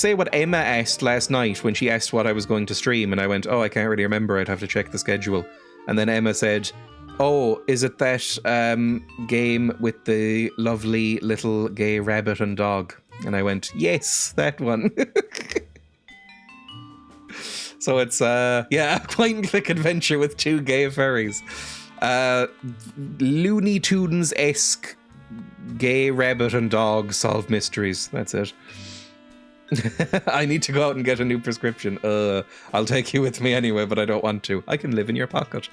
say what Emma asked last night when she asked what I was going to stream, and I went, oh, I can't really remember, I'd have to check the schedule. And then Emma said, oh, is it that game with the lovely little gay rabbit and dog? And I went, yes, that one. So it's, a point-and-click adventure with 2 gay furries. Looney Tunes-esque gay rabbit and dog solve mysteries. That's it. I need to go out and get a new prescription. I'll take you with me anyway, but I don't want to. I can live in your pocket.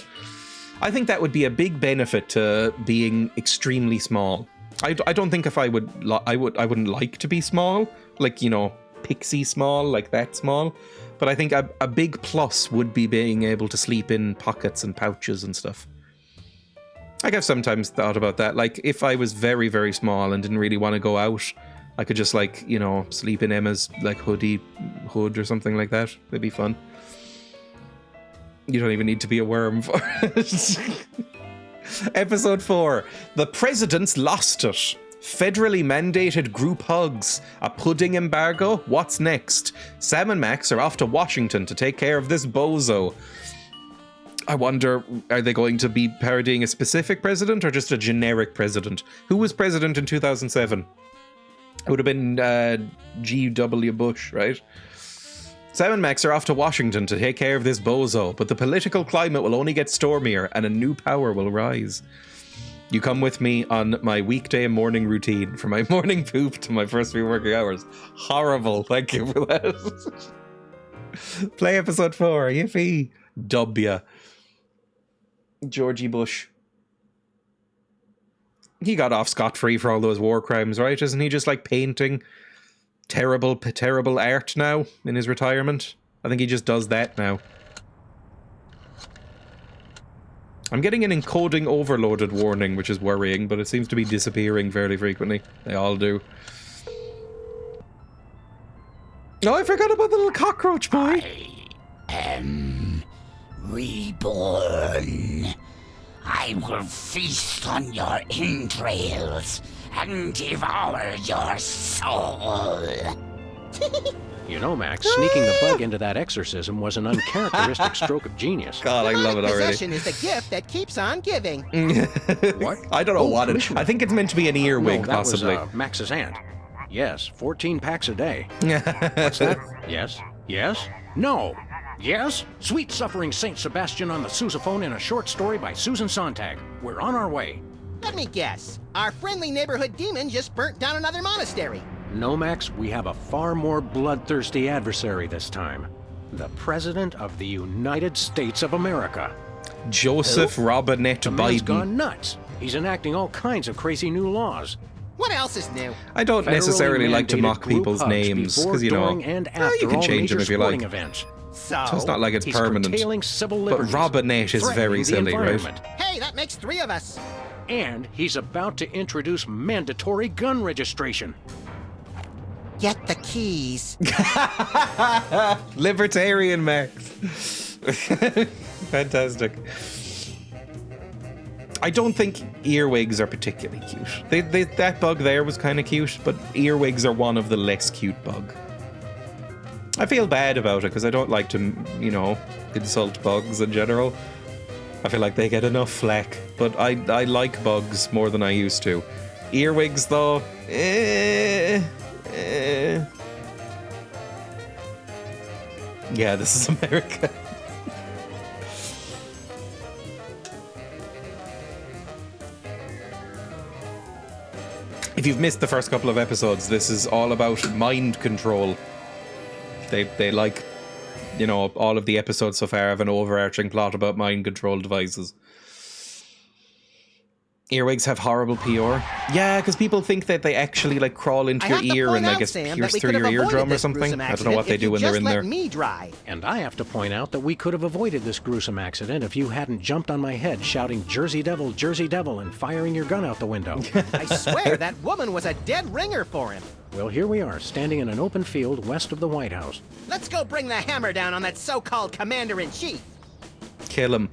I think that would be a big benefit to being extremely small. I don't think if I wouldn't like to be small, like, you know, pixie small, like that small. But I think a big plus would be being able to sleep in pockets and pouches and stuff. Like, I've sometimes thought about that. Like, if I was very, very small and didn't really want to go out, I could just, like, you know, sleep in Emma's, like, hood or something like that. It'd be fun. You don't even need to be a worm for it. Episode 4. The President's Lost It. Federally mandated group hugs. A pudding embargo? What's next? Sam and Max are off to Washington to take care of this bozo. I wonder, are they going to be parodying a specific president or just a generic president? Who was president in 2007? It would have been G.W. Bush, right? Sam and Max are off to Washington to take care of this bozo, but the political climate will only get stormier and a new power will rise. You come with me on my weekday morning routine, from my morning poop to my first few working hours. Horrible, thank you for that. Play episode 4, yippee. W. Georgie Bush. He got off scot-free for all those war crimes, right? Isn't he just like painting terrible art now in his retirement? I think he just does that now. I'm getting an encoding overloaded warning, which is worrying, but it seems to be disappearing fairly frequently. They all do. Oh, I forgot about the little cockroach boy. I am reborn. I will feast on your entrails and devour your soul. You know, Max, sneaking the bug into that exorcism was an uncharacteristic stroke of genius. God, I love it already. Possession is the gift that keeps on giving. What? I don't know what it is. I think it's meant to be an earwig, No, that possibly. was Max's aunt. Yes, 14 packs a day. What's that? Yes? Yes? No! Yes? Sweet Suffering Saint Sebastian on the sousaphone in a short story by Susan Sontag. We're on our way. Let me guess. Our friendly neighborhood demon just burnt down another monastery. No, Max, we have a far more bloodthirsty adversary this time. The President of the United States of America. Joseph Robinette The man's Biden. gone nuts. He's enacting all kinds of crazy new laws. What else is new? I don't necessarily like to mock people's names, because, you know, and you after can all change them major if you like. sporting events. So it's not like it's He's permanent. curtailing civil But liberties, Robinette is very threatening the silly, right? environment. Hey, that makes 3 of us. And he's about to introduce mandatory gun registration. Get the keys. Libertarian Max. Fantastic. I don't think earwigs are particularly cute. That bug there was kind of cute, but earwigs are one of the less cute bug. I feel bad about it because I don't like to, you know, insult bugs in general. I feel like they get enough flack, but I like bugs more than I used to. Earwigs, though, Yeah, this is America. If you've missed the first couple of episodes, this is all about mind control. They like, you know, all of the episodes so far have an overarching plot about mind control devices. Earwigs have horrible PR. Yeah, because people think that they actually like crawl into your ear and I guess pierce through your eardrum or something. I don't know what they do when they're in there. Me drive. And I have to point out that we could have avoided this gruesome accident if you hadn't jumped on my head shouting Jersey Devil, and firing your gun out the window. I swear that woman was a dead ringer for him. Well, here we are, standing in an open field west of the White House. Let's go bring the hammer down on that so-called commander-in-chief. Kill him.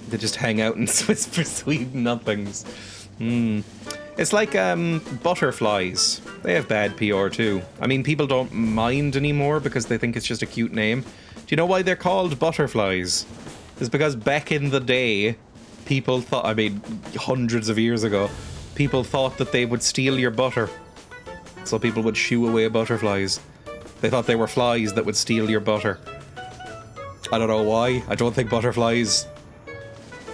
They just hang out and whisper sweet nothings. It's like butterflies. They have bad PR too. I mean, people don't mind anymore because they think it's just a cute name. Do you know why they're called butterflies? It's because back in the day, people thought, I mean, hundreds of years ago, people thought that they would steal your butter. So people would shoo away butterflies. They thought they were flies that would steal your butter. I don't know why. I don't think butterflies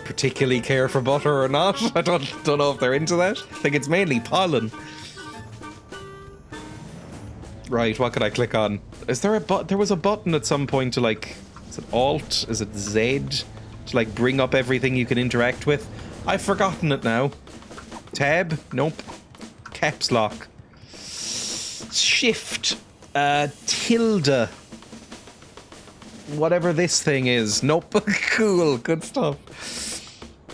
particularly care for butter or not. I don't know if they're into that. I think it's mainly pollen. Right, what could I click on? Is there there was a button at some point to like, is it Alt? Is it Z? To like bring up everything you can interact with? I've forgotten it now. Tab? Nope. Caps lock. Shift. Tilde. Whatever this thing is. Nope. Cool. Good stuff.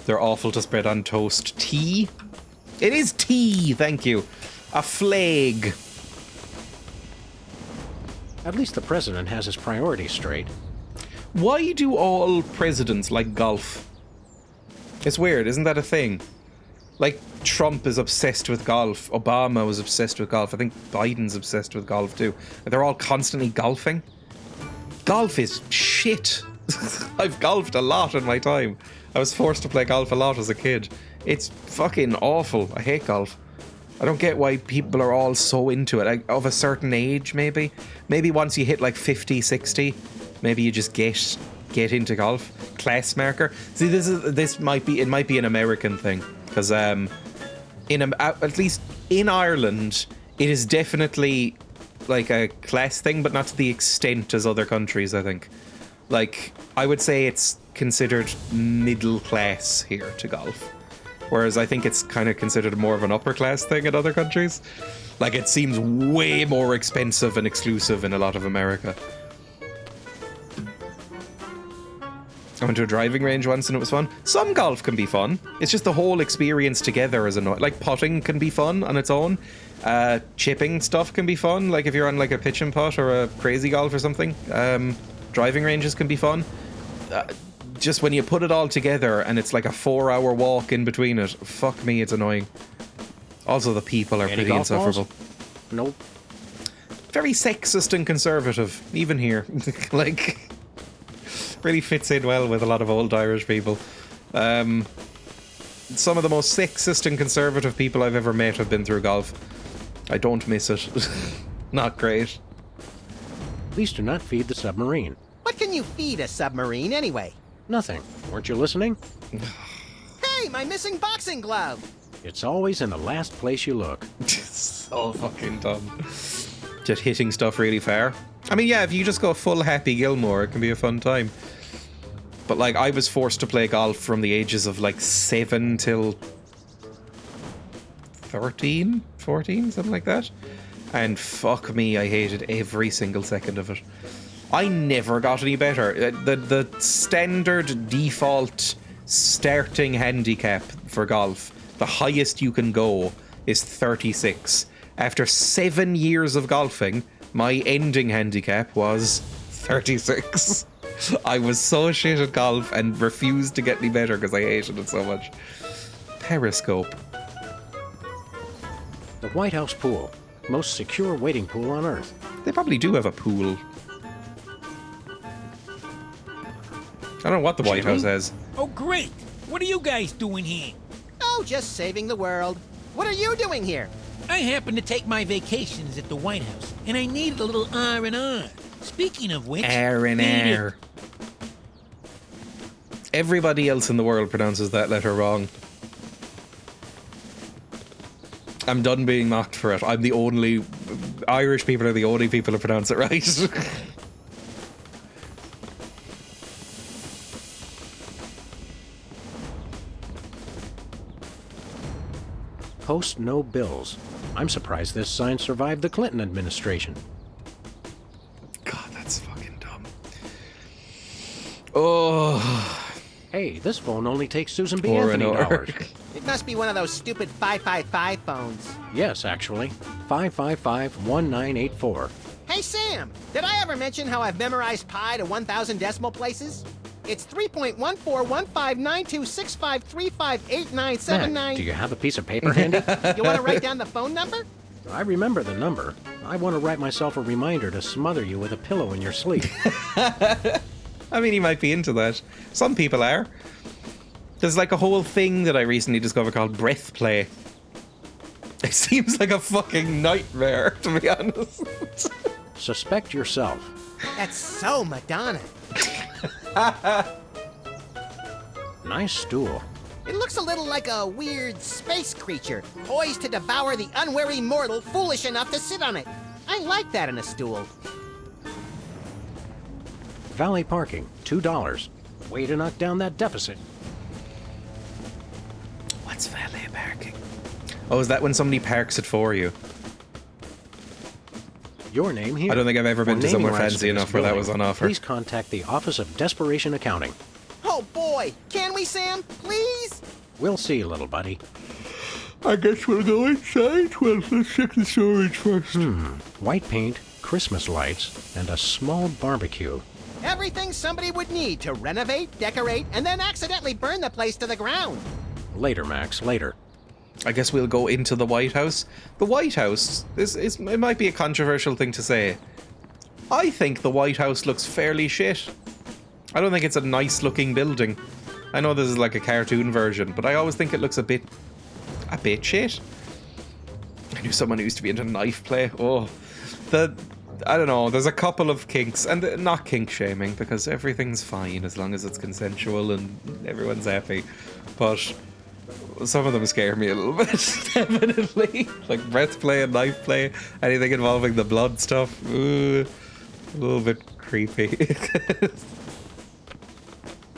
They're awful to spread on toast. Tea? It is tea, thank you. A flag. At least the president has his priorities straight. Why do all presidents like golf? It's weird, isn't that a thing? Like, Trump is obsessed with golf. Obama was obsessed with golf. I think Biden's obsessed with golf too. They're all constantly golfing. Golf is shit. I've golfed a lot in my time. I was forced to play golf a lot as a kid. It's fucking awful. I hate golf. I don't get why people are all so into it. Like, of a certain age, maybe. Maybe once you hit like 50, 60, maybe you just get into golf. Class marker. See, this might be an American thing, because at least in Ireland, it is definitely like a class thing, but not to the extent as other countries, I think. Like, I would say it's considered middle class here to golf. Whereas I think it's kind of considered more of an upper class thing in other countries. Like, it seems way more expensive and exclusive in a lot of America. I went to a driving range once and it was fun. Some golf can be fun. It's just the whole experience together is annoying. Like, putting can be fun on its own. Chipping stuff can be fun. Like, if you're on like a pitch and putt or a crazy golf or something. Driving ranges can be fun. Just when you put it all together and it's like a 4-hour walk in between it, fuck me, it's annoying. Also, the people are pretty insufferable. Balls? Nope. Very sexist and conservative, even here. Like, really fits in well with a lot of old Irish people. Some of the most sexist and conservative people I've ever met have been through golf. I don't miss it. Not great. Please do not feed the submarine. What can you feed a submarine anyway? Nothing. Weren't you listening? Hey, my missing boxing glove! It's always in the last place you look. So fucking dumb. Just hitting stuff really far. I mean, yeah, if you just go full Happy Gilmore, it can be a fun time. But, like, I was forced to play golf from the ages of, like, 7 till 13, 14, something like that. And fuck me, I hated every single second of it. I never got any better. The standard default starting handicap for golf, the highest you can go, is 36. After 7 years of golfing, my ending handicap was 36. I was so shit at golf and refused to get any better because I hated it so much. Periscope. The White House pool. Most secure waiting pool on Earth. They probably do have a pool. I don't know what the White House has. Oh, great! What are you guys doing here? Oh, just saving the world. What are you doing here? I happen to take my vacations at the White House, and I needed a little R&R. Speaking of which... R&R. Everybody else in the world pronounces that letter wrong. I'm done being mocked for it. I'm the only... Irish people are the only people who pronounce it right. Post no bills. I'm surprised this sign survived the Clinton administration. God, that's fucking dumb. Oh. Hey, this phone only takes Susan B. Anthony dollars. It must be one of those stupid 555 phones. Yes, actually. 555-1984. Hey, Sam, did I ever mention how I've memorized pi to 1,000 decimal places? It's 3.14159265358979. Mac, do you have a piece of paper handy? You want to write down the phone number? I remember the number. I want to write myself a reminder to smother you with a pillow in your sleep. I mean, he might be into that. Some people are. There's like a whole thing that I recently discovered called breath play. It seems like a fucking nightmare, to be honest. Suspect yourself. That's so Madonna. Nice stool. It looks a little like a weird space creature, poised to devour the unwary mortal foolish enough to sit on it. I like that in a stool. Valet parking, $2. Way to knock down that deficit. What's valet parking? Oh, is that when somebody parks it for you? Your name here. I don't think I've ever been For to somewhere naming rights fancy to this enough where that building, was on offer. Please contact the Office of Desperation Accounting. Oh boy, can we, Sam? Please? We'll see, little buddy. I guess we'll go inside. Well, let's check the storage first. White paint, Christmas lights, and a small barbecue. Everything somebody would need to renovate, decorate, and then accidentally burn the place to the ground. Later, Max, later. I guess we'll go into the White House. The White House, it might be a controversial thing to say. I think the White House looks fairly shit. I don't think it's a nice looking building. I know this is like a cartoon version, but I always think it looks a bit shit. I knew someone who used to be into knife play. Oh, I don't know. There's a couple of kinks, and not kink shaming because everything's fine as long as it's consensual and everyone's happy. But some of them scare me a little bit, definitely. Like breath play and knife play, anything involving the blood stuff. Ooh, a little bit creepy.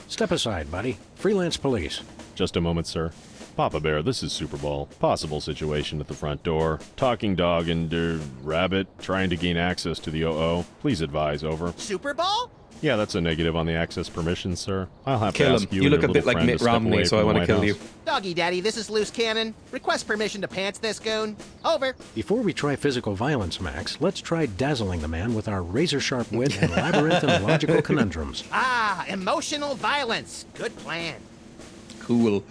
Step aside, buddy. Freelance police. Just a moment, sir. Papa Bear, this is Super Bowl. Possible situation at the front door. Talking dog and, rabbit trying to gain access to the OO. Please advise, over. Super Bowl? Yeah, that's a negative on the access permissions, sir. I'll have Kill to him. ask you You and look your a bit little like friend Mitt to step Romney, away so I from the want to White kill House. you. Doggy Daddy, this is Loose Cannon. Request permission to pants this goon. Over. Before we try physical violence, Max, let's try dazzling the man with our razor-sharp wit and labyrinthine logical conundrums. Ah, emotional violence. Good plan. Cool.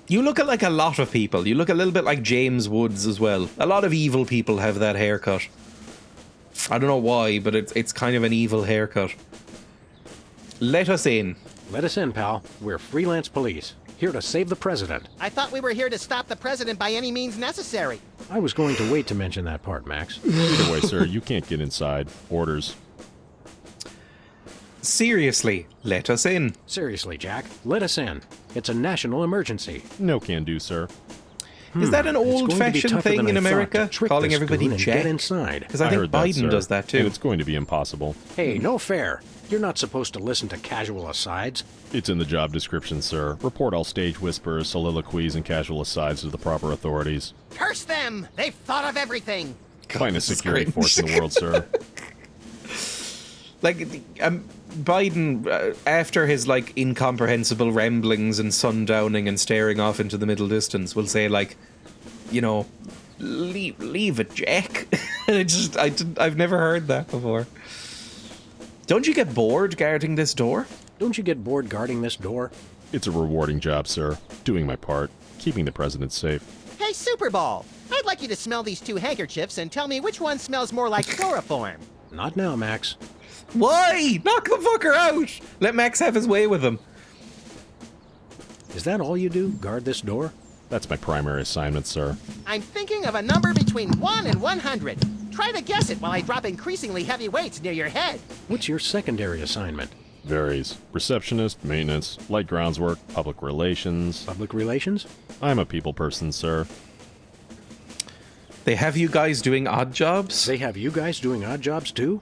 You look at like a lot of people. You look a little bit like James Woods as well. A lot of evil people have that haircut. I don't know why, but it's kind of an evil haircut. Let us in. Let us in, pal. We're freelance police. Here to save the president. I thought we were here to stop the president by any means necessary. I was going to wait to mention that part, Max. Either way, sir, you can't get inside. Orders. Seriously, let us in. Seriously, Jack, let us in. It's a national emergency. No can do, sir. Is that an It's going to be old-fashioned tougher thing than in I thought America? to trick Calling this everybody goon and Jack? get inside. Because I think heard that, Biden sir, does that too. And it's going to be impossible. Hey, no fair. You're not supposed to listen to casual asides. It's in the job description, sir. Report all stage whispers, soliloquies, and casual asides to the proper authorities. Curse them! They've thought of everything. Finest this is security cringe. force in the world, sir. Like, Biden, after his, like, incomprehensible ramblings and sundowning and staring off into the middle distance, will say, like, you know, leave it, Jack. I've never heard that before. Don't you get bored guarding this door? Don't you get bored guarding this door? It's a rewarding job, sir. Doing my part. Keeping the president safe. Hey, Super Bowl, I'd like you to smell these two handkerchiefs and tell me which one smells more like chloroform. Not now, Max. Why? Knock the fucker out! Let Max have his way with him. Is that all you do? Guard this door? That's my primary assignment, sir. I'm thinking of a number between 1 and 100. Try to guess it while I drop increasingly heavy weights near your head. What's your secondary assignment? Varies. Receptionist, maintenance, light grounds work, public relations. Public relations? I'm a people person, sir. They have you guys doing odd jobs? They have you guys doing odd jobs too?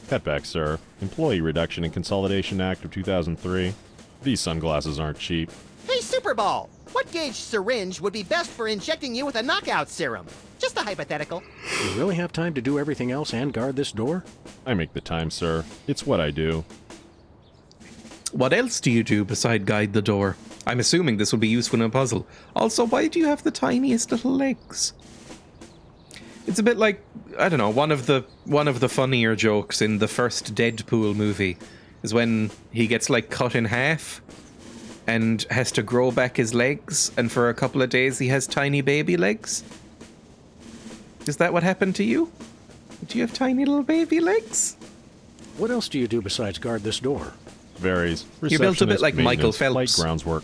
Petback, sir. Employee Reduction and Consolidation Act of 2003. These sunglasses aren't cheap. Hey, Super Bowl, what gauge syringe would be best for injecting you with a knockout serum? Just a hypothetical. You really have time to do everything else and guard this door? I make the time, sir. It's what I do. What else do you do beside guide the door? I'm assuming this will be useful in a puzzle. Also, why do you have the tiniest little legs? It's a bit like, I don't know, one of the funnier jokes in the first Deadpool movie is when he gets like cut in half and has to grow back his legs, and for a couple of days he has tiny baby legs. Is that what happened to you? Do you have tiny little baby legs? What else do you do besides guard this door? Varies. You're built a bit Receptionist, like Michael maintenance, light Phelps. grounds work.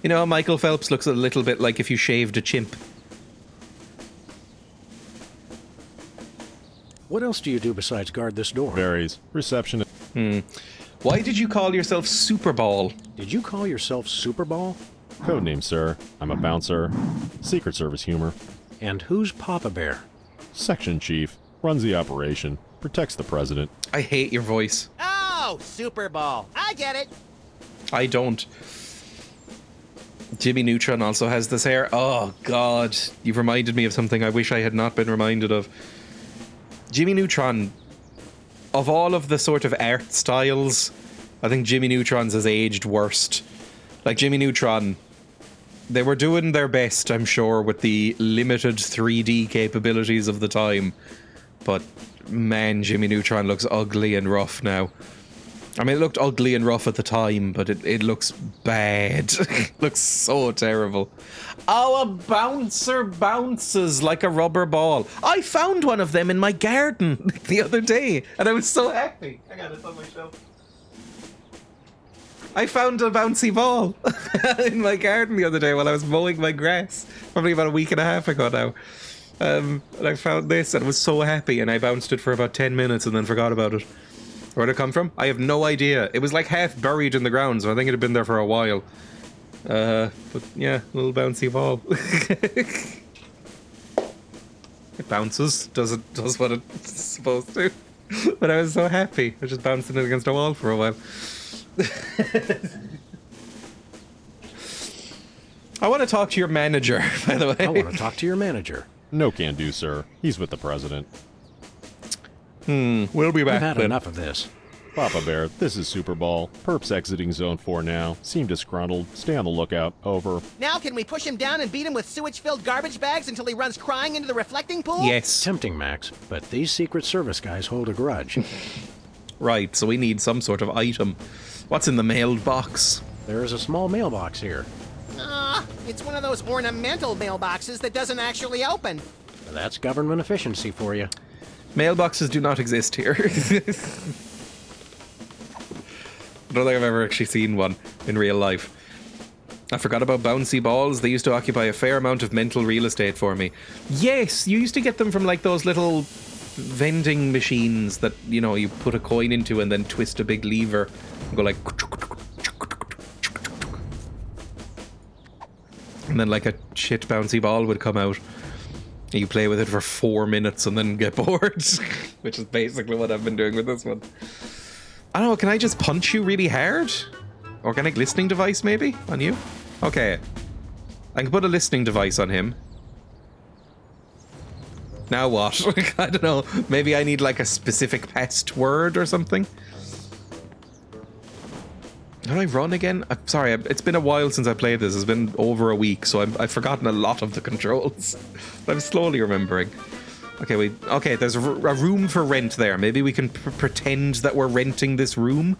You know, Michael Phelps looks a little bit like if you shaved a chimp. What else do you do besides guard this door? Varies. Receptionist. Why did you call yourself Superball? Did you call yourself Superball? Codename, sir. I'm a bouncer. Secret Service humor. And who's Papa Bear? Section chief. Runs the operation. Protects the president. I hate your voice. Oh, Super Ball. I get it. I don't. Jimmy Neutron also has this hair. Oh, God. You've reminded me of something I wish I had not been reminded of. Jimmy Neutron, of all of the sort of art styles, I think Jimmy Neutron's has aged worst. Like, Jimmy Neutron, they were doing their best, I'm sure, with the limited 3D capabilities of the time. But, man, Jimmy Neutron looks ugly and rough now. I mean, it looked ugly and rough at the time, but it looks bad. It looks so terrible. Oh, a bouncer bounces like a rubber ball. I found one of them in my garden the other day, and I was so happy. Hang on, it's on my shelf. I found a bouncy ball in my garden the other day while I was mowing my grass. Probably about a week and a half ago now. And I found this and was so happy, and I bounced it for about 10 minutes and then forgot about it. Where'd it come from? I have no idea. It was like half buried in the ground, so I think it had been there for a while. But yeah, little bouncy ball. It bounces, does what it's supposed to. But I was so happy. I was just bouncing it against a wall for a while. I want to talk to your manager, by the way. I want to talk to your manager. No can do, sir. He's with the president. We'll be back. I've had then. enough of this. Papa Bear, this is Super Ball. Perps exiting Zone 4 now. Seem disgruntled. Stay on the lookout. Over. Now can we push him down and beat him with sewage-filled garbage bags until he runs crying into the reflecting pool? Yes. Tempting, Max, but these Secret Service guys hold a grudge. Right, so we need some sort of item. What's in the mailbox? There is a small mailbox here. It's one of those ornamental mailboxes that doesn't actually open. That's government efficiency for you. Mailboxes do not exist here. I don't think I've ever actually seen one in real life. I forgot about bouncy balls. They used to occupy a fair amount of mental real estate for me. Yes, you used to get them from like those little vending machines that, you know, you put a coin into and then twist a big lever and go like... And then like a shit bouncy ball would come out. And you play with it for 4 minutes and then get bored. Which is basically what I've been doing with this one. I don't know, can I just punch you really hard? Organic listening device maybe? On you? Okay. I can put a listening device on him. Now what? I don't know. Maybe I need like a specific password or something? How do I run again? I'm sorry, it's been a while since I played this. It's been over a week, so I've forgotten a lot of the controls. But I'm slowly remembering. Okay, okay, there's a room for rent there. Maybe we can pretend that we're renting this room.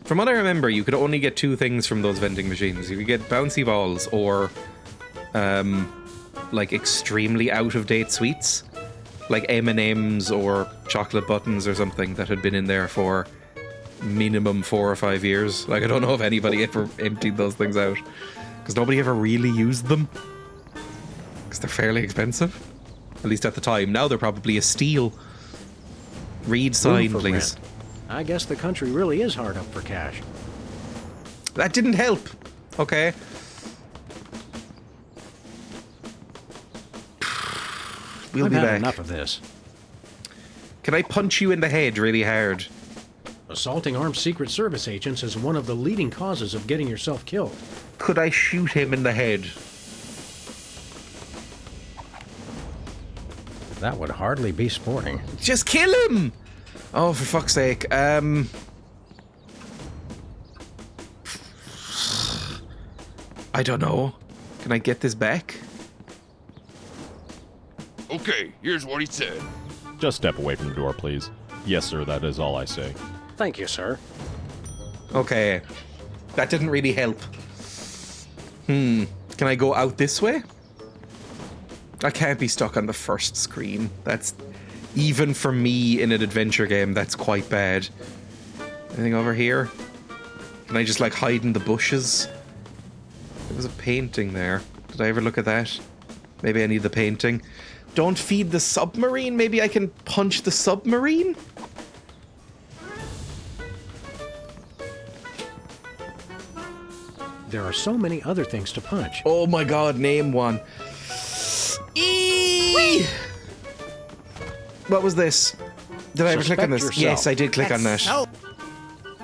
From what I remember, you could only get 2 things from those vending machines. You could get bouncy balls or, like extremely out-of-date sweets. Like M&Ms or chocolate buttons or something that had been in there for minimum 4 or 5 years. Like, I don't know if anybody ever emptied those things out. Because nobody ever really used them. Because they're fairly expensive. At least at the time. Now they're probably a steal. Read sign, Room for please. rent. I guess the country really is hard up for cash. That didn't help. Okay. We'll I've be had back. enough of this. Can I punch you in the head really hard? Assaulting armed Secret Service agents is one of the leading causes of getting yourself killed. Could I shoot him in the head? That would hardly be sporting. Just kill him! Oh, for fuck's sake. I don't know. Can I get this back? Okay, here's what he said. Just step away from the door, please. Yes, sir, that is all I say. Thank you, sir. Okay. That didn't really help. Can I go out this way? I can't be stuck on the first screen. That's... Even for me in an adventure game, that's quite bad. Anything over here? Can I just, like, hide in the bushes? There was a painting there. Did I ever look at that? Maybe I need the painting. Don't feed the submarine? Maybe I can punch the submarine? There are so many other things to punch. Oh my god, name one. Eee! What was this? Did I ever click on this? Suspect Yes, I did click on that. So,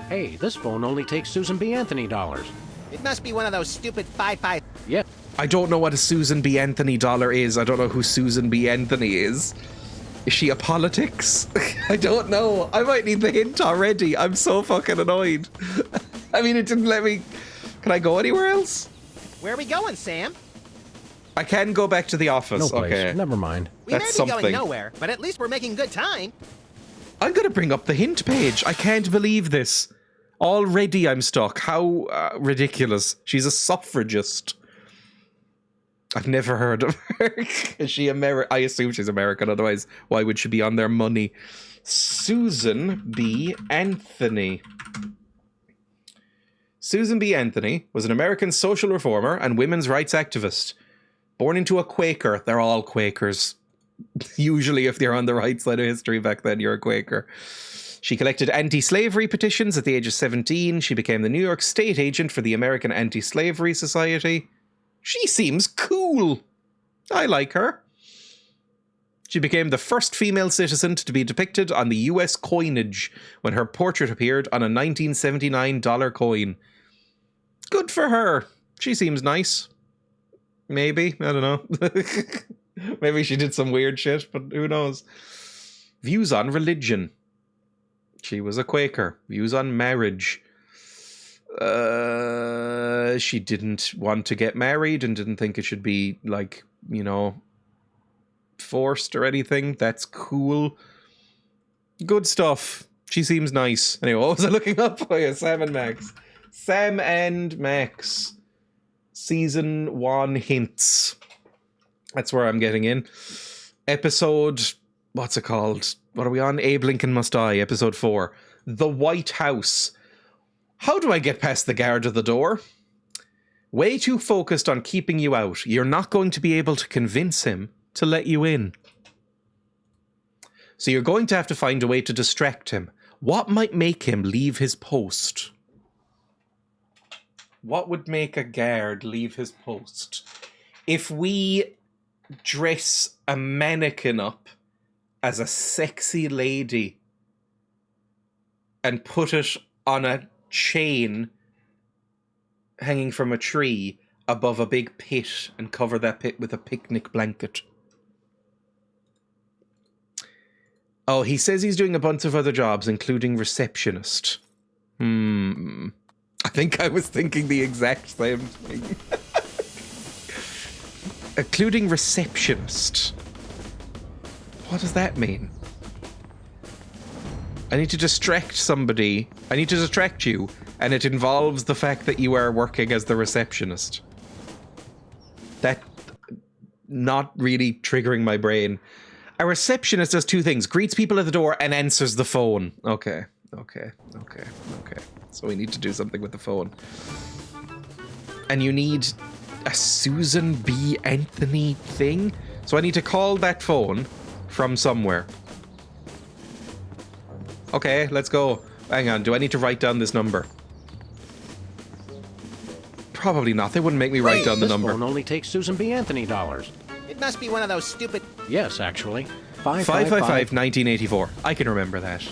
Hey, this phone only takes Susan B. Anthony dollars. it must be one of those stupid 5-5. Yeah. I don't know what a Susan B. Anthony dollar is. I don't know who Susan B. Anthony is. Is she a politics? I don't know. I might need the hint already. I'm so fucking annoyed. I mean, it didn't let me... Can I go anywhere else? Where are we going, Sam? I can go back to the office. No place. Okay. Never mind. We That's may be something. going nowhere, but at least we're making good time. I'm going to bring up the hint page. I can't believe this. Already I'm stuck. How ridiculous. She's a suffragist. I've never heard of her. Is she American? I assume she's American, otherwise why would she be on their money? Susan B. Anthony. Susan B. Anthony was an American social reformer and women's rights activist. Born into a Quaker. They're all Quakers. Usually if they're on the right side of history back then, you're a Quaker. She collected anti-slavery petitions at the age of 17. She became the New York state agent for the American Anti-Slavery Society. She seems cool. I like her. She became the first female citizen to be depicted on the US coinage when her portrait appeared on a 1979 dollar coin. Good for her. She seems nice. Maybe. I don't know. Maybe she did some weird shit, but who knows. Views on religion. She was a Quaker. Views on marriage. She didn't want to get married and didn't think it should be, like, you know, forced or anything. That's cool. Good stuff. She seems nice. Anyway, what was I looking up? Oh yeah, Sam and Max. Sam and Max. Season 1 hints. That's where I'm getting in. Episode... What's it called? What are we on? Abe Lincoln Must Die, episode 4. The White House. How do I get past the guard at the door? Way too focused on keeping you out. You're not going to be able to convince him to let you in. So you're going to have to find a way to distract him. What might make him leave his post? What would make a guard leave his post? If we dress a mannequin up as a sexy lady and put it on a chain hanging from a tree above a big pit and cover that pit with a picnic blanket. Oh, he says he's doing a bunch of other jobs, including receptionist. I think I was thinking the exact same thing. Including receptionist. What does that mean? I need to distract somebody. I need to distract you, and it involves the fact that you are working as the receptionist. That not really triggering my brain. A receptionist does two things: greets people at the door and answers the phone. Okay. So we need to do something with the phone. And you need a Susan B. Anthony thing? So I need to call that phone from somewhere. Okay, let's go. Hang on, do I need to write down this number? Probably not. They wouldn't make me write down the number. This phone only takes Susan B. Anthony dollars. It must be one of those stupid... Yes, actually. 555-1984. I can remember that.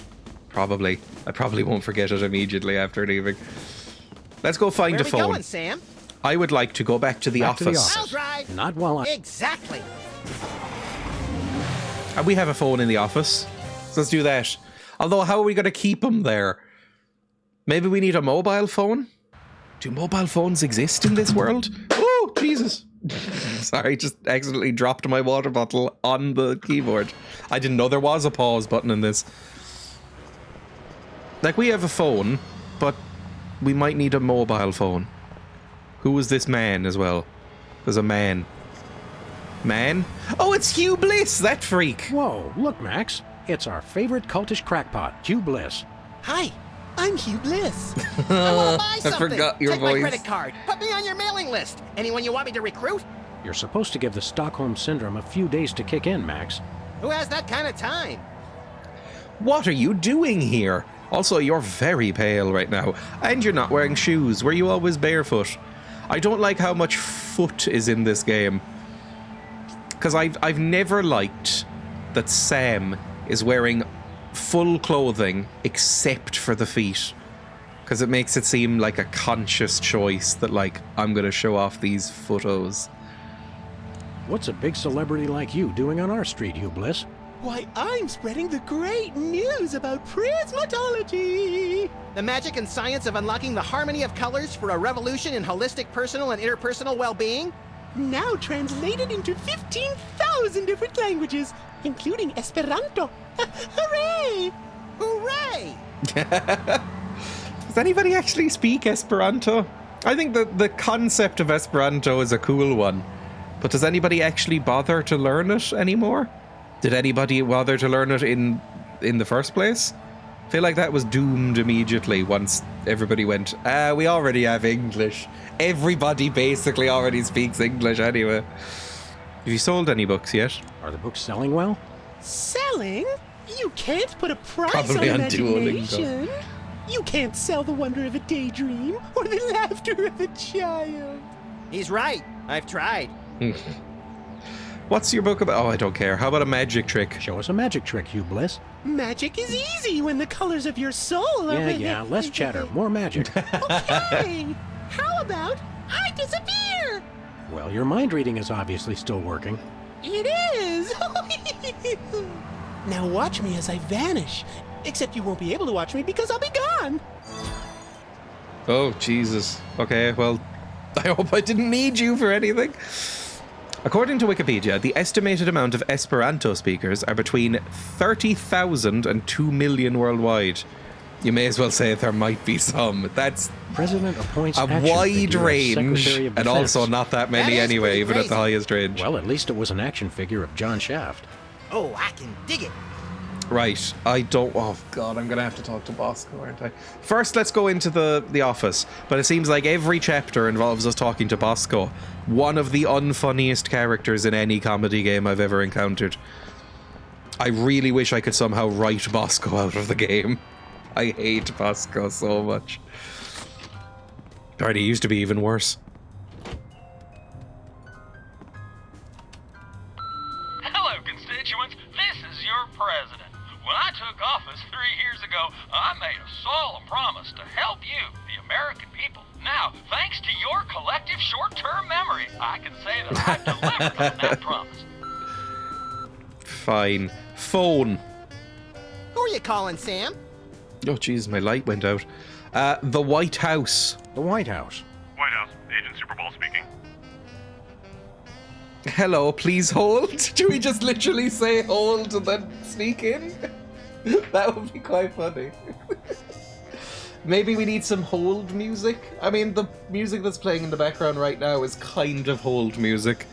Probably. I probably won't forget it immediately after leaving. Let's go find a Where are we phone. going, Sam? I would like to go back to the office. I'll drive. Not while I... Exactly. And we have a phone in the office. So let's do that. Although, how are we going to keep them there? Maybe we need a mobile phone? Do mobile phones exist in this world? Oh, Jesus. Sorry, just accidentally dropped my water bottle on the keyboard. I didn't know there was a pause button in this. Like, we have a phone, but we might need a mobile phone. Who is this man as well? There's a man. Man? Oh, it's Hugh Bliss, that freak. Whoa, look, Max. It's our favorite cultish crackpot, Hugh Bliss. Hi, I'm Hugh Bliss. I want to buy something. forgot your Take voice. my credit card. Put me on your mailing list. Anyone you want me to recruit? You're supposed to give the Stockholm Syndrome a few days to kick in, Max. Who has that kind of time? What are you doing here? Also, you're very pale right now. And you're not wearing shoes. Were you always barefoot? I don't like how much foot is in this game. Because I've never liked that Sam is wearing full clothing except for the feet. Because it makes it seem like a conscious choice that, like, I'm going to show off these photos. What's a big celebrity like you doing on our street, Hugh Bliss? Why, I'm spreading the great news about prismatology! The magic and science of unlocking the harmony of colors for a revolution in holistic personal and interpersonal well-being? Now translated into 15,000 different languages, including Esperanto. Hooray! Hooray! Does anybody actually speak Esperanto? I think that the concept of Esperanto is a cool one. But does anybody actually bother to learn it anymore? Did anybody bother to learn it in the first place? I feel like that was doomed immediately once everybody went, we already have English. Everybody basically already speaks English anyway. Have you sold any books yet? Are the books selling well? Selling? You can't put a price Probably on on Duolingo. imagination. You can't sell the wonder of a daydream or the laughter of a child. He's right. I've tried. What's your book about? Oh, I don't care. How about a magic trick? Show us a magic trick, Hugh Bliss. Magic is easy when the colors of your soul are... Yeah, less chatter, more magic. Okay. How about I disappear? Well, your mind reading is obviously still working. It is! Now watch me as I vanish. Except you won't be able to watch me because I'll be gone. Oh, Jesus. Okay, well, I hope I didn't need you for anything. According to Wikipedia, the estimated amount of Esperanto speakers are between 30,000 and 2 million worldwide. You may as well say there might be some. That's President appoints a action wide figure as range, Secretary of and Defense. also not that many That is anyway, pretty even at the crazy. highest range. Well, at least it was an action figure of John Shaft. Oh, I can dig it. Right, I don't... Oh, God, I'm going to have to talk to Bosco, aren't I? First, let's go into the office. But it seems like every chapter involves us talking to Bosco. One of the unfunniest characters in any comedy game I've ever encountered. I really wish I could somehow write Bosco out of the game. I hate Bosco so much. God, he used to be even worse. Hello, constituents. This is your president. When I took office 3 years ago, I made a solemn promise to help you, the American people. Now, thanks to your collective short-term memory, I can say that I've delivered on that promise. Fine. Phone. Who are you calling, Sam? Oh, jeez, my light went out. The White House. The White House. White House, Agent Superball speaking. Hello, please hold. Do we just literally say hold and then sneak in? That would be quite funny. Maybe we need some hold music? I mean, the music that's playing in the background right now is kind of hold music.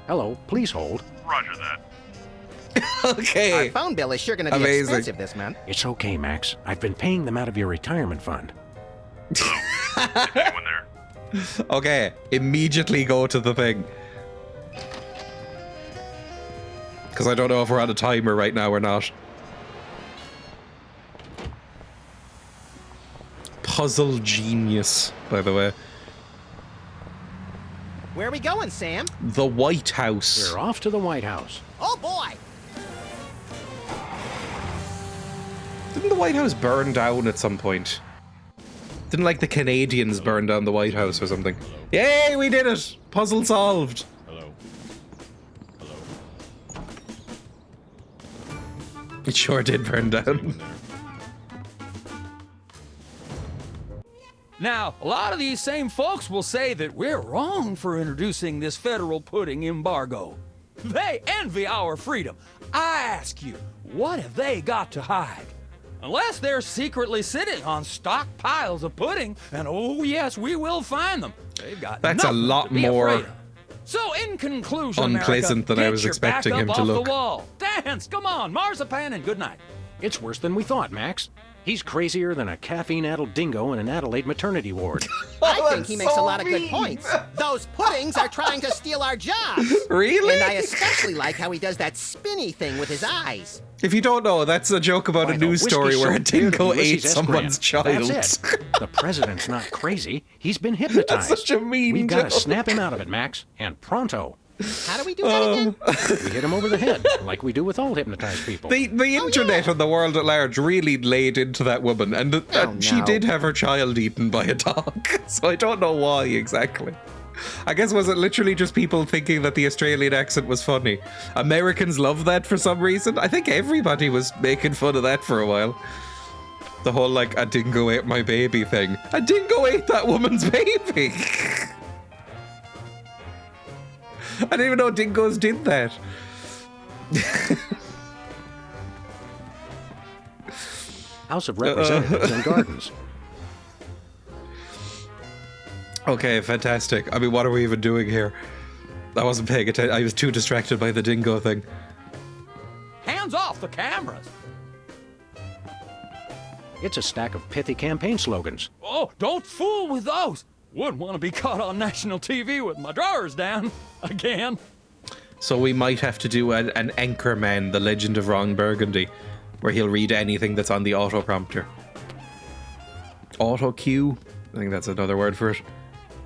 Hello, please hold. Roger that. Okay. Our phone bill is sure going to be Amazing. expensive this month. It's okay, Max. I've been paying them out of your retirement fund. Anyone there? Okay, immediately go to the thing. Because I don't know if we're on a timer right now or not. Puzzle genius, by the way. Where are we going, Sam? The White House. We're off to the White House. Oh, boy. Didn't the White House burn down at some point? Didn't, like, the Canadians burn down the White House or something? Yay, we did it! Puzzle solved. Hello. Hello. It sure did burn down. Now, a lot of these same folks will say that we're wrong for introducing this federal pudding embargo. They envy our freedom. I ask you, what have they got to hide? Unless they're secretly sitting on stockpiles of pudding, and oh yes, we will find them. They've got That's a nothing lot to be more afraid of. So in conclusion, unpleasant America, than I get was your expecting back him up to off look. The wall. Dance, come on, marzipan, and good night. It's worse than we thought, Max. He's crazier than a caffeine-addled dingo in an Adelaide maternity ward. I think he makes a lot of good points. Those puddings are trying to steal our jobs. Really? And I especially like how he does that spinny thing with his eyes. If you don't know, that's a joke about Why, a the news whiskey story where a soap beard of dingo ate Ulysses S. someone's Grant. child. That's it. The president's not crazy. He's been hypnotized. That's such a mean We've got to joke. snap him out of it, Max, and pronto. How do we do that again? We hit him over the head, like we do with all hypnotized people. The internet and the world at large really laid into that woman, and she no. did have her child eaten by a dog. So I don't know why exactly. I guess was it literally just people thinking that the Australian accent was funny? Americans love that for some reason. I think everybody was making fun of that for a while. The whole like a dingo ate my baby thing. A dingo ate that woman's baby. I didn't even know dingoes did that. House of Representatives and Gardens. Okay, fantastic. I mean, what are we even doing here? I wasn't paying attention. I was too distracted by the dingo thing. Hands off the cameras. It's a stack of pithy campaign slogans. Oh, don't fool with those. Wouldn't want to be caught on national TV with my drawers down again. So we might have to do an Anchorman, The Legend of Ron Burgundy, where he'll read anything that's on the auto prompter. Auto cue? I think that's another word for it.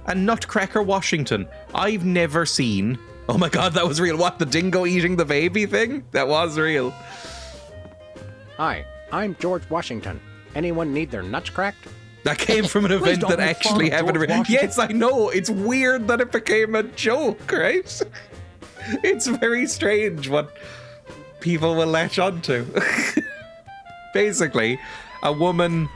And Nutcracker Washington. I've never seen... Oh my god, that was real. What, the dingo eating the baby thing? That was real. Hi, I'm George Washington. Anyone need their nuts cracked? That came from an event don't that make fun actually of happened. George Washington. Yes, I know. It's weird that it became a joke, right? It's very strange what people will latch onto. Basically, a woman...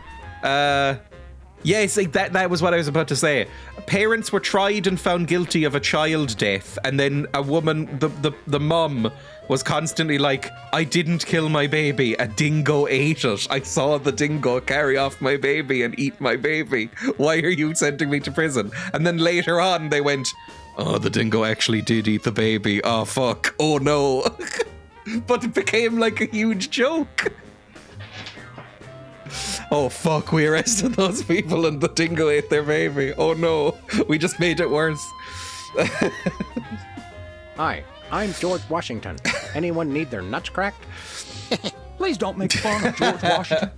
Yes, that was what I was about to say. Parents were tried and found guilty of a child death, and then a woman, the mum, was constantly like, I didn't kill my baby, a dingo ate it. I saw the dingo carry off my baby and eat my baby. Why are you sending me to prison? And then later on they went, oh, the dingo actually did eat the baby. Oh, fuck. Oh, no. But it became like a huge joke. Oh fuck, we arrested those people and the dingo ate their baby. Oh no, we just made it worse. Hi, I'm George Washington. Anyone need their nuts cracked? Please don't make fun of George Washington.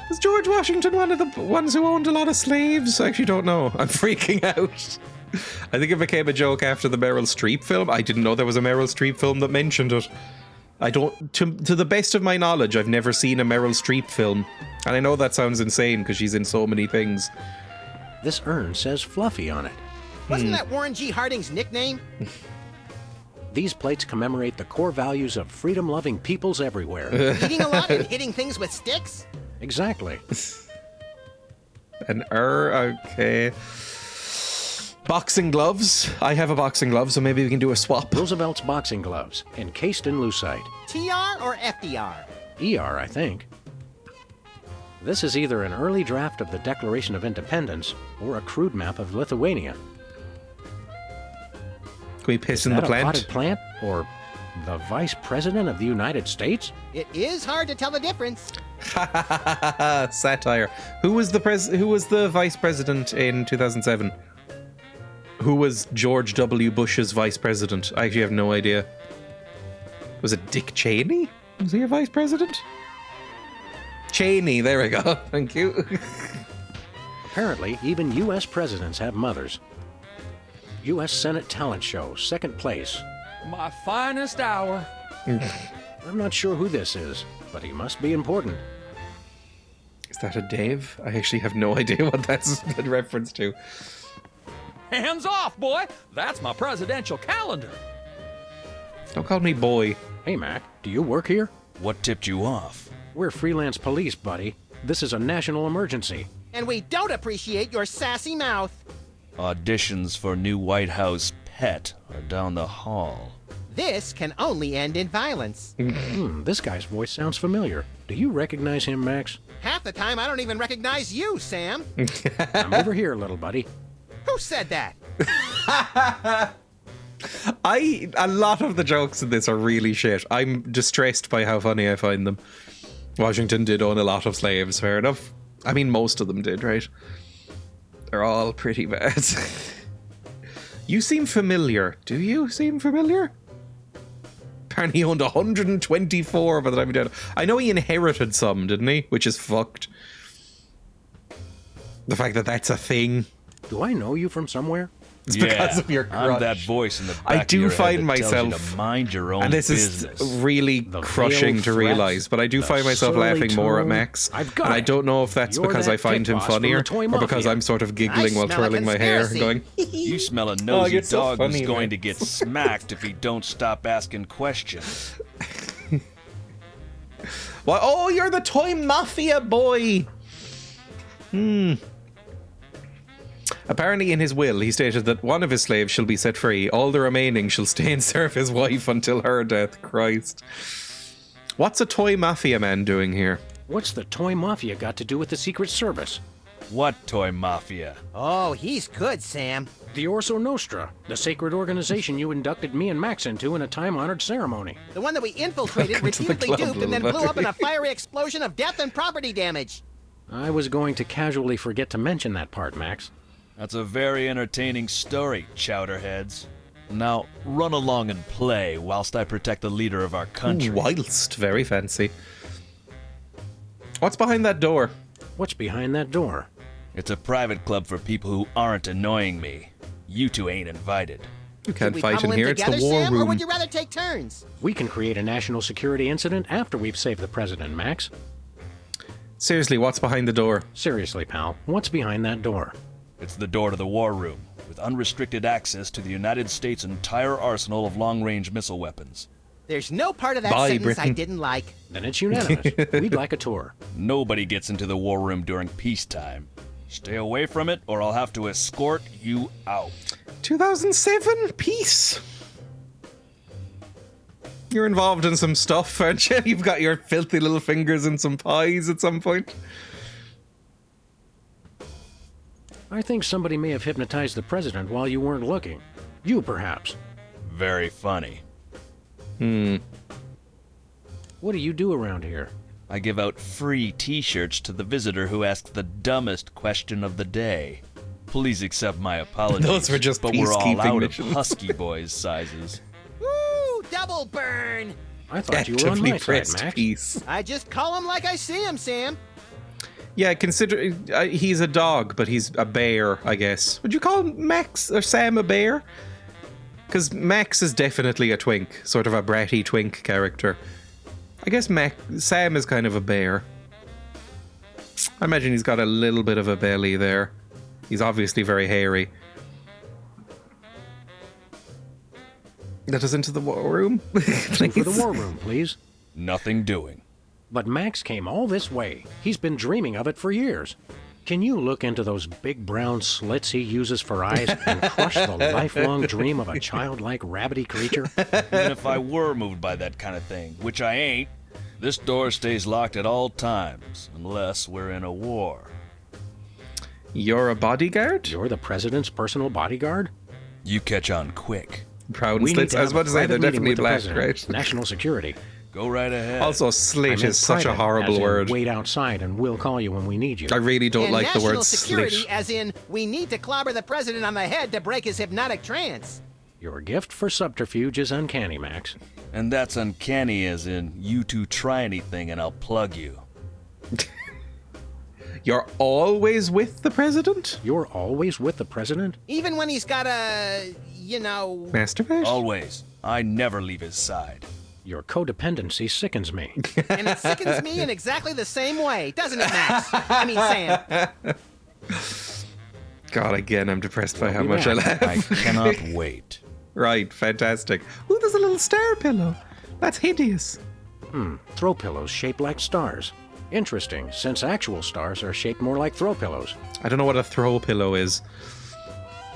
Was George Washington one of the ones who owned a lot of slaves? I actually don't know. I'm freaking out. I think it became a joke after the Meryl Streep film. I didn't know there was a Meryl Streep film that mentioned it. I don't, to the best of my knowledge, I've never seen a Meryl Streep film. And I know that sounds insane because she's in so many things. This urn says Fluffy on it. Wasn't that Warren G. Harding's nickname? These plates commemorate the core values of freedom-loving peoples everywhere. Eating a lot and hitting things with sticks? Exactly. Okay. Boxing gloves. I have a boxing glove, so maybe we can do a swap. Roosevelt's boxing gloves, encased in lucite. TR or FDR? ER, I think. This is either an early draft of the Declaration of Independence or a crude map of Lithuania. Can we piss Is in that the a plant? potted plant or the Vice President of the United States? It is hard to tell the difference. Satire. Who was the vice president in 2007? Who was George W. Bush's vice president? I actually have no idea. Was it Dick Cheney? Was he a vice president? Cheney, there we go. Thank you. Apparently, even U.S. presidents have mothers. U.S. Senate talent show, second place. My finest hour. I'm not sure who this is, but he must be important. Is that a Dave? I actually have no idea what that's in reference to. Hands off, boy. That's my presidential calendar. Don't call me boy. Hey, Mac, do you work here? What tipped you off? We're freelance police, buddy. This is a national emergency. And we don't appreciate your sassy mouth. Auditions for new White House pet are down the hall. This can only end in violence. This guy's voice sounds familiar. Do you recognize him, Max? Half the time, I don't even recognize you, Sam. I'm over here, little buddy. Who said that? A lot of the jokes in this are really shit. I'm distressed by how funny I find them. Washington did own a lot of slaves, fair enough. I mean, most of them did, right? They're all pretty bad. You seem familiar. Do you seem familiar? Apparently he owned 124 by the time he died. I know he inherited some, didn't he? Which is fucked. The fact that that's a thing. Do I know you from somewhere? It's because of your crutch. I'm that voice in the back I do of your head find that tells you myself, to mind your own and this business. is really The crushing veiled to threat, realize, but I do the find myself surly laughing more at tone. Max. I've got And I it. don't know if that's You're because that I find pit him boss from funnier, the toy or because mafia. I'm sort of giggling I while smell a twirling my hair and conspiracy. going, You smell a nosy you're so dog funny, who's going man. to get smacked if he don't stop asking questions. "Why? Oh, you're the toy mafia boy." Apparently in his will, he stated that one of his slaves shall be set free. All the remaining shall stay and serve his wife until her death. Christ. What's a toy mafia man doing here? What's the toy mafia got to do with the Secret Service? What toy mafia? Oh, he's good, Sam. The Orso Nostra, the sacred organization you inducted me and Max into in a time-honored ceremony. The one that we infiltrated, Welcome to the repeatedly club, duped, and then little blew up in a buddy. fiery explosion of death and property damage. I was going to casually forget to mention that part, Max. That's a very entertaining story, chowderheads. Now, run along and play whilst I protect the leader of our country. Whilst. Very fancy. What's behind that door? What's behind that door? It's a private club for people who aren't annoying me. You two ain't invited. You Should can't we fight in pummel him here. It's together, the war Sam, or room. would you rather take turns? We can create a national security incident after we've saved the president, Max. Seriously, what's behind the door? Seriously, pal, what's behind that door? It's the door to the war room, with unrestricted access to the United States' entire arsenal of long-range missile weapons. There's no part of that Bye, sentence I Britain. didn't like. Then it's unanimous. We'd like a tour. Nobody gets into the war room during peacetime. Stay away from it, or I'll have to escort you out. 2007? Peace. You're involved in some stuff, aren't you? You've got your filthy little fingers in some pies at some point. I think somebody may have hypnotized the president while you weren't looking. You, perhaps. Very funny. What do you do around here? I give out free t-shirts to the visitor who asks the dumbest question of the day. Please accept my apologies. Those were just but we're all peacekeeping out missions. of Husky Boys sizes. Woo! Double burn! I thought you were on Actively my side, pressed Max. peace. I just call him like I see him, Sam. Yeah, consider he's a dog, but he's a bear, I guess. Would you call Max or Sam a bear? Because Max is definitely a twink, sort of a bratty twink character. I guess Sam is kind of a bear. I imagine he's got a little bit of a belly there. He's obviously very hairy. Let us into the war room, For please. the war room, please. Nothing doing. But Max came all this way. He's been dreaming of it for years. Can you look into those big brown slits he uses for eyes and crush the lifelong dream of a childlike rabbity creature? Even if I were moved by that kind of thing, which I ain't, this door stays locked at all times, unless we're in a war. You're a bodyguard? You're the president's personal bodyguard? You catch on quick. Proud We need slits. to I was have a about to say they're private meeting definitely with the black, president. right? National security. Go right ahead. Also, I slit meant is such a private, horrible as in word. Wait outside and we'll call you when we need you. I really don't and like the national word security, slit. as in, we need to clobber the president on the head to break his hypnotic trance. Your gift for subterfuge is uncanny, Max. And that's uncanny as in, you two try anything and I'll plug you. You're always with the president? You're always with the president? Even when he's got a, Masturbate? Always. I never leave his side. Your codependency sickens me. and it sickens me in exactly the same way, doesn't it, Max? I mean, Sam. God, again, I'm depressed by We'll how be much I back. laugh. I cannot wait. Right, fantastic. Ooh, there's a little star pillow. That's hideous. Throw pillows shaped like stars. Interesting, since actual stars are shaped more like throw pillows. I don't know what a throw pillow is.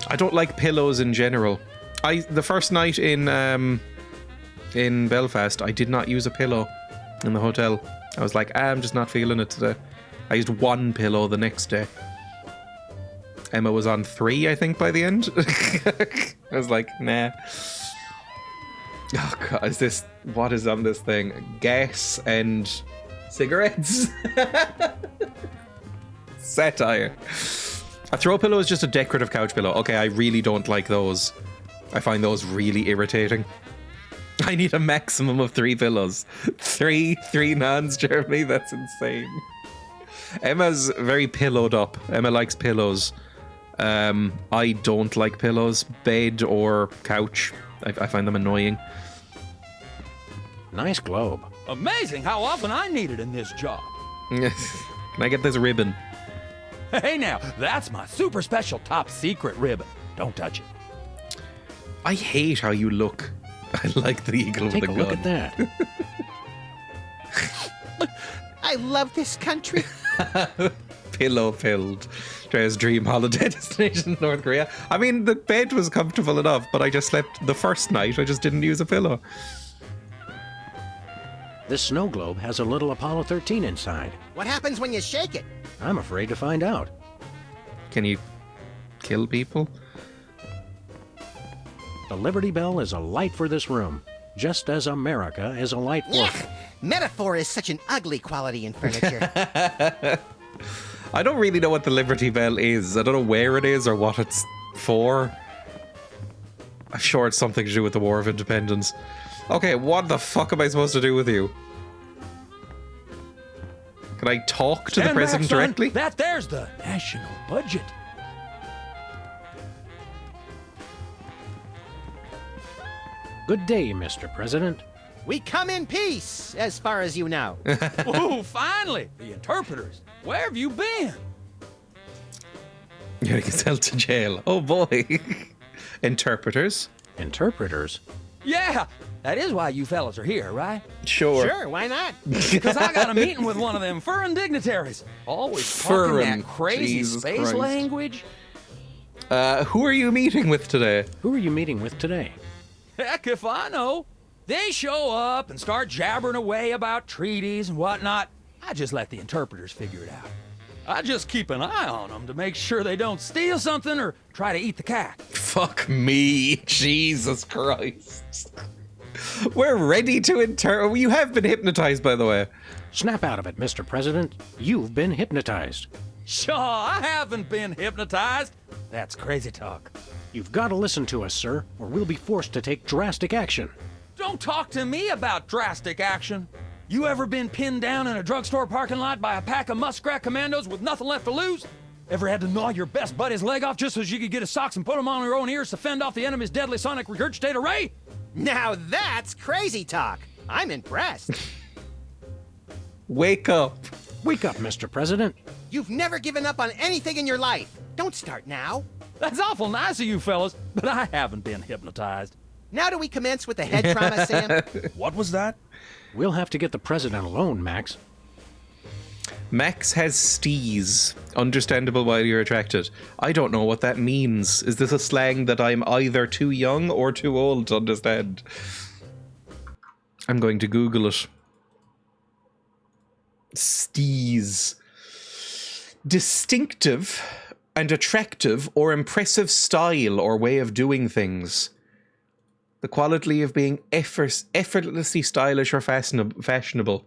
I don't like pillows in general. The first night in Belfast, I did not use a pillow in the hotel. I was like, I'm just not feeling it today. I used one pillow the next day. Emma was on 3, I think, by the end. I was like, nah. Oh god, what is on this thing? Gas and cigarettes? Satire. A throw pillow is just a decorative couch pillow. Okay, I really don't like those. I find those really irritating. I need a maximum of 3 pillows. Three nans, Jeremy? That's insane. Emma's very pillowed up. Emma likes pillows. I don't like pillows. Bed or couch. I find them annoying. Nice globe. Amazing how often I need it in this job. Can I get this ribbon? Hey now, that's my super special top secret ribbon. Don't touch it. I hate how you look. I like the eagle with the gun. Take a look at that. I love this country. Pillow-filled. Dreya's dream holiday destination in North Korea. I mean, the bed was comfortable enough, but I just slept the first night. I just didn't use a pillow. This snow globe has a little Apollo 13 inside. What happens when you shake it? I'm afraid to find out. Can you kill people? The Liberty Bell is a light for this room, just as America is a light for... Yuck! Metaphor is such an ugly quality in furniture. I don't really know what the Liberty Bell is. I don't know where it is or what it's for. I'm sure it's something to do with the War of Independence. Okay, what the fuck am I supposed to do with you? Can I talk to the president directly? That there's the national budget. Good day, Mr. President. We come in peace, as far as you know. Ooh, finally! The interpreters. Where have you been? You're gonna get sent to jail. Oh boy. Interpreters? Interpreters? Yeah, that is why you fellas are here, right? Sure, why not? Because I got a meeting with one of them foreign dignitaries. Always talking that crazy Jesus space Christ. language. Who are you meeting with today? Who are you meeting with today? Heck if I know. They show up and start jabbering away about treaties and whatnot. I just let the interpreters figure it out. I just keep an eye on them to make sure they don't steal something or try to eat the cat. Fuck me. Jesus Christ. We're ready to You have been hypnotized, by the way. Snap out of it, Mr. President. You've been hypnotized. Sure, I haven't been hypnotized. That's crazy talk. You've got to listen to us, sir, or we'll be forced to take drastic action. Don't talk to me about drastic action. You ever been pinned down in a drugstore parking lot by a pack of muskrat commandos with nothing left to lose? Ever had to gnaw your best buddy's leg off just so you could get his socks and put them on your own ears to fend off the enemy's deadly sonic regurgitator ray? Now that's crazy talk. I'm impressed. Wake up. Wake up, Mr. President. You've never given up on anything in your life. Don't start now. That's awful nice of you fellas, but I haven't been hypnotized. Now do we commence with the head trauma, Sam? What was that? We'll have to get the president alone, Max. Max has stees. Understandable why you're attracted. I don't know what that means. Is this a slang that I'm either too young or too old to understand? I'm going to Google it. Stees. Distinctive and attractive or impressive style or way of doing things. The quality of being effortlessly stylish or fashionable.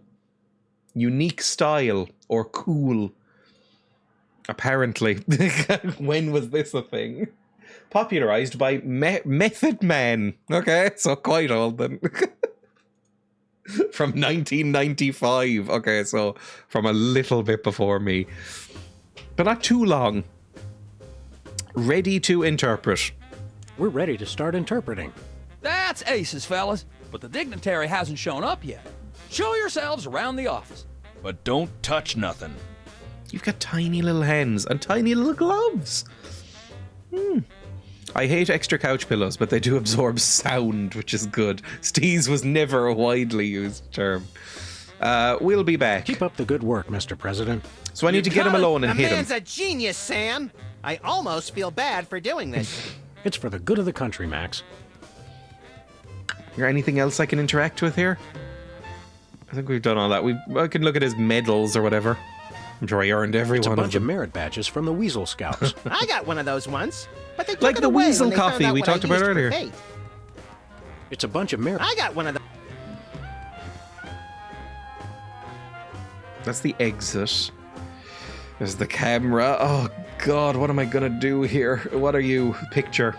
Unique style or cool. Apparently. When was this a thing? Popularized by Method Man. Okay, so quite old then. From 1995. Okay, so from a little bit before me. But not too long. Ready to interpret. We're ready to start interpreting. That's aces, fellas, but the dignitary hasn't shown up yet. Show yourselves around the office. But don't touch nothing. You've got tiny little hands and tiny little gloves. I hate extra couch pillows, but they do absorb sound, which is good. Steez was never a widely used term. We'll be back. Keep up the good work, Mr. President. So I need to get him alone and The hit him. man's a genius, Sam. I almost feel bad for doing this. It's for the good of the country, Max. Is there anything else I can interact with here? I think we've done all that. I can look at his medals or whatever. I'm sure he earned every It's a one of bunch of them. merit badges from the Weasel Scouts. I got one of those once, but they took Like it the away weasel when they found coffee out we what I talked about used for earlier. bait. It's a bunch of merit. I got one of those. That's the exit. There's the camera. Oh, God, what am I going to do here? What are you? Picture.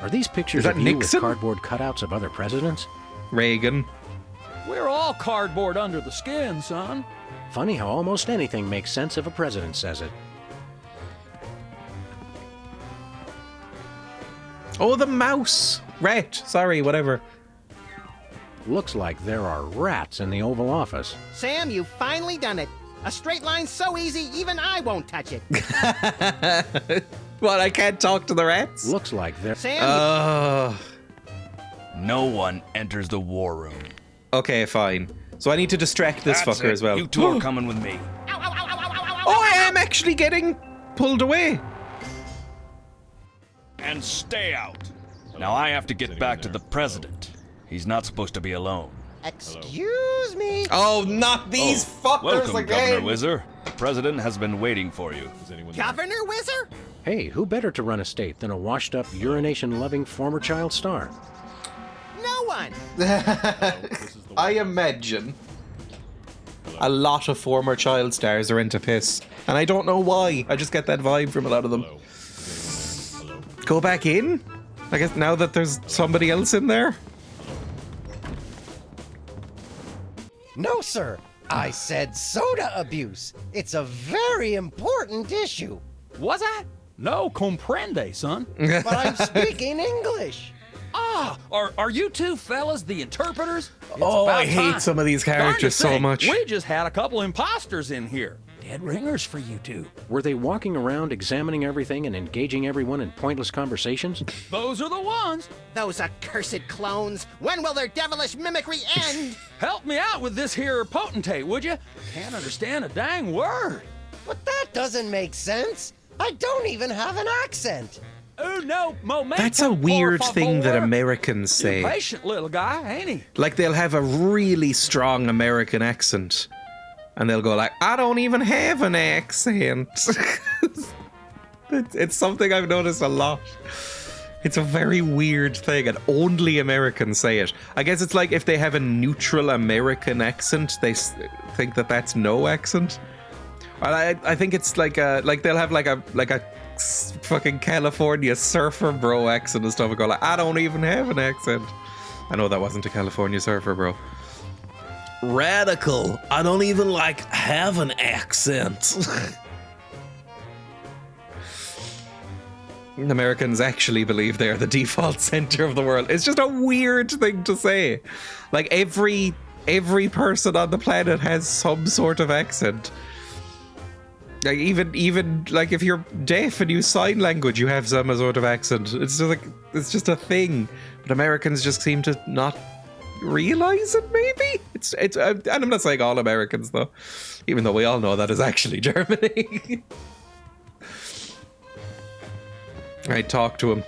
Are these pictures Is that of you Nixon? with cardboard cutouts of other presidents? Reagan. We're all cardboard under the skin, son. Funny how almost anything makes sense if a president says it. Oh, the mouse. Rat. Sorry, whatever. Looks like there are rats in the Oval Office. Sam, you've finally done it. A straight line so easy, even I won't touch it. What, I can't talk to the rats? Looks like they're... Sam, No one enters the war room. Okay, fine. So I need to distract this That's fucker it. as well. You two are coming with me. Oh, I am actually getting pulled away. And stay out. Now I have to get back to the president. He's not supposed to be alone. excuse me. Oh, not these fuckers Welcome, again. Governor Whizzer. The president has been waiting for you. Governor Whizzer? Hey, who better to run a state than a washed-up, urination-loving former child star? No one. I imagine a lot of former child stars are into piss. And I don't know why. I just get that vibe from a lot of them. Go back in? I guess now that there's somebody else in there? No, sir. I said soda abuse. It's a very important issue. Was I? No comprende, son. But I'm speaking English. Ah, are you two fellas the interpreters? It's Oh, about I hate time. some of these Darn to characters so think, much. We just had a couple imposters in here. Dead ringers for you two. Were they walking around examining everything and engaging everyone in pointless conversations? Those are the ones. Those accursed clones. When will their devilish mimicry end? Help me out with this here potentate, would you? Can't understand a dang word. But that doesn't make sense. I don't even have an accent. Oh, no, momento, That's a weird por thing that favor. Americans say. Patient little guy, ain't he? Like they'll have a really strong American accent. And they'll go like, I don't even have an accent. It's something I've noticed a lot. It's a very weird thing, and only Americans say it. I guess it's like if they have a neutral American accent, they think that that's no accent. I think it's like they'll have like a fucking California surfer bro accent and stuff and go like, I don't even have an accent. I know that wasn't a California surfer bro. Radical. I don't even like have an accent. Americans actually believe they're the default center of the world. It's just a weird thing to say. Like every person on the planet has some sort of accent. Like even like if you're deaf and use sign language, you have some sort of accent. It's just a thing. But Americans just seem to not realize it. Maybe it's and I'm not saying all Americans though, even though we all know that is actually Germany. I talk to him.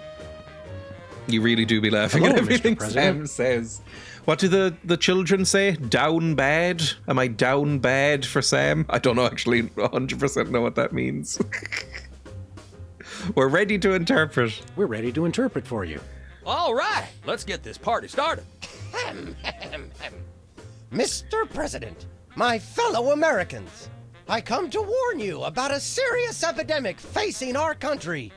You really do be laughing Hello, at Mr. everything President. Sam says. What do the children say? Down bad? Am I down bad for Sam? I don't know, actually 100% know what that means. We're ready to interpret. We're ready to interpret for you. All right, let's get this party started. Mr. President, my fellow Americans, I come to warn you about a serious epidemic facing our country.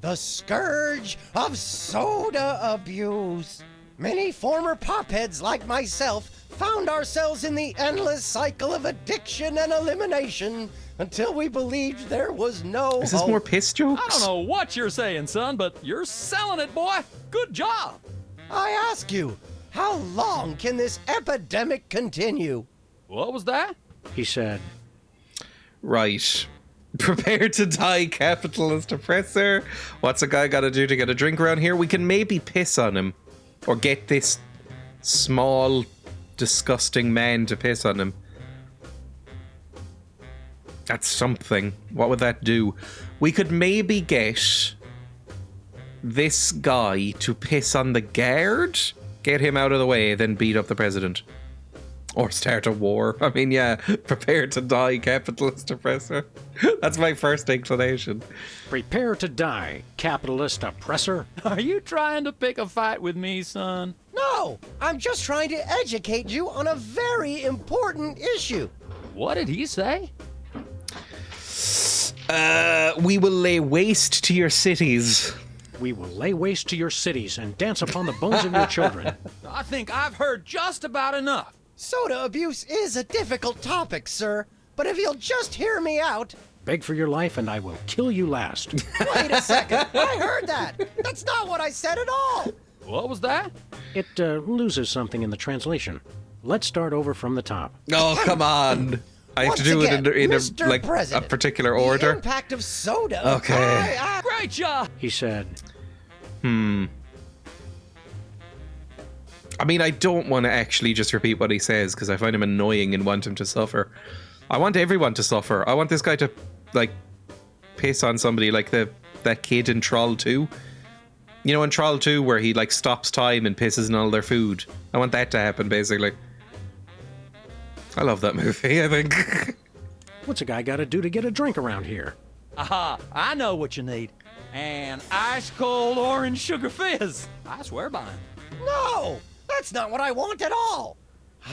The scourge of soda abuse. Many former popheads like myself found ourselves in the endless cycle of addiction and elimination until we believed there was no Is this hope. more piss jokes? I don't know what you're saying, son, but you're selling it, boy. Good job. I ask you, how long can this epidemic continue? What was that? He said, Right. Prepare to die, capitalist oppressor. What's a guy gotta do to get a drink around here? We can maybe piss on him. Or get this small, disgusting man to piss on him. That's something. What would that do? We could maybe get this guy to piss on the guard, get him out of the way, then beat up the president. Or start a war. I mean, yeah, prepare to die, capitalist oppressor. That's my first inclination. Prepare to die, capitalist oppressor. Are you trying to pick a fight with me, son? No, I'm just trying to educate you on a very important issue. What did he say? We will lay waste to your cities. We will lay waste to your cities and dance upon the bones of your children. I think I've heard just about enough. Soda abuse is a difficult topic, sir, but if you'll just hear me out... Beg for your life and I will kill you last. Wait a second, I heard that! That's not what I said at all! What was that? It loses something in the translation. Let's start over from the top. Oh, come on. I have to do it in Mr. like a President, particular order. The impact of soda... Okay. Great job! He said... I mean, I don't want to actually just repeat what he says because I find him annoying and want him to suffer. I want everyone to suffer. I want this guy to, like, piss on somebody like that kid in Troll 2. You know, in Troll 2 where he, like, stops time and pisses on all their food. I want that to happen, basically. I love that movie, I think. What's a guy got to do to get a drink around here? Aha, I know what you need. An ice cold orange sugar fizz. I swear by him. No! That's not what I want at all!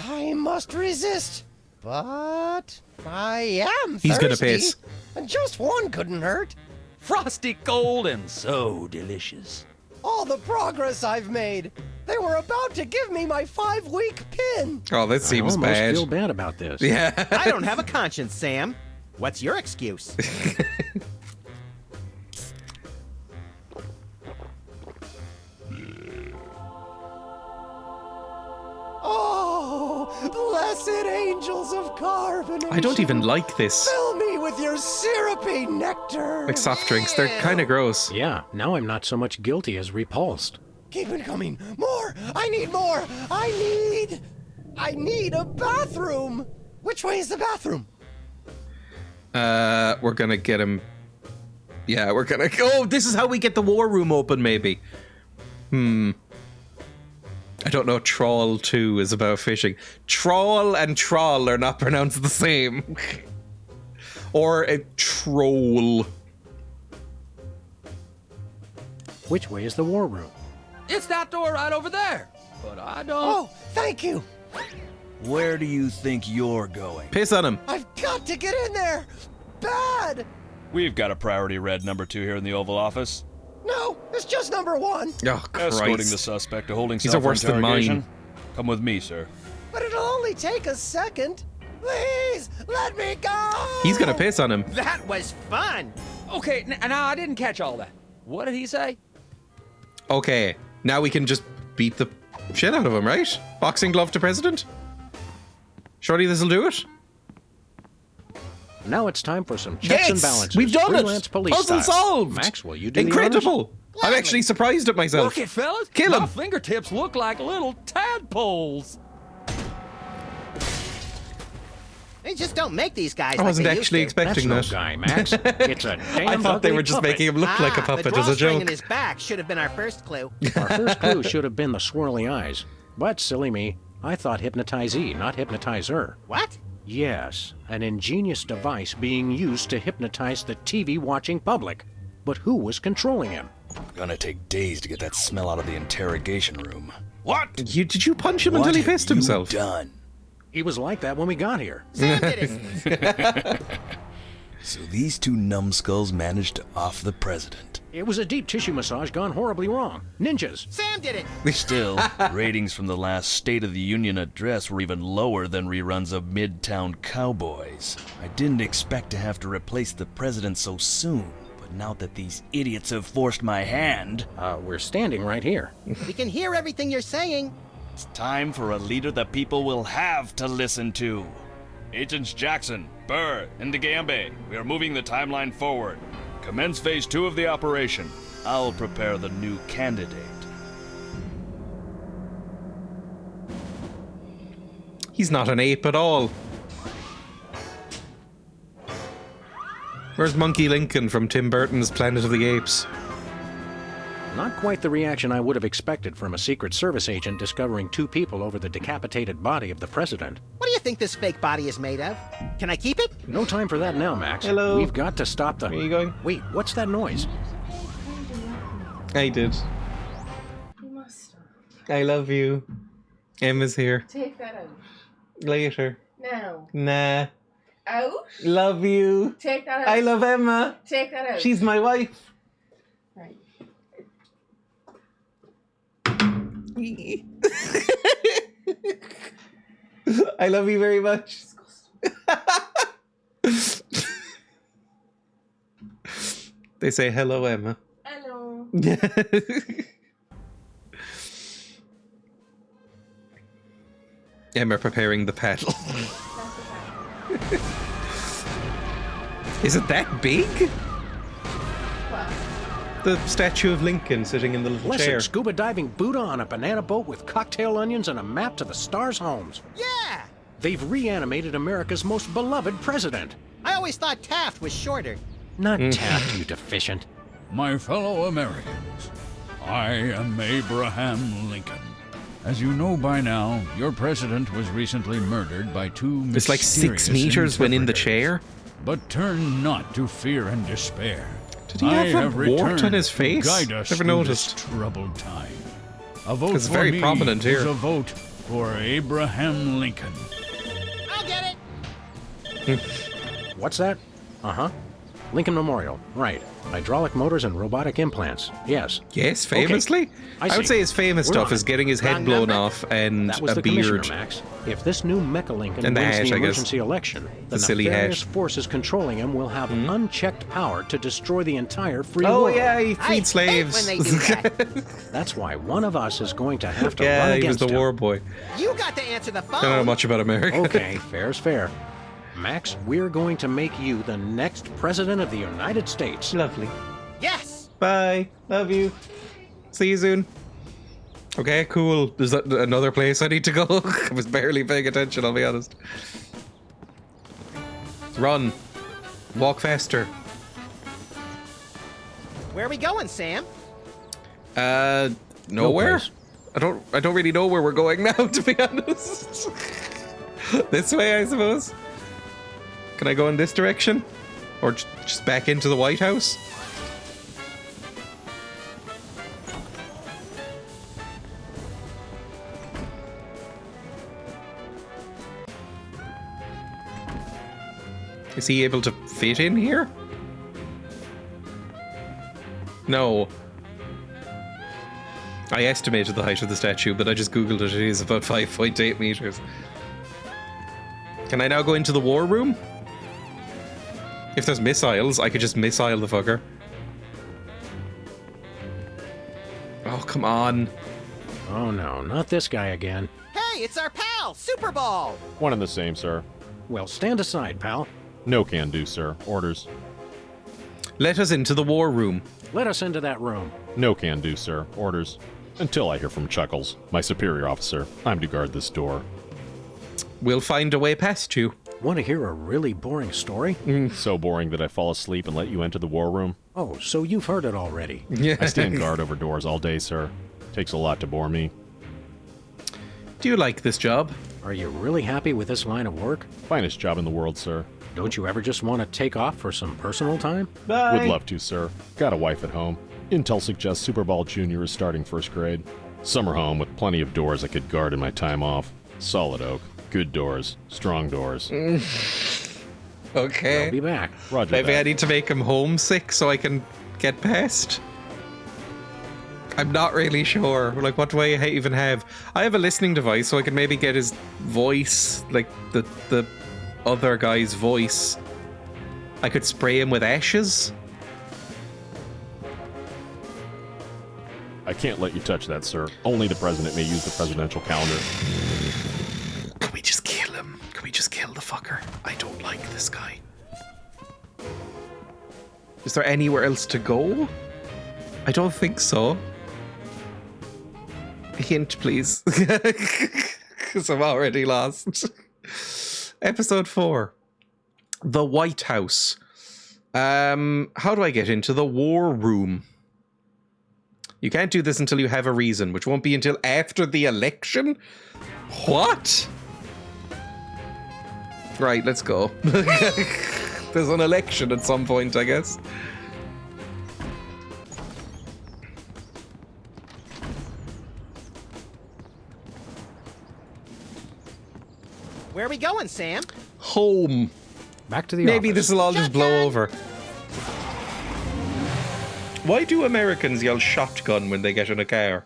I must resist, but I am thirsty. He's gonna piss. And just one couldn't hurt. Frosty cold and so delicious. All the progress I've made. They were about to give me my 5-week pin. Oh, this seems I almost bad. feel bad about this. Yeah. I don't have a conscience, Sam. What's your excuse? Oh, blessed angels of carbonation. I don't even like this. Fill me with your syrupy nectar. Like soft drinks, they're kind of gross. Yeah, now I'm not so much guilty as repulsed. Keep it coming. More. I need more. I need a bathroom. Which way is the bathroom? We're gonna get him. Yeah, we're gonna. Oh, this is how we get the war room open, maybe. I don't know. Troll 2 is about fishing. Troll and troll are not pronounced the same. Or a troll. Which way is the war room? It's that door right over there. But I don't... Oh, thank you. Where do you think you're going? Piss on him. I've got to get in there. Bad. We've got a priority red number 2 here in the Oval Office. No, it's just number 1. Oh, Christ. Escorting the suspect to holding These cell are for worse than interrogation. mine. Come with me, sir. But it'll only take a second. Please, let me go. He's gonna piss on him. That was fun. Okay, now I didn't catch all that. What did he say? Okay, now we can just beat the shit out of him, right? Boxing glove to president? Surely this'll do it? Now it's time for some checks and balances. We've done Freelance it! police Puzzle style. solved! Max, will you do the Incredible! I'm actually surprised at myself. Look it, fellas. Kill him! My fingertips look like little tadpoles. They just don't make these guys I wasn't like they actually used to. expecting That's that. no guy, Max. It's a damn I thought they ugly were just puppet. making him look like a puppet the as a drawstring joke. in his back should have been our first clue. Our first clue should have been the swirly eyes. But silly me, I thought hypnotizee, not hypnotizer. What? Yes, an ingenious device being used to hypnotize the TV-watching public. But who was controlling him? Gonna take days to get that smell out of the interrogation room. What? Did you punch him What until he have pissed you himself? done? He was like that when we got here. Sam did it. So these two numbskulls managed to off the president. It was a deep tissue massage gone horribly wrong. Ninjas. Sam did it. Still, ratings from the last State of the Union address were even lower than reruns of Midtown Cowboys. I didn't expect to have to replace the president so soon, but now that these idiots have forced my hand, We're standing right here. We can hear everything you're saying. it's time for a leader that people will have to listen to. Agents Jackson, Burr, and DeGambe, we are moving the timeline forward. Commence phase 2 of the operation. I'll prepare the new candidate. He's not an ape at all. Where's Monkey Lincoln from Tim Burton's Planet of the Apes? Not quite the reaction I would have expected from a Secret Service agent discovering 2 people over the decapitated body of the president. What do you think this fake body is made of? Can I keep it? No time for that now, Max. Hello. We've got to stop the... Where are you going? Wait, what's that noise? I did. You must stop. I love you. Emma's here. Take that out. Later. Now. Nah. Out. Love you. Take that out. I love Emma. Take that out. She's my wife. Right. I love you very much. They say hello, Emma. Hello. Emma preparing the paddle. Is it that big? What? The statue of Lincoln sitting in the little Listen, chair. scuba diving Buddha on a banana boat with cocktail onions and a map to the stars' homes. Yeah! They've reanimated America's most beloved president. I always thought Taft was shorter. Not Taft, you deficient. My fellow Americans, I am Abraham Lincoln. As you know by now, your president was recently murdered by 2 It's like 6 meters when in the chair. But turn not to fear and despair. Did he have a wart on his face? Guide us Never through noticed. this troubled time. A vote It's for very me prominent here. is a vote for Abraham Lincoln. I'll get it! What's that? Uh-huh. Lincoln Memorial. Right. Hydraulic motors and robotic implants. Yes. Yes, famously? Okay. I would see. say his famous We're stuff on is it. getting his head Wrong blown number? off and That was a the commissioner, beard. Max. If this new Mecha Lincoln And the wins hat, the I guess. emergency election, The the silly nefarious hat. forces controlling him will have unchecked power to destroy the entire free Oh world. yeah, he I freed hate slaves. when they do that. That's why one of us is going to have to Yeah, run he was against the him. war boy. You got to answer the phone. Don't know much about America. Okay, fair's fair. Max, we're going to make you the next president of the United States. Lovely. Yes! Bye. Love you. See you soon. Okay, cool. Is that another place I need to go? I was barely paying attention, I'll be honest. Run. Walk faster. Where are we going, Sam? Nowhere? place. I don't really know where we're going now, to be honest. This way, I suppose. Can I go in this direction? Or just back into the White House? Is he able to fit in here? No. I estimated the height of the statue, but I just googled it. It is about 5.8 meters. Can I now go into the war room? If there's missiles, I could just missile the fucker. Oh, come on. Oh no, not this guy again. Hey, it's our pal, Super Ball! One and the same, sir. Well, stand aside, pal. No can do, sir. Orders. Let us into the war room. Let us into that room. No can do, sir. Orders. Until I hear from Chuckles, my superior officer. I'm to guard this door. We'll find a way past you. Want to hear a really boring story? So boring that I fall asleep and let you enter the war room? Oh, so you've heard it already. Yeah. I stand guard over doors all day, sir. Takes a lot to bore me. Do you like this job? Are you really happy with this line of work? Finest job in the world, sir. Don't you ever just want to take off for some personal time? Bye. Would love to, sir. Got a wife at home. Intel suggests Super Ball Jr. is starting first grade. Summer home with plenty of doors I could guard in my time off. Solid oak. Good doors. Strong doors. Okay. I'll be back. Roger Maybe that. I need to make him homesick so I can get past. I'm not really sure. Like, what do I even have? I have a listening device, so I can maybe get his voice, like the other guy's voice. I could spray him with ashes. I can't let you touch that, sir. Only the president may use the presidential calendar. Can we just kill him? Can we just kill the fucker? I don't like this guy. Is there anywhere else to go? I don't think so. A hint, please. Because I'm already lost. Episode 4. The White House. How do I get into the war room? You can't do this until you have a reason, which won't be until after the election? What? Right, let's go. There's an election at some point, I guess. Where are we going, Sam? Home. Back to the Maybe office. this will all just blow over. Why do Americans yell shotgun when they get in a car?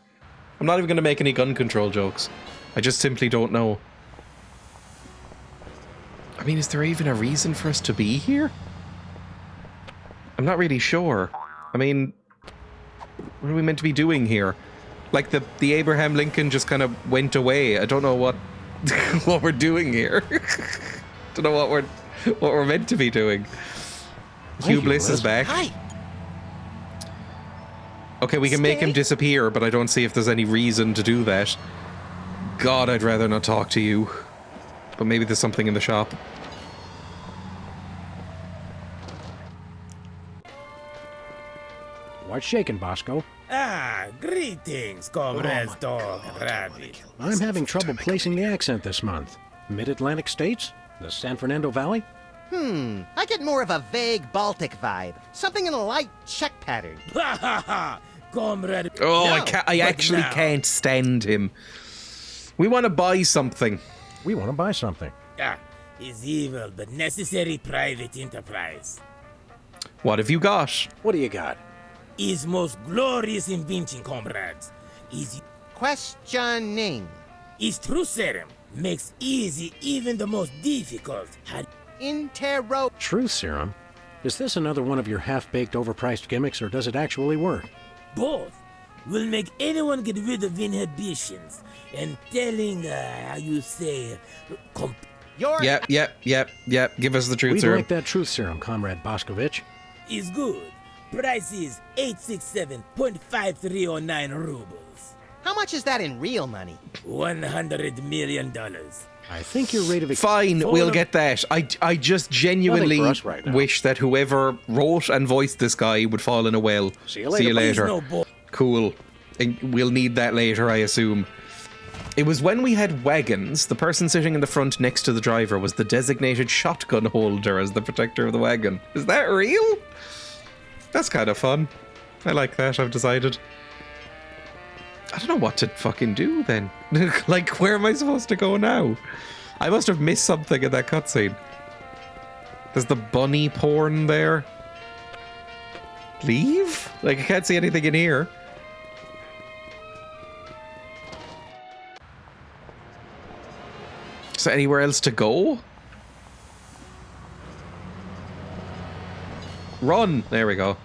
I'm not even going to make any gun control jokes. I just simply don't know. I mean, is there even a reason for us to be here? I'm not really sure. I mean, what are we meant to be doing here? Like the Abraham Lincoln just kind of went away. I don't know what what we're doing here. Don't know what we're meant to be doing. Hugh Bliss is back. Hi. Okay, we can make him disappear, but I don't see if there's any reason to do that. God, I'd rather not talk to you. But maybe there's something in the shop. What's shaking, Bosco? Ah, greetings, comrades, dog and rabbit. I'm having trouble placing the accent this month. Mid-Atlantic states? The San Fernando Valley? I get more of a vague Baltic vibe. Something in a light Czech pattern. Ha ha ha! Comrade. Oh, No, I actually can't stand him. We want to buy something. We want to buy something. Ah, is evil but necessary private enterprise. What have you got? What do you got? Is most glorious invention, comrades. Is Questioning. true serum makes easy even the most difficult. Interro. Truth serum? Is this another one of your half-baked, overpriced gimmicks, or does it actually work? Both will make anyone get rid of inhibitions and telling, how you say, Yep. Give us the truth We'd serum. like that truth serum, Comrade Boscovich. is good. Price is 867.5309 rubles. How much is that in real money? $100 million. I think your rate of... Fine, we'll get that. I just genuinely Nothing for us right now. wish that whoever wrote and voiced this guy would fall in a well. See you later. Please, no, boy. Cool. And we'll need that later, I assume. It was when we had wagons, the person sitting in the front next to the driver was the designated shotgun holder as the protector of the wagon. Is that real? That's kind of fun. I like that, I've decided. I don't know what to fucking do then. Like, where am I supposed to go now? I must have missed something in that cutscene. There's the bunny porn there. Leave? Like, I can't see anything in here. Is there anywhere else to go? Run! There we go.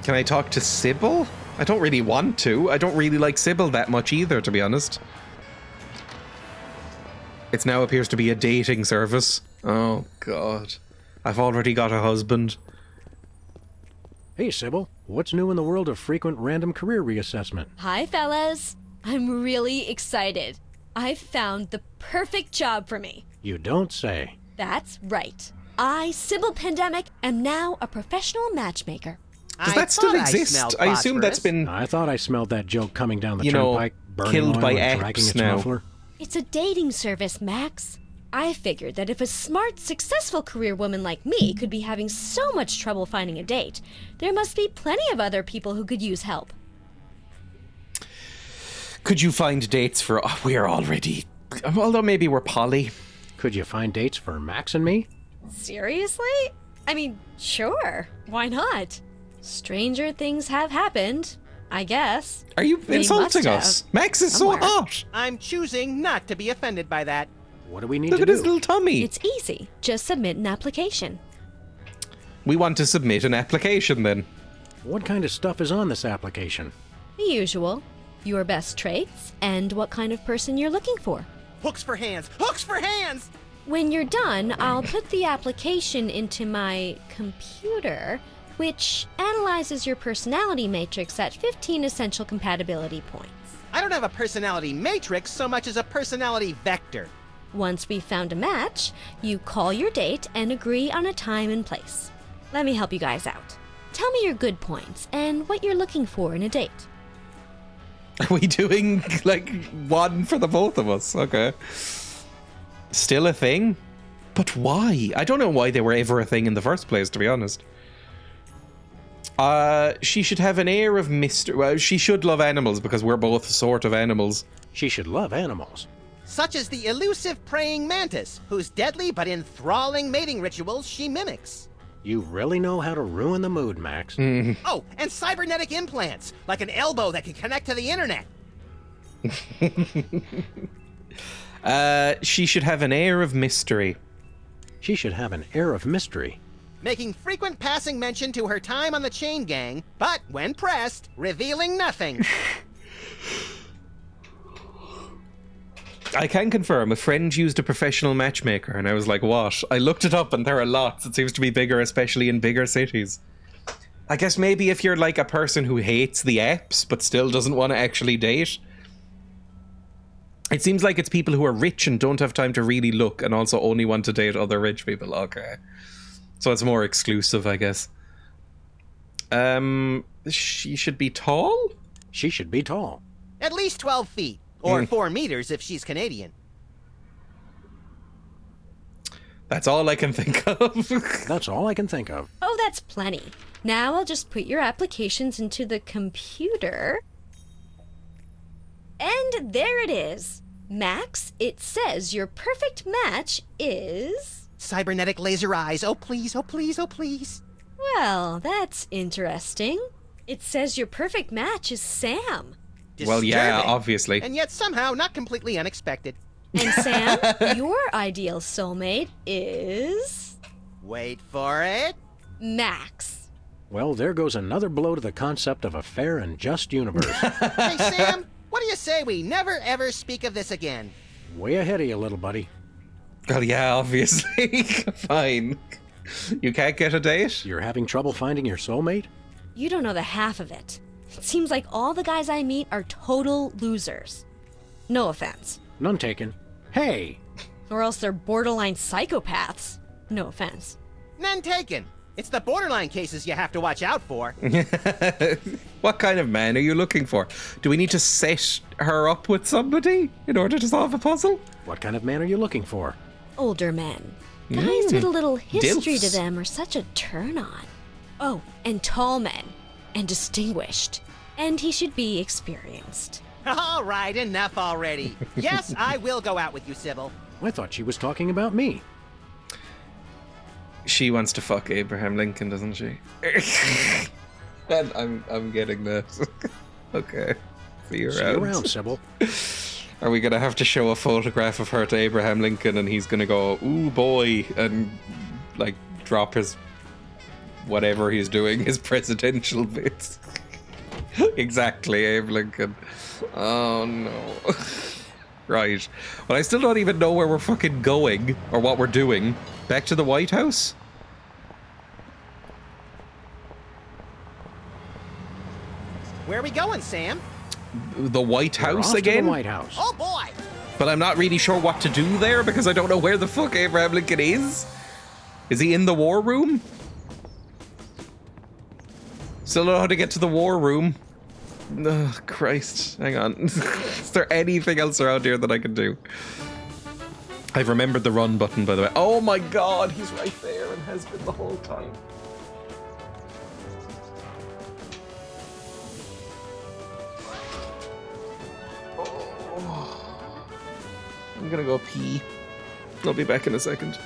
Can I talk to Sybil? I don't really want to. I don't really like Sybil that much either, to be honest. It now appears to be a dating service. Oh, God. I've already got a husband. Hey, Sybil. What's new in the world of frequent random career reassessment? Hi, fellas. I'm really excited. I've found the perfect job for me. You don't say. That's right. I, Sybil Pandemic, am now a professional matchmaker. Does that still exist? I assume that's been... I thought I smelled that joke coming down the you know, turnpike, burning killed oil by and dragging apes its now. muffler. It's a dating service, Max. I figured that if a smart, successful career woman like me could be having so much trouble finding a date, there must be plenty of other people who could use help. Could you find dates for... Oh, we're already... Although maybe we're poly. Could you find dates for Max and me? Seriously? I mean, sure. Why not? Stranger things have happened, I guess. Are you They insulting must us? have. Max is Somewhere. so hot. I'm choosing not to be offended by that. What do we need Look to at do? his little tummy. It's easy. Just submit an application. We want to submit an application then. What kind of stuff is on this application? The usual. Your best traits and what kind of person you're looking for. Hooks for hands! Hooks for hands! When you're done, I'll put the application into my computer, which analyzes your personality matrix at 15 essential compatibility points. I don't have a personality matrix so much as a personality vector. Once we've found a match, you call your date and agree on a time and place. Let me help you guys out. Tell me your good points and what you're looking for in a date. Are we doing, like, one for the both of us? Okay. Still a thing? But why? I don't know why they were ever a thing in the first place, to be honest. She should have an air of mystery. Well, she should love animals because we're both sort of animals. She should love animals. Such as the elusive praying mantis, whose deadly but enthralling mating rituals she mimics. You really know how to ruin the mood, Max. Oh, and cybernetic implants, like an elbow that can connect to the internet. She should have an air of mystery. She should have an air of mystery. Making frequent passing mention to her time on the chain gang, but when pressed, revealing nothing. I can confirm, a friend used a professional matchmaker, and I was like, what? I looked it up, and there are lots. It seems to be bigger, especially in bigger cities. I guess maybe if you're like a person who hates the apps, but still doesn't want to actually date. It seems like it's people who are rich and don't have time to really look, and also only want to date other rich people. Okay. So it's more exclusive, I guess. She should be tall? She should be tall. At least 12 feet. Or 4 meters if she's Canadian. That's all I can think of. That's all I can think of. Oh, that's plenty. Now I'll just put your applications into the computer. And there it is. Max, it says your perfect match is... Cybernetic laser eyes. Oh, please, oh, please, oh, please. Well, that's interesting. It says your perfect match is Sam. Well, yeah, Disturbing. obviously. And yet somehow not completely unexpected. And Sam, your ideal soulmate is... Wait for it. Max. Well, there goes another blow to the concept of a fair and just universe. Hey, Sam, what do you say we never ever speak of this again? Way ahead of you, little buddy. Well, yeah, obviously. Fine. You can't get a date? You're having trouble finding your soulmate? You don't know the half of it. It seems like all the guys I meet are total losers. No offense. None taken. Hey! Or else they're borderline psychopaths. No offense. None taken. It's the borderline cases you have to watch out for. What kind of man are you looking for? Do we need to set her up with somebody in order to solve a puzzle? What kind of man are you looking for? Older men. Guys with a little history Dilfs. to them are such a turn-on. Oh, and tall men. And distinguished. And he should be experienced. All right, enough already. Yes, I will go out with you, Sybil. I thought she was talking about me. She wants to fuck Abraham Lincoln, doesn't she? And I'm getting that. Okay. See you See you around, Sybil. Are we gonna have to show a photograph of her to Abraham Lincoln and he's gonna go, ooh boy, and like drop his whatever he's doing, his presidential bits. Exactly, Abe Lincoln. Oh no. Right. Well, I still don't even know where we're fucking going or what we're doing. Back to the White House? Where are we going, Sam? The White We're House off to again? the White House. Oh boy! But I'm not really sure what to do there because I don't know where the fuck Abraham Lincoln is. Is he in the war room? Still don't know how to get to the war room. Oh, Christ. Hang on. Is there anything else around here that I can do? I've remembered the run button, by the way. Oh my god, he's right there and has been the whole time. Oh. I'm gonna go pee. I'll be back in a second.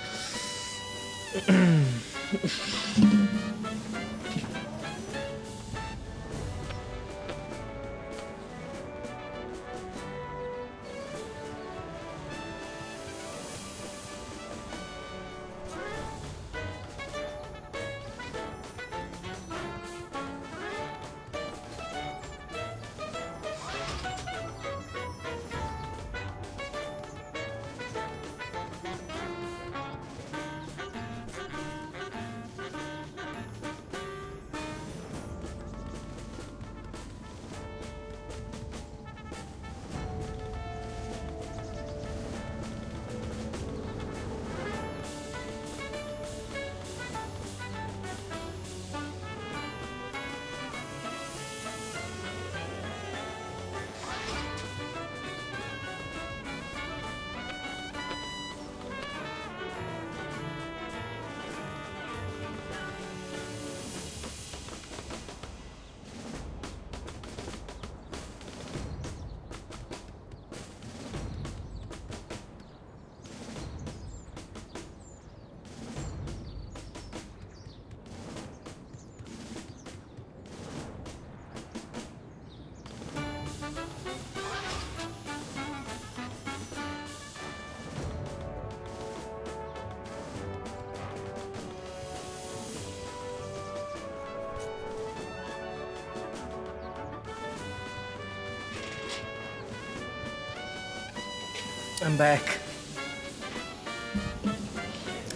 I'm back.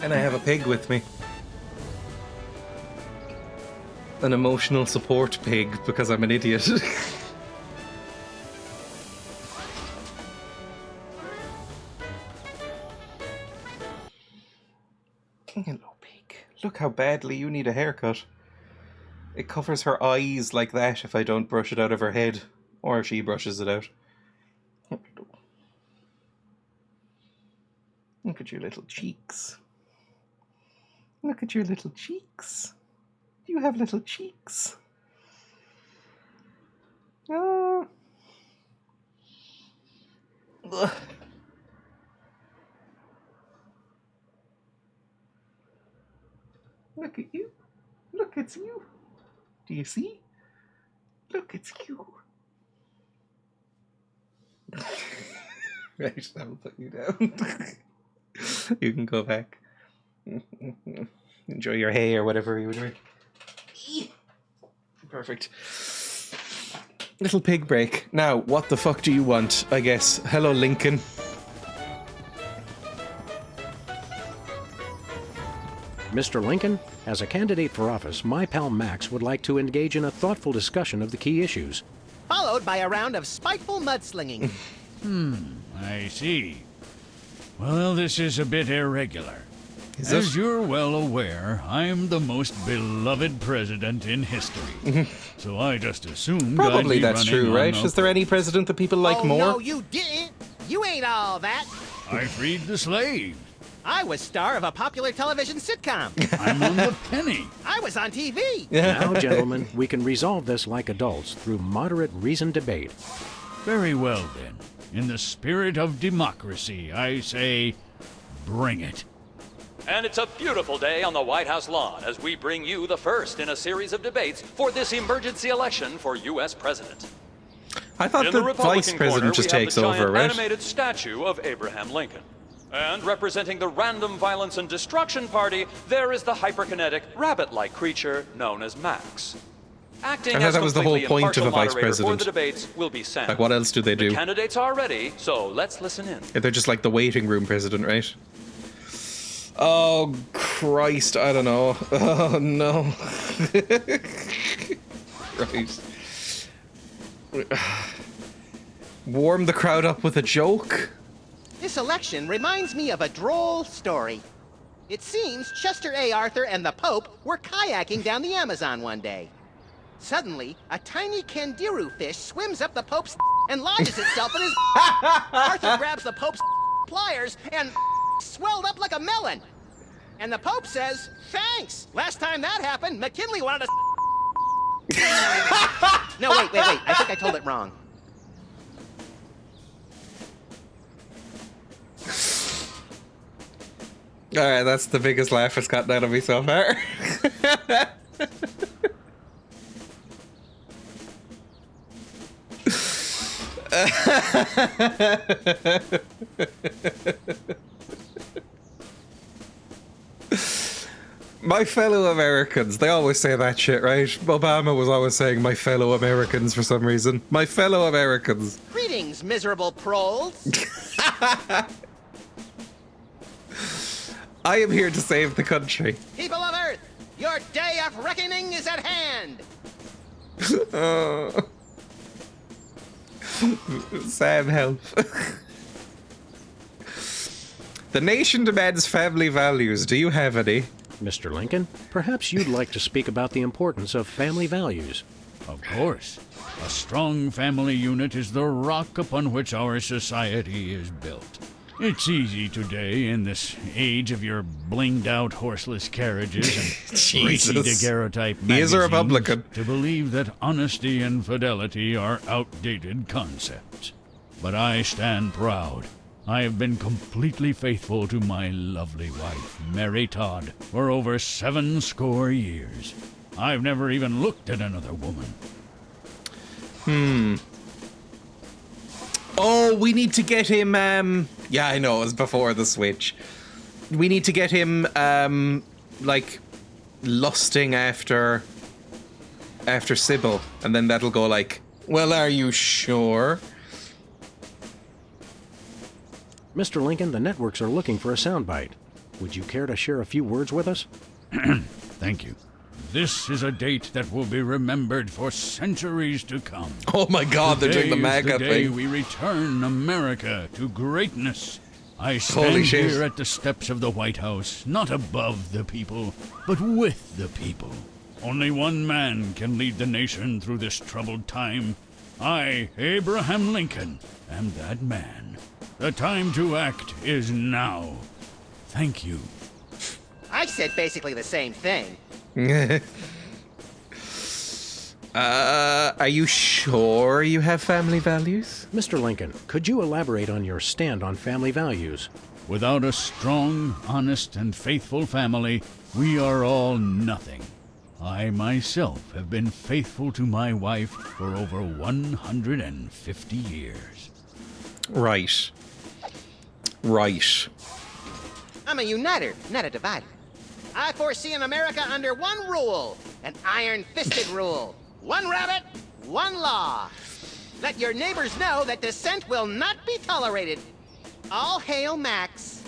And I have a pig with me. An emotional support pig because I'm an idiot. Hello, pig. Look how badly you need a haircut. It covers her eyes like that if I don't brush it out of her head. Or if she brushes it out. Look at your little cheeks. Look at your little cheeks. You have little cheeks. Oh. Ugh. Look at you. Look, it's you. Do you see? Look, it's you. Right, I'll put you down. You can go back. Enjoy your hay or whatever you were doing. Perfect. Little pig break. Now, what the fuck do you want, I guess? Hello, Lincoln. Mr. Lincoln, as a candidate for office, my pal Max would like to engage in a thoughtful discussion of the key issues. Followed by a round of spiteful mudslinging. I see. Well, this is a bit irregular. As you're well aware, I'm the most beloved president in history. So I just assumed Probably I'd be that's running true, on right? the- Is there any president that people like Oh, more? no, you didn't. You ain't all that. I freed the slave. I was star of a popular television sitcom. I'm on the penny. I was on TV. Now, gentlemen, we can resolve this like adults through moderate reasoned debate. Very well, then. In the spirit of democracy, I say, bring it. And it's a beautiful day on the White House lawn as we bring you the first in a series of debates for this emergency election for U.S. president. I thought In the the Republican vice president corner, just we have takes the over, giant right? animated statue of Abraham Lincoln. And representing the Random Violence and Destruction Party, there is the hyperkinetic, rabbit-like creature known as Max. Acting I thought as that was the whole completely point of a impartial vice moderator president. for the debates will be Sam. Like, what else do they do? The candidates are ready, so let's listen in. Yeah, they're just like the waiting room president, right? Oh, Christ, I don't know. Oh, no. Right. Warm the crowd up with a joke? This election reminds me of a droll story. It seems Chester A. Arthur and the Pope were kayaking down the Amazon one day. Suddenly, a tiny kangaroo fish swims up the Pope's and lodges itself in his Arthur grabs the Pope's pliers and swelled up like a melon. And the Pope says, "Thanks. Last time that happened, McKinley wanted to." No, wait. I think I told it wrong. Alright, that's the biggest laugh it's gotten out of me so far. My fellow Americans, they always say that shit, right? Obama was always saying my fellow Americans for some reason. My fellow Americans. Greetings, miserable proles. I am here to save the country. People of Earth, your day of reckoning is at hand. Sam, help. The nation demands family values. Do you have any? Mr. Lincoln, perhaps you'd like to speak about the importance of family values. Of course. A strong family unit is the rock upon which our society is built. It's easy today, in this age of your blinged-out horseless carriages and Jesus. racy daguerreotype magazines, He is a Republican. to believe that honesty and fidelity are outdated concepts. But I stand proud. I have been completely faithful to my lovely wife, Mary Todd, for over 70 years. I've never even looked at another woman. Oh, we need to get him, yeah, I know, it was before the switch. We need to get him, like, lusting after Sybil, and then that'll go like, well, are you sure? Mr. Lincoln, the networks are looking for a soundbite. Would you care to share a few words with us? Thank you. This is a date that will be remembered for centuries to come. Oh my God, they're doing the MAGA the day thing. we return America to greatness. I Holy stand shit. here at the steps of the White House, not above the people, but with the people. Only one man can lead the nation through this troubled time. I, Abraham Lincoln, am that man. The time to act is now. Thank you. I said basically the same thing. Are you sure you have family values? Mr. Lincoln, could you elaborate on your stand on family values? Without a strong, honest, and faithful family, we are all nothing. I myself have been faithful to my wife for over 150 years. Right. Right. I'm a uniter, not a divider. I foresee an America under one rule, an iron-fisted rule. One rabbit, one law. Let your neighbors know that dissent will not be tolerated. All hail Max.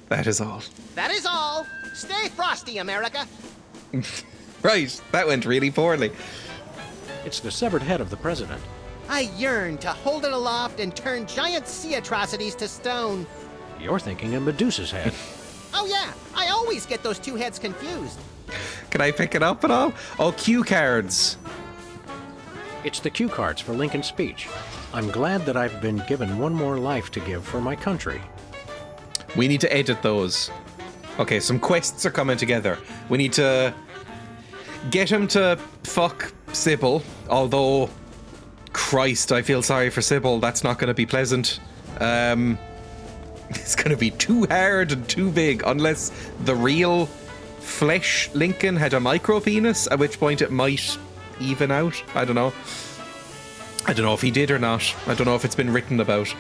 That is all. That is all. Stay frosty, America. Right, that went really poorly. It's the severed head of the president. I yearn to hold it aloft and turn giant sea atrocities to stone. You're thinking of Medusa's head. Oh yeah, I always get those two heads confused. Can I pick it up at all? Oh, cue cards. It's the cue cards for Lincoln's speech. I'm glad that I've been given one more life to give for my country. We need to edit those. Okay, some quests are coming together. We need to get him to fuck Sybil, although, Christ, I feel sorry for Sybil. That's not going to be pleasant. It's going to be too hard and too big, unless the real flesh Lincoln had a micro penis, at which point it might even out. I don't know. I don't know if he did or not. I don't know if it's been written about.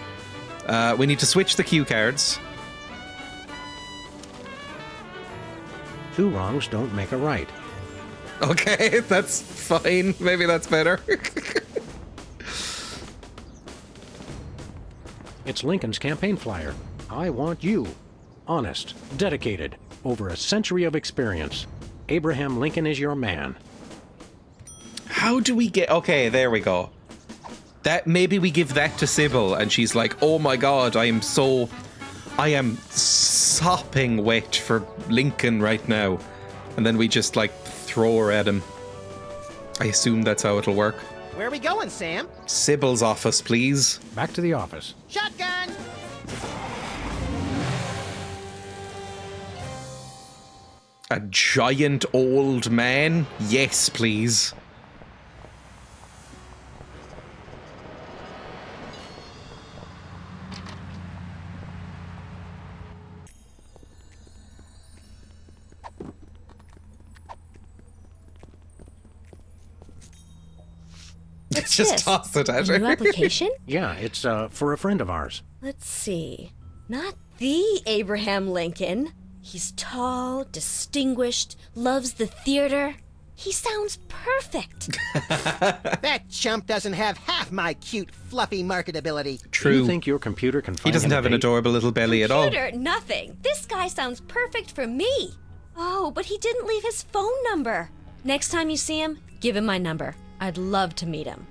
We need to switch the cue cards. Two wrongs don't make a right. Okay, that's fine. Maybe that's better. It's Lincoln's campaign flyer. I want you. Honest, dedicated, over a century of experience. Abraham Lincoln is your man. How do we get... Okay, there we go. That maybe we give that to Sybil and she's like, oh my God, I am sopping wet for Lincoln right now. And then we just like throw her at him. I assume that's how it'll work. Where are we going, Sam? Sybil's office, please. Back to the office. Shotgun! A giant old man? Yes, please. What's Just this? toss it at A new her. application? Yeah, it's for a friend of ours. Let's see. Not the Abraham Lincoln. He's tall, distinguished, loves the theater. He sounds perfect. That chump doesn't have half my cute, fluffy marketability. True. Do you think your computer can find He doesn't him a have an date? adorable little belly at all. Computer, nothing. This guy sounds perfect for me. Oh, but he didn't leave his phone number. Next time you see him, give him my number. I'd love to meet him.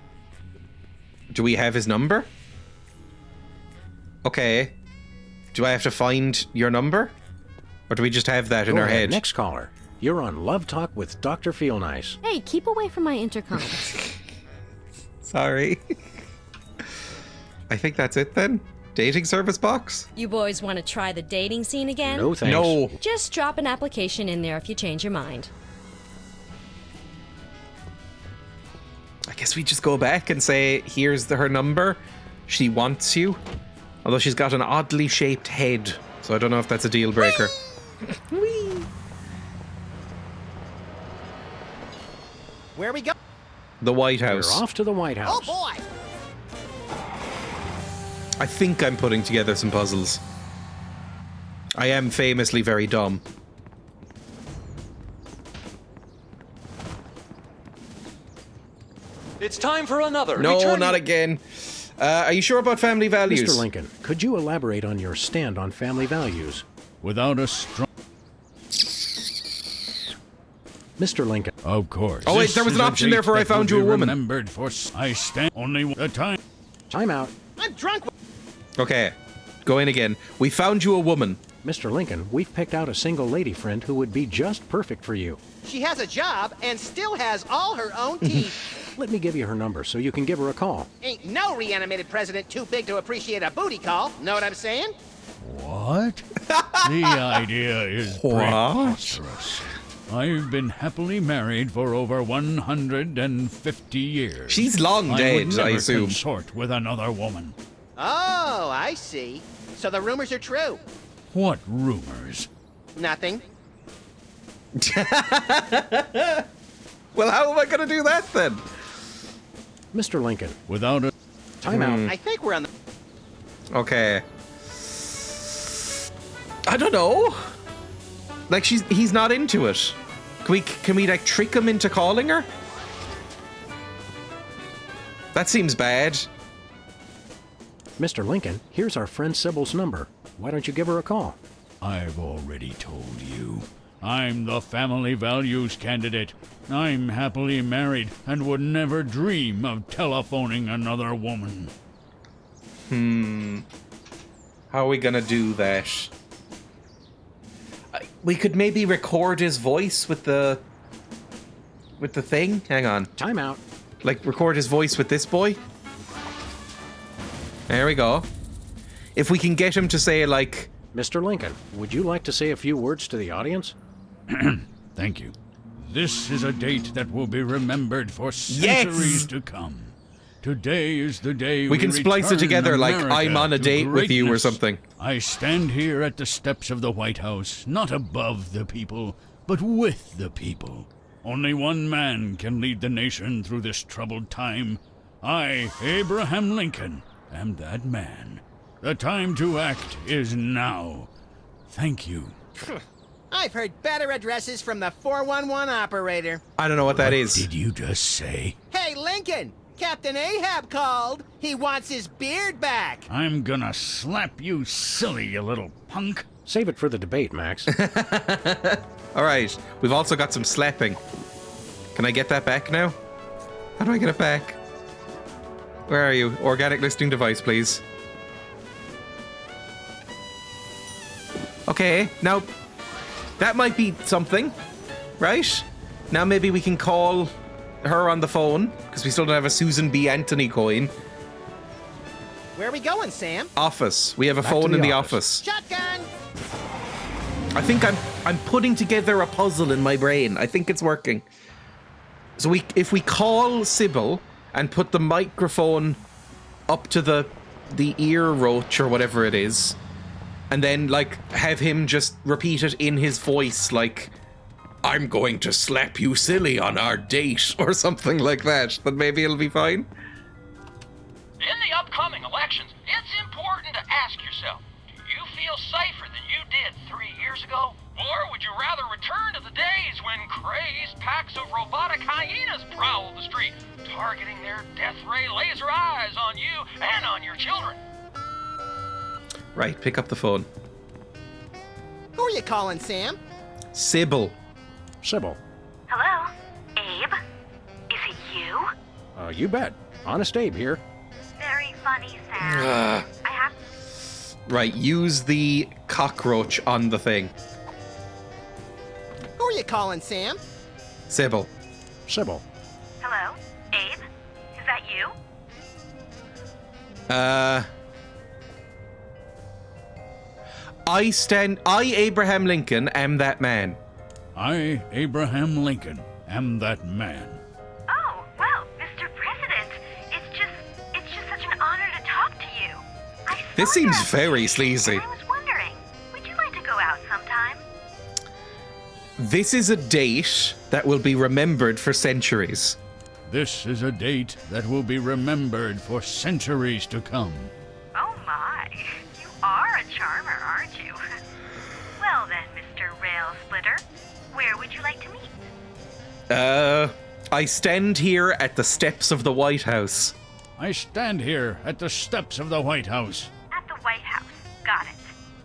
Do we have his number? Okay. Do I have to find your number? Or do we just have that in Go our ahead, head? Next caller. You're on Love Talk with Dr. Feelnice. Hey, keep away from my intercom. Sorry. I think that's it then. Dating service box? You boys want to try the dating scene again? No thanks. No. Just drop an application in there if you change your mind. I guess we just go back and say, here's her number. She wants you. Although she's got an oddly shaped head. So I don't know if that's a deal breaker. Where we go? The White We're House. off to the White House. Oh boy! I think I'm putting together some puzzles. I am famously very dumb. It's time for another. No, Return not your- again. Are you sure about family values? Mr. Lincoln, could you elaborate on your stand on family values? Without a strong... Mr. Lincoln. Of course. Oh wait, there was an option there for I found you a woman. Remembered for I stand only the time. Time out. I'm drunk. Okay, go in again. We found you a woman. Mr. Lincoln, we've picked out a single lady friend who would be just perfect for you. She has a job and still has all her own teeth. Let me give you her number so you can give her a call. Ain't no reanimated president too big to appreciate a booty call. Know what I'm saying? What? The idea is preposterous. I've been happily married for over 150 years. She's long dead, I assume. Consort with another woman. Oh, I see. So the rumors are true. What rumors? Nothing. Well, how am I going to do that then? Mr. Lincoln. Without a... Time out. I think we're on the... Okay. I don't know. Like, he's not into it. Can we like trick him into calling her? That seems bad. Mr. Lincoln, here's our friend Sybil's number. Why don't you give her a call? I've already told you. I'm the family values candidate. I'm happily married and would never dream of telephoning another woman. How are we gonna do that? We could maybe record his voice with the thing. Hang on. Time out. Like, record his voice with this boy. There we go. If we can get him to say, like... Mr. Lincoln, would you like to say a few words to the audience? Thank you. This is a date that will be remembered for centuries to come. Today is the day we can splice it together like I'm on a date with you or something. I stand here at the steps of the White House, not above the people, but with the people. Only one man can lead the nation through this troubled time. I, Abraham Lincoln, am that man. The time to act is now. Thank you. I've heard better addresses from the 411 operator. I don't know what that is. Did you just say? Hey, Lincoln! Captain Ahab called. He wants his beard back. I'm gonna slap you silly, you little punk. Save it for the debate, Max. All right. We've also got some slapping. Can I get that back now? How do I get it back? Where are you? Organic listening device, please. Okay, now that might be something, right? Now maybe we can call her on the phone, because we still don't have a Susan B. Anthony coin. Where are we going, Sam? Office. We have a phone in the office. Shotgun! I think I'm putting together a puzzle in my brain. I think it's working. So if we call Sybil and put the microphone up to the ear roach or whatever it is, and then like have him just repeat it in his voice, like, I'm going to slap you silly on our date, or something like that, then maybe it'll be fine. In the upcoming elections, it's important to ask yourself, do you feel safer than you did 3 years ago? Or would you rather return to the days when crazed packs of robotic hyenas prowled the street, targeting their death ray laser eyes on you and on your children? Right, pick up the phone. Who are you calling, Sam? Sybil. Sybil. Hello? Abe? Is it you? You bet. Honest Abe here. Very funny, Sam. I have... Right, use the cockroach on the thing. Who are you calling, Sam? Sybil. Sybil. Hello? Abe? Is that you? I, Abraham Lincoln, am that man. I, Abraham Lincoln, am that man. Oh, well, Mr. President, it's just such an honor to talk to you. This seems very sleazy. I was wondering, would you like to go out sometime? This is a date that will be remembered for centuries. This is a date that will be remembered for centuries to come. Oh my, you are a charmer, aren't you? Well then, Mr. Rail Splitter, where would you like to meet? I stand here at the steps of the White House. I stand here at the steps of the White House. At the White House. Got it.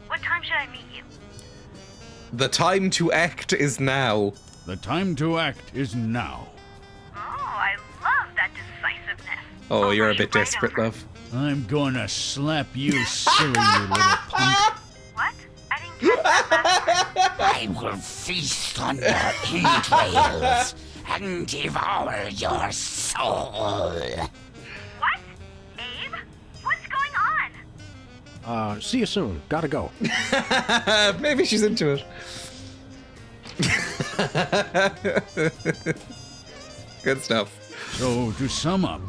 What time should I meet you? The time to act is now. The time to act is now. Oh, I love that decisiveness. Oh, you're a bit desperate, love. I'm gonna slap you silly, you little punk. What? I didn't get that. I will feast on your entrails and devour your soul. What? Abe? What's going on? See you soon. Gotta go. Maybe she's into it. Good stuff. So, to sum up,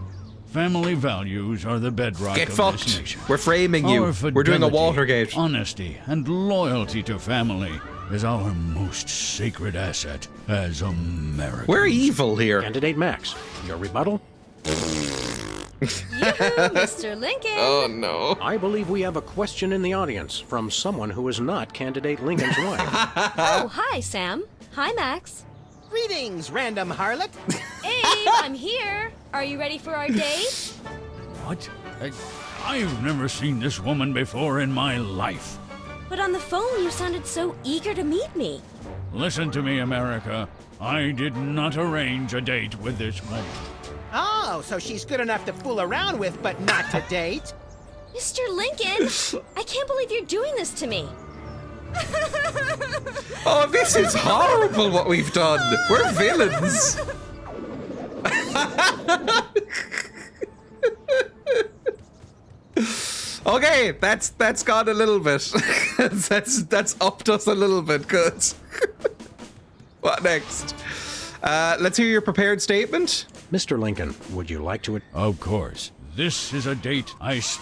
family values are the bedrock Get of fucked. this nation. We're framing you. Our We're doing a fidelity, Watergate. Honesty and loyalty to family is our most sacred asset as Americans. We're evil here. Candidate Max, your rebuttal? Yoo-hoo, Mr. Lincoln. Oh, no. I believe we have a question in the audience from someone who is not Candidate Lincoln's wife. Oh, hi, Sam. Hi, Max. Greetings, random harlot. Abe, I'm here. Are you ready for our date? What? I've never seen this woman before in my life. But on the phone, you sounded so eager to meet me. Listen to me, America. I did not arrange a date with this woman. Oh, so she's good enough to fool around with, but not to date? Mr. Lincoln, I can't believe you're doing this to me. Oh, this is horrible what we've done. We're villains. Okay, that's gone a little bit. that's upped us a little bit. Good. What next? Let's hear your prepared statement. Mr. Lincoln, would you like to... Of course. This is a date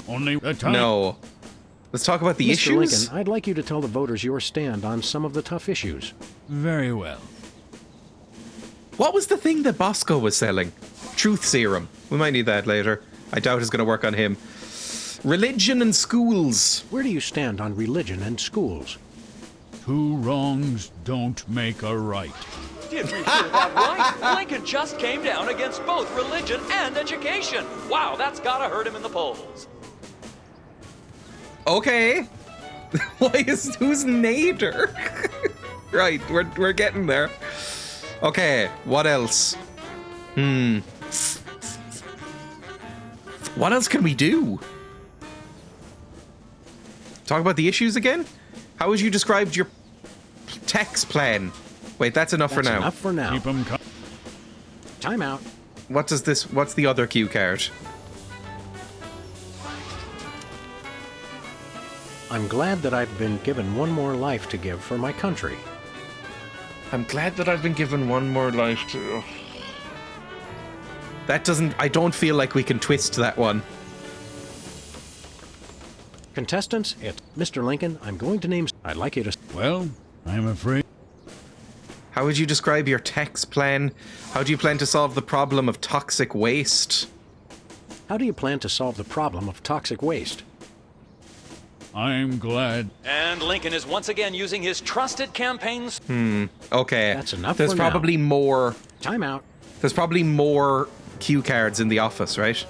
only a time. No. Let's talk about the Mr. issues. Lincoln, I'd like you to tell the voters your stand on some of the tough issues. Very well. What was the thing that Bosco was selling? Truth serum. We might need that later. I doubt it's going to work on him. Religion and schools. Where do you stand on religion and schools? Two wrongs don't make a right. Did we hear that right? Lincoln just came down against both religion and education. Wow, that's gotta hurt him in the polls. Okay. Who's Nader? Right, we're getting there. Okay, what else? What else can we do? Talk about the issues again? How would you describe your tax plan? Wait, that's enough for now. Enough for now. Keep them Time out. What's the other cue card? I'm glad that I've been given one more life to give for my country. I'm glad that I've been given one more life to... I don't feel like we can twist that one. Contestants, it's Mr. Lincoln. I'm going to name... I'd like you to... Well, I'm afraid... How would you describe your tax plan? How do you plan to solve the problem of toxic waste? How do you plan to solve the problem of toxic waste? I'm glad. And Lincoln is once again using his trusted campaigns. Okay. That's enough There's for now. probably more... Time out. There's probably more cue cards in the office, right?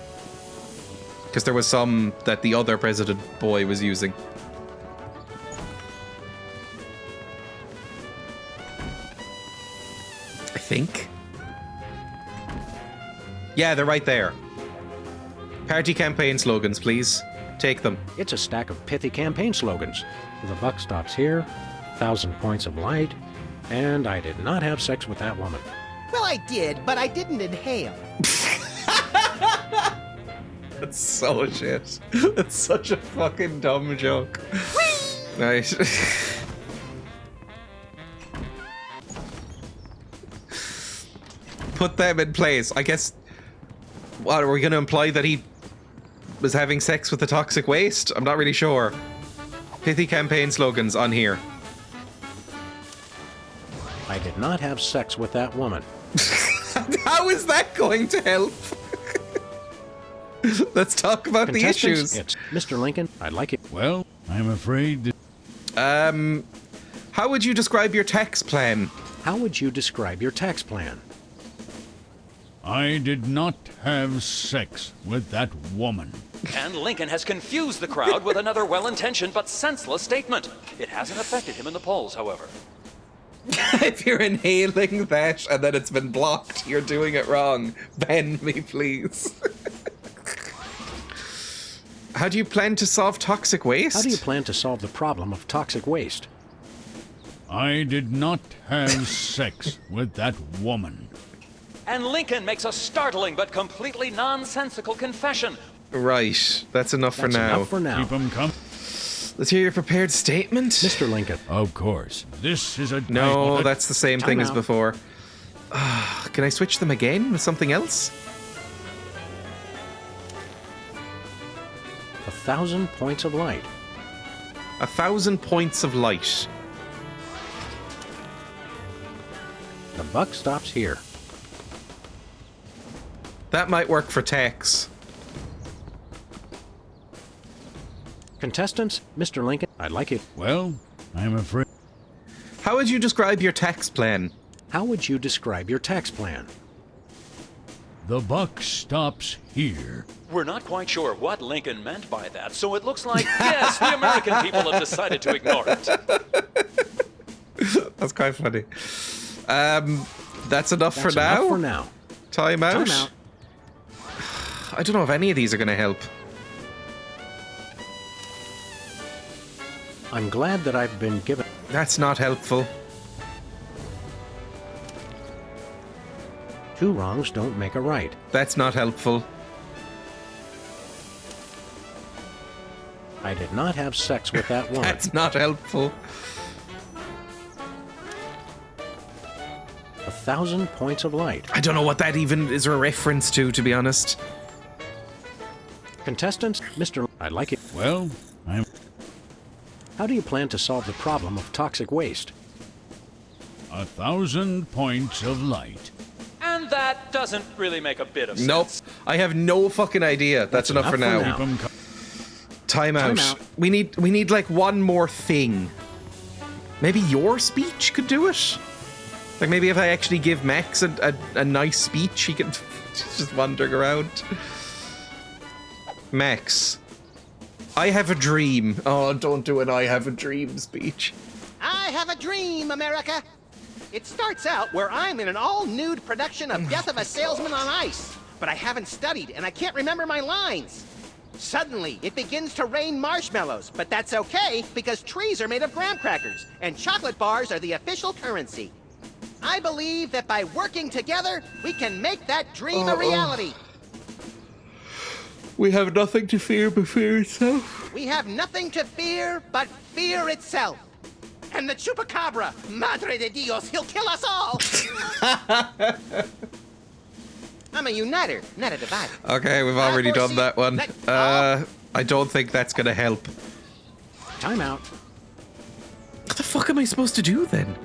Because there was some that the other president boy was using. I think. Yeah, they're right there. Party campaign slogans, please. Take them. It's a stack of pithy campaign slogans. The buck stops here, 1,000 points of light, and I did not have sex with that woman. Well, I did, but I didn't inhale. That's so shit. That's such a fucking dumb joke. Nice. Put them in place. I guess... What, are we going to imply that he was having sex with the toxic waste? I'm not really sure. Pithy campaign slogans on here. I did not have sex with that woman. How is that going to help? Let's talk about the issues. It's Mr. Lincoln. I'd like it. Well, I'm afraid that... How would you describe your tax plan? How would you describe your tax plan? I did not have sex with that woman. And Lincoln has confused the crowd with another well-intentioned but senseless statement. It hasn't affected him in the polls, however. If you're inhaling that and then it's been blocked, you're doing it wrong. Ban me, please. How do you plan to solve toxic waste? How do you plan to solve the problem of toxic waste? I did not have sex with that woman. And Lincoln makes a startling but completely nonsensical confession. Right, that's enough for now. Enough for now. Keep 'em coming. Let's hear your prepared statement. Mr. Lincoln. Of course. This is a... No, that's the same thing as out. before. Can I switch them again with something else? 1,000 points of light. 1,000 points of light. The buck stops here. That might work for tax. Contestants, Mr. Lincoln, I'd like it. Well, I'm afraid... How would you describe your tax plan? How would you describe your tax plan? The buck stops here. We're not quite sure what Lincoln meant by that, so it looks like, yes, the American people have decided to ignore it. That's quite funny. That's enough for now? Enough for now. Time out? Time out. I don't know if any of these are going to help. I'm glad that I've been given... That's not helpful. 2 wrongs don't make a right. That's not helpful. I did not have sex with that woman. That's not helpful. 1,000 points of light. I don't know what that even is a reference to be honest. Contestants, Mr. I'd like it. Well, I'm... How do you plan to solve the problem of toxic waste? 1,000 points of light. And that doesn't really make a bit of sense. Nope. I have no fucking idea. That's enough for now. Keep 'em Time out. Time out. We need like one more thing. Maybe your speech could do it? Like maybe if I actually give Max a nice speech, he can just wandering around. Max, I have a dream. Oh, don't do an I have a dream speech. I have a dream, America. It starts out where I'm in an all-nude production of Death of a Salesman on Ice, but I haven't studied and I can't remember my lines. Suddenly, it begins to rain marshmallows, but that's okay because trees are made of graham crackers and chocolate bars are the official currency. I believe that by working together, we can make that dream a reality. We have nothing to fear but fear itself. We have nothing to fear but fear itself. And the chupacabra, Madre de Dios, he'll kill us all. I'm a uniter, not a divider. Okay, we've already done that one. I don't think that's gonna help. Time out. What the fuck am I supposed to do then?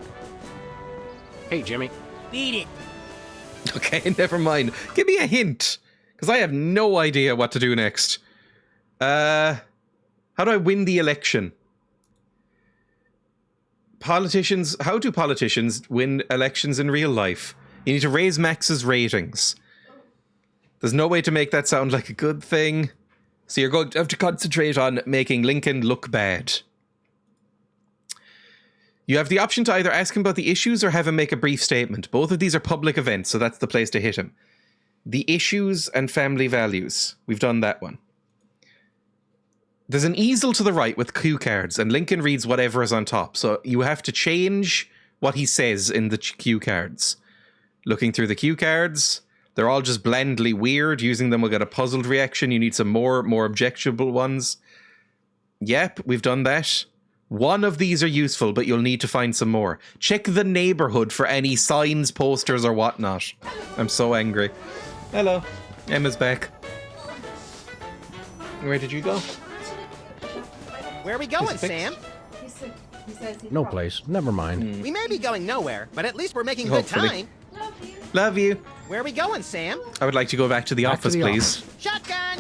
Hey, Jimmy. Beat it. Okay, never mind. Give me a hint, because I have no idea what to do next. How do I win the election? How do politicians win elections in real life? You need to raise Max's ratings. There's no way to make that sound like a good thing. So you're going to have to concentrate on making Lincoln look bad. You have the option to either ask him about the issues or have him make a brief statement. Both of these are public events, so that's the place to hit him. The issues and family values. We've done that one. There's an easel to the right with cue cards, and Lincoln reads whatever is on top. So you have to change what he says in the cue cards. Looking through the cue cards, they're all just blandly weird. Using them will get a puzzled reaction. You need some more objectionable ones. Yep, we've done that. One of these are useful, but you'll need to find some more. Check the neighborhood for any signs, posters, or whatnot. I'm so angry. Hello. Emma's back. Where did you go? Where are we going, Sam? No place. Never mind. We may be going nowhere, but at least we're making Hopefully. good time. Love you. Where are we going, Sam? I would like to go back to the office, please. Shotgun!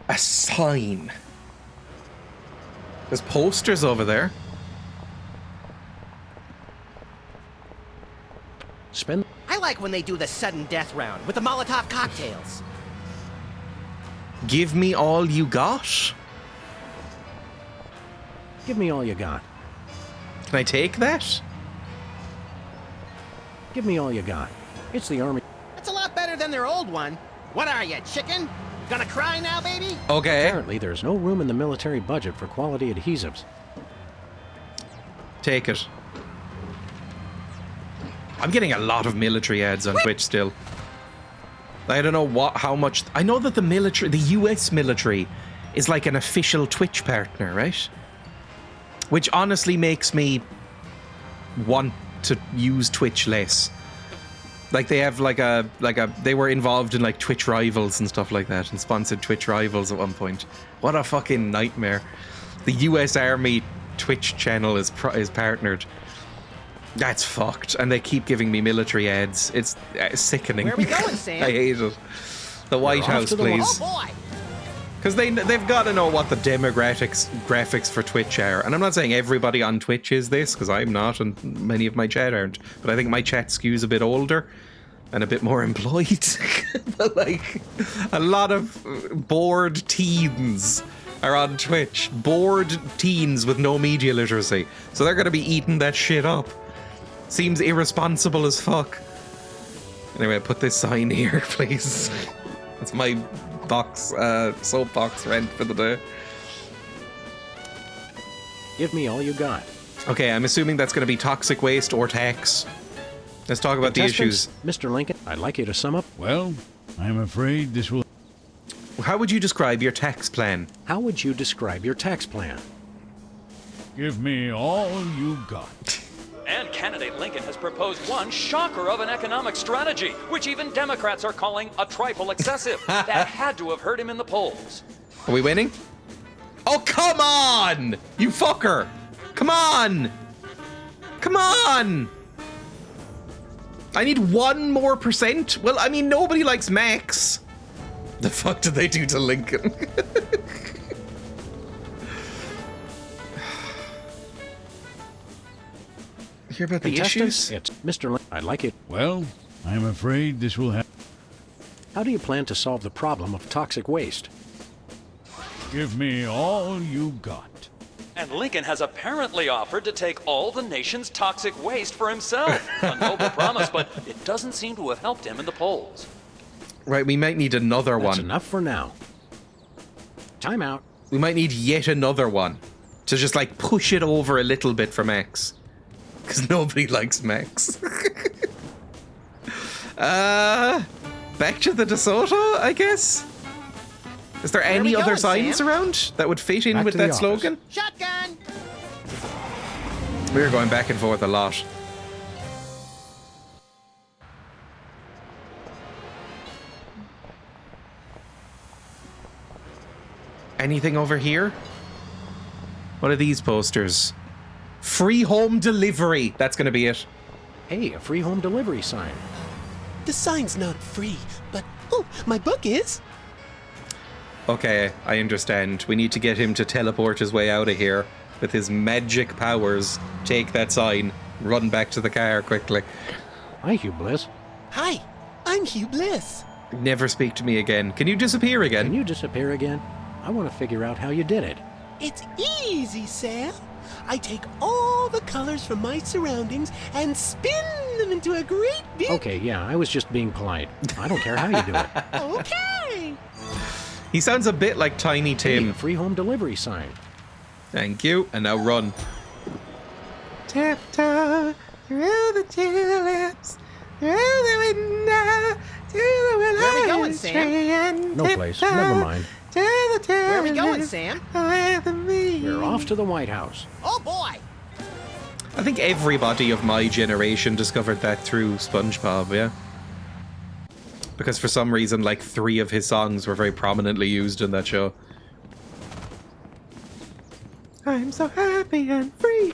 A sign. There's posters over there. Spend. I like when they do the sudden death round with the Molotov cocktails. Give me all you got. Give me all you got. Can I take that? Give me all you got. It's the army. That's a lot better than their old one. What are you, chicken? Gonna cry now, baby? Okay. Apparently, there's no room in the military budget for quality adhesives. Take it. I'm getting a lot of military ads on Twitch still. I don't know how much. I know that the US military is like an official Twitch partner, right? Which honestly makes me want to use Twitch less. Like they have they were involved in like Twitch Rivals and stuff like that and sponsored Twitch Rivals at one point. What a fucking nightmare. The US Army Twitch channel is partnered. That's fucked. And they keep giving me military ads. It's sickening. Where are we going, Sam? I hate it. The White House, please. Oh boy! Because they've got to know what the graphics for Twitch are. And I'm not saying everybody on Twitch is this, because I'm not, and many of my chat aren't. But I think my chat skews a bit older and a bit more employed. But like, a lot of bored teens are on Twitch. Bored teens with no media literacy. So they're going to be eating that shit up. Seems irresponsible as fuck. Anyway, put this sign here, please. That's my soapbox rent for the day. Give me all you got. Okay, I'm assuming that's going to be toxic waste or tax. Let's talk about the issues. Mr. Lincoln, I'd like you to sum up. Well, I'm afraid this will... How would you describe your tax plan? How would you describe your tax plan? Give me all you got. And candidate Lincoln has proposed one shocker of an economic strategy, which even Democrats are calling a trifle excessive. That had to have hurt him in the polls. Are we winning? Oh, come on! You fucker! Come on! Come on! I need 1 more %? Well, I mean, nobody likes Max. The fuck did they do to Lincoln? Hear about the issues? It's Mr. I'd like it. Well, I'm afraid this will have... How do you plan to solve the problem of toxic waste? Give me all you got. And Lincoln has apparently offered to take all the nation's toxic waste for himself. A noble promise, but it doesn't seem to have helped him in the polls. Right, we might need another one. That's enough for now. Time out. We might need yet another one to just like push it over a little bit for Max. Because nobody likes Max. Back to the DeSoto, I guess? Is there any other signs around that would fit in with that slogan? Shotgun! We're going back and forth a lot. Anything over here? What are these posters? Free home delivery. That's going to be it. Hey, a free home delivery sign. The sign's not free, but oh, my book is. Okay, I understand. We need to get him to teleport his way out of here with his magic powers. Take that sign. Run back to the car quickly. Hi, Hugh Bliss. Hi, I'm Hugh Bliss. Never speak to me again. Can you disappear again? Can you disappear again? I want to figure out how you did it. It's easy, Sam. I take all the colors from my surroundings and spin them into a great big... Okay, yeah, I was just being polite. I don't care how you do it. Okay. He sounds a bit like Tiny Tim. Hey, a free home delivery sign. Thank you. And now run. Tiptoe through the tulips, through the window, to the willows. Where are we going, Sam? No place. Never mind. Where are we going, Sam? We're off to the White House. Oh, boy! I think everybody of my generation discovered that through SpongeBob, yeah? Because for some reason, like, 3 of his songs were very prominently used in that show. I'm so happy and free.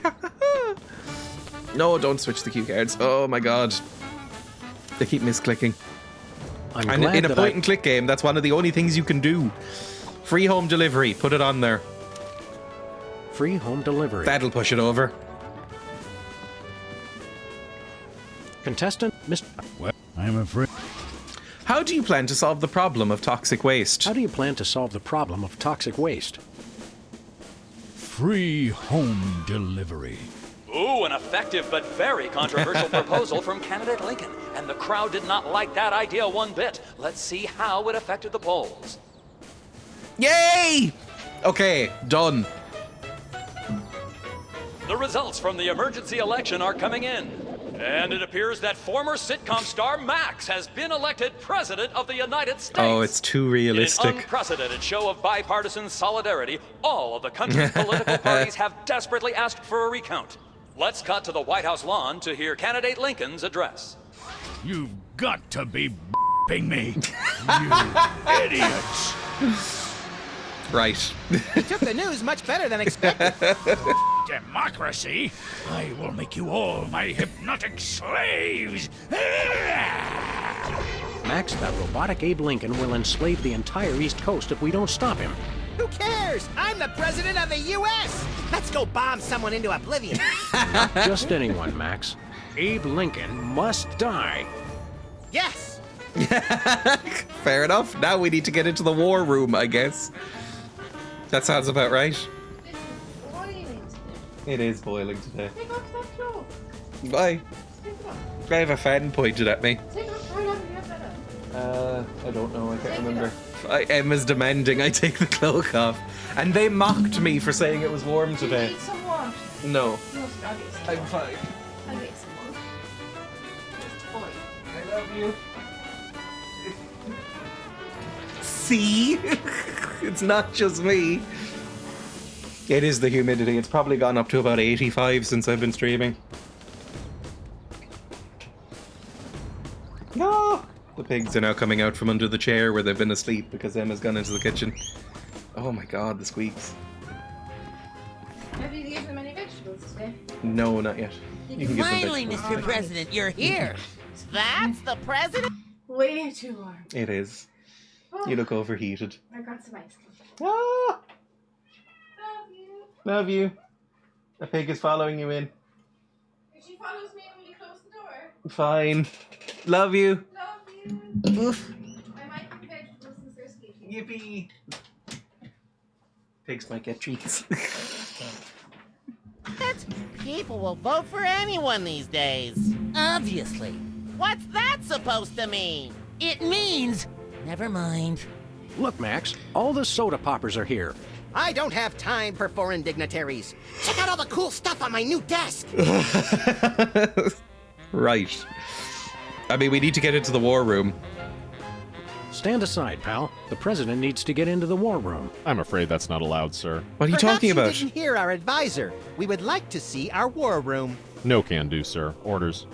No, don't switch the cue cards. Oh my god. They keep misclicking. And in a point-and-click game, that's one of the only things you can do. Free home delivery. Put it on there. free home delivery. That'll push it over. Contestant, Mr. Well, I'm afraid. How do you plan to solve the problem of toxic waste? How do you plan to solve the problem of toxic waste? Free home delivery. Ooh, an effective but very controversial proposal from candidate Lincoln. And the crowd did not like that idea one bit. Let's see how it affected the polls. Yay! Okay, done. The results from the emergency election are coming in. And it appears that former sitcom star Max has been elected President of the United States. Oh, it's too In an realistic. unprecedented show of bipartisan solidarity, all of the country's political parties have desperately asked for a recount. Let's cut to the White House lawn to hear candidate Lincoln's address. You've got to be b***ing me, you idiots. Right. You took the news much better than expected. Democracy? I will make you all my hypnotic slaves. Max, that robotic Abe Lincoln will enslave the entire East Coast if we don't stop him. Who cares? I'm the president of the U.S. Let's go bomb someone into oblivion. Not just anyone, Max. Abe Lincoln must die. Yes. Fair enough. Now we need to get into the war room, I guess. That sounds about right. It is boiling today. Take off that clothes. Bye. Take it off. I have a fan pointed at me. Take it off right off your head. I don't know. I can't remember. Emma's demanding I take the cloak off. And they mocked me for saying it was warm Do you today. need some water? No. No, I'll get some I'm water. fine. I'll get some water. Just boil. I love you. See? It's not just me. It is the humidity. It's probably gone up to about 85 since I've been streaming. No! The pigs are now coming out from under the chair where they've been asleep because Emma's gone into the kitchen. Oh my god, the squeaks. Have you given them any vegetables today? No, not yet. You can give them Finally, vegetables. Mr. President, you're here. That's the president? Way too warm. It is. Oh, You look overheated. I got some ice cream. Ah! Love you. Love you. A pig is following you in. If she follows me, will you close the door? Fine. Love you. Love you. I might have vegetables since they're sleeping. Yippee. Pigs might get treats. People will vote for anyone these days. Obviously. What's that supposed to mean? It means... Never mind. Look, Max, all the soda poppers are here. I don't have time for foreign dignitaries. Check out all the cool stuff on my new desk. Right. I mean, we need to get into the war room. Stand aside, pal. The president needs to get into the war room. I'm afraid that's not allowed, sir. What are you Perhaps talking about? You didn't hear our advisor. We would like to see our war room. No can do, sir. Orders.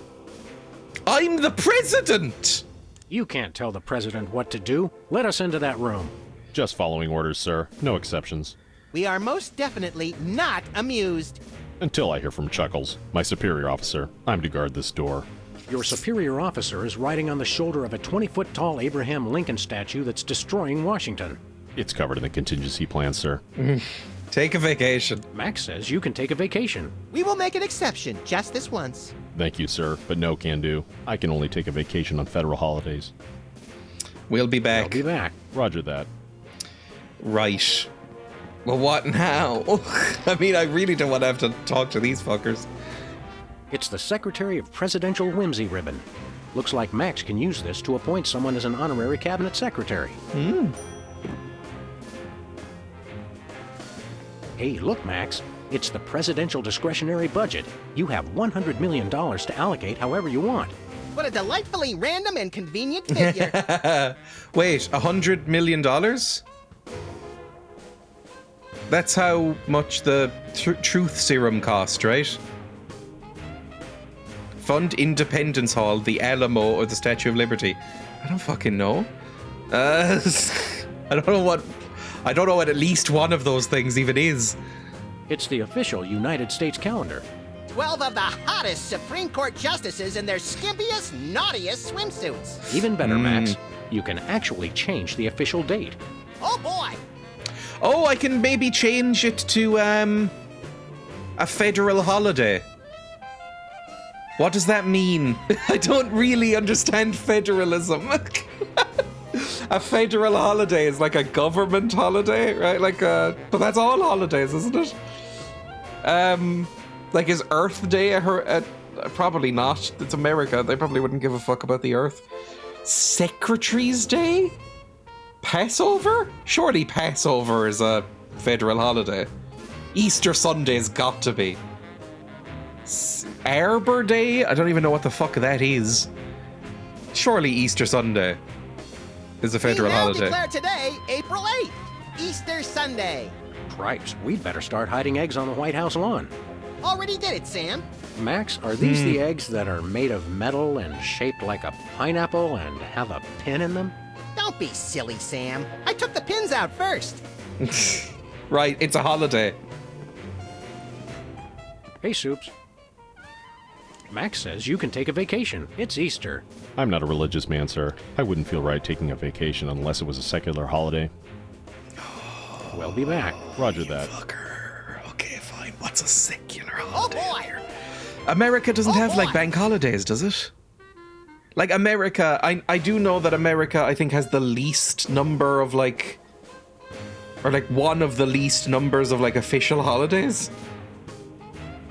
I'm the president! You can't tell the president what to do. Let us into that room. Just following orders, sir. No exceptions. We are most definitely not amused. Until I hear from Chuckles, my superior officer. I'm to guard this door. Your superior officer is riding on the shoulder of a 20-foot-tall Abraham Lincoln statue that's destroying Washington. It's covered in the contingency plan, sir. Take a vacation. Max says you can take a vacation. We will make an exception just this once. Thank you, sir, but no can do. I can only take a vacation on federal holidays. We'll be back. I'll be back. Roger that. Right. Well, what now? I mean, I really don't want to have to talk to these fuckers. It's the Secretary of Presidential Whimsy ribbon. Looks like Max can use this to appoint someone as an honorary cabinet secretary. Hey, look, Max. It's the presidential discretionary budget. You have $100 million to allocate however you want. What a delightfully random and convenient figure. Wait, $100 million? That's how much the truth serum cost, right? Fund Independence Hall, the Alamo, or the Statue of Liberty. I don't fucking know. I don't know what at least one of those things even is. It's the official United States calendar. 12 of the hottest Supreme Court justices in their skimpiest, naughtiest swimsuits. Even better, Max. You can actually change the official date. Oh boy! Oh, I can maybe change it to A federal holiday. What does that mean? I don't really understand federalism. A federal holiday is like a government holiday, right? But that's all holidays, isn't it? Like, is Earth Day probably not. It's America. They probably wouldn't give a fuck about the Earth. Secretary's Day? Passover? Surely Passover is a federal holiday. Easter Sunday's got to be. Arbor Day? I don't even know what the fuck that is. Surely Easter Sunday is a federal holiday. We now declare today, April 8th, Easter Sunday. Christ, we'd better start hiding eggs on the White House lawn. Already did it, Sam. Max, are these the eggs that are made of metal and shaped like a pineapple and have a pin in them? Don't be silly, Sam. I took the pins out first. Right, it's a holiday. Hey, Soups. Max says you can take a vacation. It's Easter. I'm not a religious man, sir. I wouldn't feel right taking a vacation unless it was a secular holiday. We'll be back. Roger that. Fucker. Okay, fine. What's a secular Oh holiday? boy! America doesn't have like bank holidays, does it? Like America, I do know that America, I think, has the least number of like, or like one of the least numbers of like official holidays.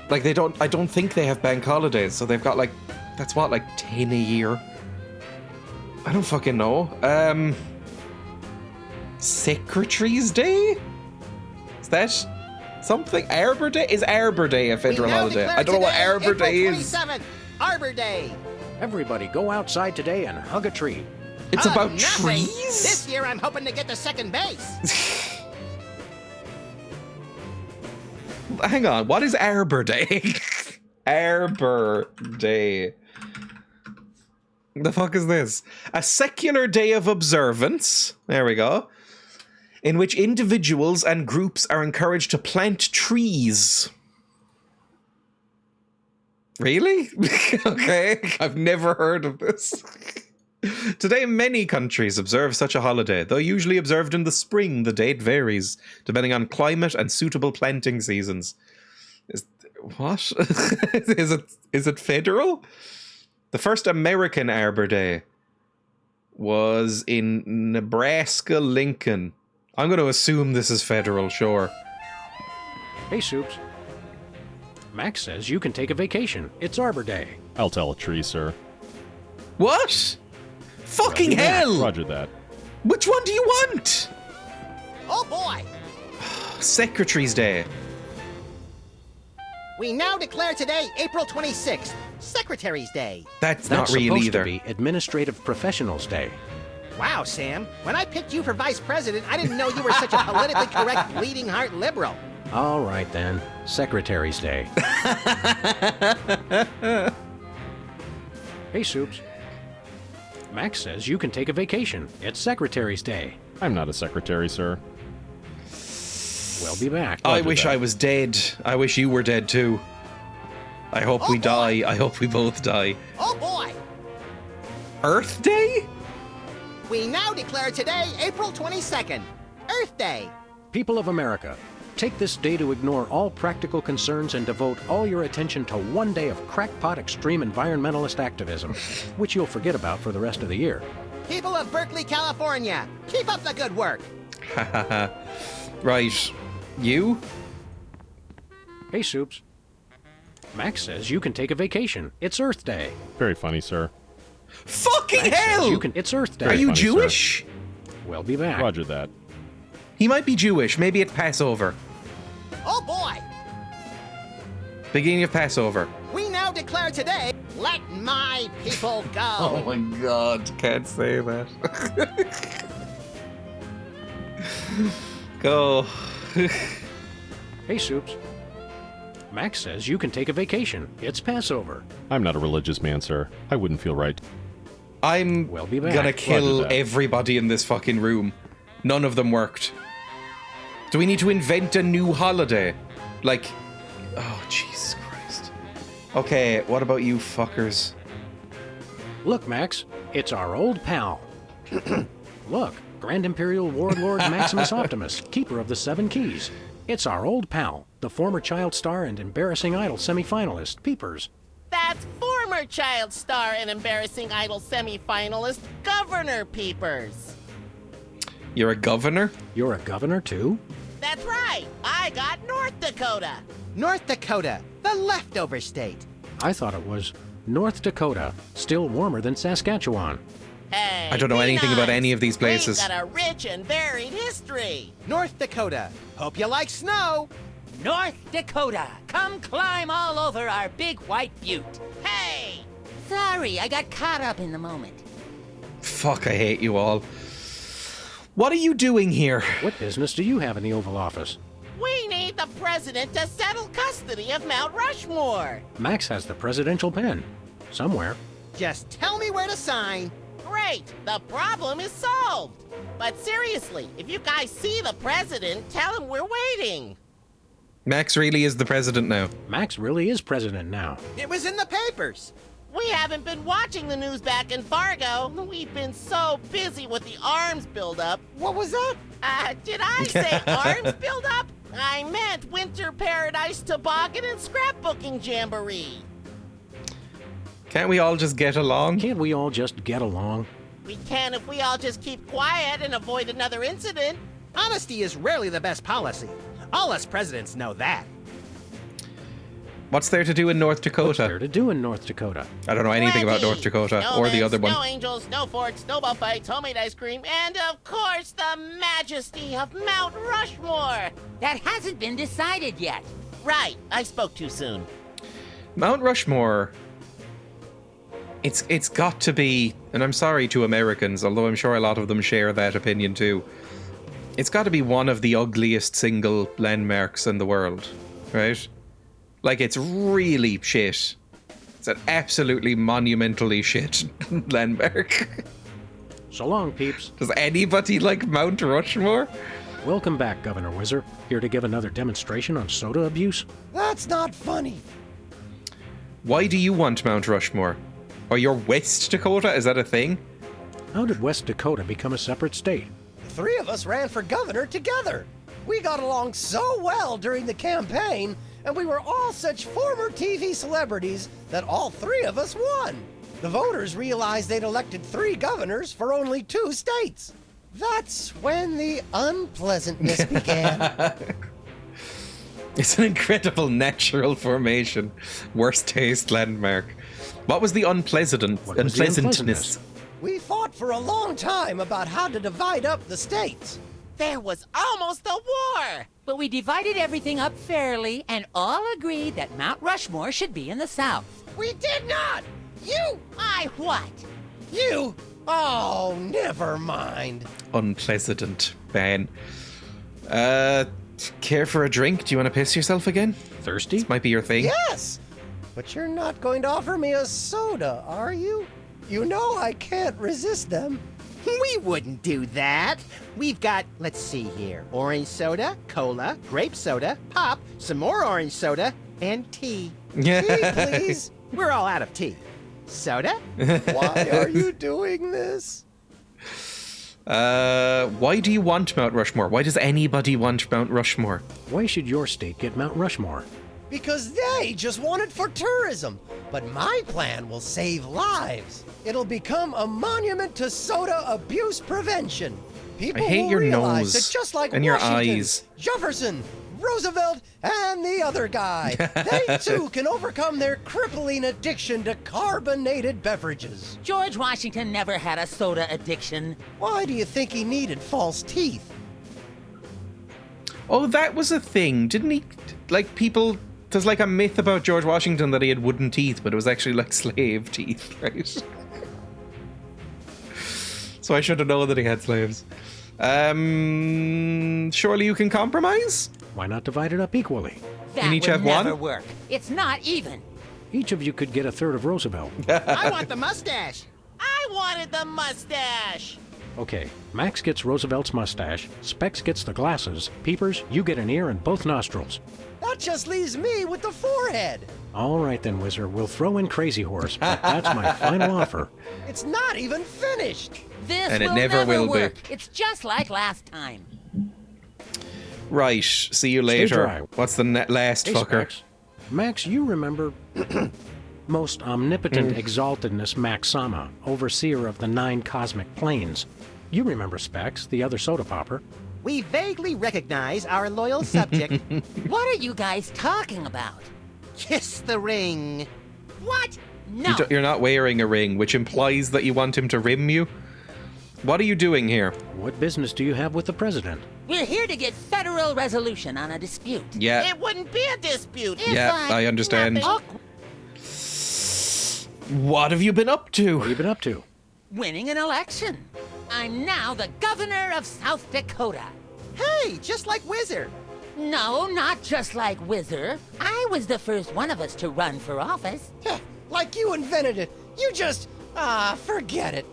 Like I don't think they have bank holidays, so they've got like, that's what, like 10 a year? I don't fucking know. Secretary's Day? Is that something? Arbor Day? Is Arbor Day a federal holiday? I don't know what Arbor Day is. April 27th, Arbor Day. Everybody go outside today and hug a tree. It's about nothing. trees? This year I'm hoping to get to second base. Hang on, what is Arbor Day? Arbor Day. The fuck is this? A secular day of observance. There we go. In which individuals and groups are encouraged to plant trees. Really? Okay, I've never heard of this. Today, many countries observe such a holiday, though usually observed in the spring. The date varies, depending on climate and suitable planting seasons. What? Is it federal? The first American Arbor Day was in Nebraska, Lincoln. I'm going to assume this is federal, sure. Hey, Soups. Max says you can take a vacation. It's Arbor Day. I'll tell a tree, sir. What? Fucking hell! Roger that. Which one do you want? Oh boy! Secretary's Day. We now declare today, April 26th, Secretary's Day. That's not real supposed either. to be Administrative Professionals Day. Wow, Sam. When I picked you for vice president, I didn't know you were such a politically correct bleeding heart liberal. All right, then. Secretary's Day. Hey, Soups. Max says you can take a vacation. It's Secretary's Day. I'm not a secretary, sir. We'll be back. I wish I was dead. I wish you were dead too. I hope we die. I hope we both die. Oh boy! Earth Day? We now declare today, April 22nd, Earth Day. People of America, take this day to ignore all practical concerns and devote all your attention to one day of crackpot extreme environmentalist activism, which you'll forget about for the rest of the year. People of Berkeley, California, keep up the good work. Hahaha. Right. You? Hey, Soups. Max says you can take a vacation. It's Earth Day. Very funny, sir. Fucking Max hell! says it's Earth Day. Are you funny, Jewish? Sir. We'll be back. Roger that. He might be Jewish. Maybe it's Passover. Oh boy! Beginning of Passover. We now declare today, let my people go. Oh my god, can't say that. Go. Hey, Soups. Max says you can take a vacation. It's Passover. I'm not a religious man, sir. I wouldn't feel right. I'm We'll be back. gonna kill Roger that. everybody in this fucking room. None of them worked. Do we need to invent a new holiday? Like, oh, Jesus Christ. Okay, what about you fuckers? Look, Max, it's our old pal. Look, Grand Imperial Warlord Maximus Optimus, keeper of the Seven Keys. It's our old pal, the former child star and embarrassing idol semifinalist, Peepers. That's former child star and embarrassing idol semifinalist Governor Peepers. You're a governor? You're a governor, too? That's right. I got North Dakota. North Dakota, the leftover state. I thought it was North Dakota, still warmer than Saskatchewan. Hey, I don't know anything about any of these places. We've got a rich and varied history. North Dakota, hope you like snow. North Dakota, come climb all over our big white butte. Hey! Sorry, I got caught up in the moment. Fuck, I hate you all. What are you doing here? What business do you have in the Oval Office? We need the president to settle custody of Mount Rushmore. Max has the presidential pen. Somewhere. Just tell me where to sign. Great, the problem is solved. But seriously, if you guys see the president, tell him we're waiting. Max really is the president now. Max really is president now. It was in the papers. We haven't been watching the news back in Fargo. We've been so busy with the arms buildup. What was that? Did I say arms buildup? I meant Winter Paradise Toboggan and Scrapbooking Jamboree. Can't we all just get along? Can't we all just get along? We can if we all just keep quiet and avoid another incident. Honesty is rarely the best policy. All us presidents know that. What's there to do in North Dakota? What's there to do in North Dakota? I don't know anything about North Dakota or the other one. Snow angels, snow forts, snowball fights, homemade ice cream, and of course the majesty of Mount Rushmore. That hasn't been decided yet. Right, I spoke too soon. Mount Rushmore, it's got to be, and I'm sorry to Americans, although I'm sure a lot of them share that opinion too, it's got to be one of the ugliest single landmarks in the world, right? Like, it's really shit. It's an absolutely monumentally shit landmark. So long, peeps. Does anybody like Mount Rushmore? Welcome back, Governor Whizzer. Here to give another demonstration on soda abuse? That's not funny. Why do you want Mount Rushmore? Or you're West Dakota? Is that a thing? How did West Dakota become a separate state? The three of us ran for governor together. We got along so well during the campaign, and we were all such former TV celebrities that all three of us won. The voters realized they'd elected 3 governors for only 2 states. That's when the unpleasantness began. It's an incredible natural formation. Worst taste landmark. What was the unpleasantness? We fought for a long time about how to divide up the states. There was almost a war. But we divided everything up fairly and all agreed that Mount Rushmore should be in the South. We did not! You! I what? You! Oh, never mind. Unpleasant, man. Care for a drink? Do you want to piss yourself again? Thirsty? This might be your thing. Yes! But you're not going to offer me a soda, are you? You know I can't resist them. We wouldn't do that. We've got, let's see here, orange soda, cola, grape soda, pop, some more orange soda, and tea. Yeah. Tea, please. We're all out of tea. Soda? Why are you doing this? Why do you want Mount Rushmore? Why does anybody want Mount Rushmore? Why should your state get Mount Rushmore? Because they just want it for tourism. But my plan will save lives. It'll become a monument to soda abuse prevention. People I hate will your realize nose that just like and your Washington, eyes. Jefferson, Roosevelt, and the other guy, they too can overcome their crippling addiction to carbonated beverages. George Washington never had a soda addiction. Why do you think he needed false teeth? Oh, that was a thing. Didn't he, like, people... There's like a myth about George Washington that he had wooden teeth, but it was actually like slave teeth, right? So I should have known that he had slaves. Surely you can compromise? Why not divide it up equally? That You each would have never one? work. It's not even. Each of you could get a third of Roosevelt. I want the mustache. I wanted the mustache. Okay, Max gets Roosevelt's mustache, Specs gets the glasses, Peepers, you get an ear and both nostrils. That just leaves me with the forehead. All right then, Whizzer, we'll throw in Crazy Horse, but that's my final offer. It's not even finished. This And it will never will be. work. It's just like last time. Right, see you Stay later. dry. What's the last Hey, fucker? Specs. Max, you remember most omnipotent exaltedness Max Sama, overseer of the 9 cosmic planes. You remember Specs, the other soda popper. We vaguely recognize our loyal subject. What are you guys talking about? Kiss the ring. What? No. You're not wearing a ring, which implies that you want him to rim you. What are you doing here? What business do you have with the president? We're here to get federal resolution on a dispute. Yeah. It wouldn't be a dispute if Yeah, I understand. nothing- What have you been up to? What have you been up to? Winning an election. I'm now the governor of South Dakota. Hey, just like Wizard. No, not just like Whizzer. I was the first one of us to run for office. Like you invented it. You just, forget it.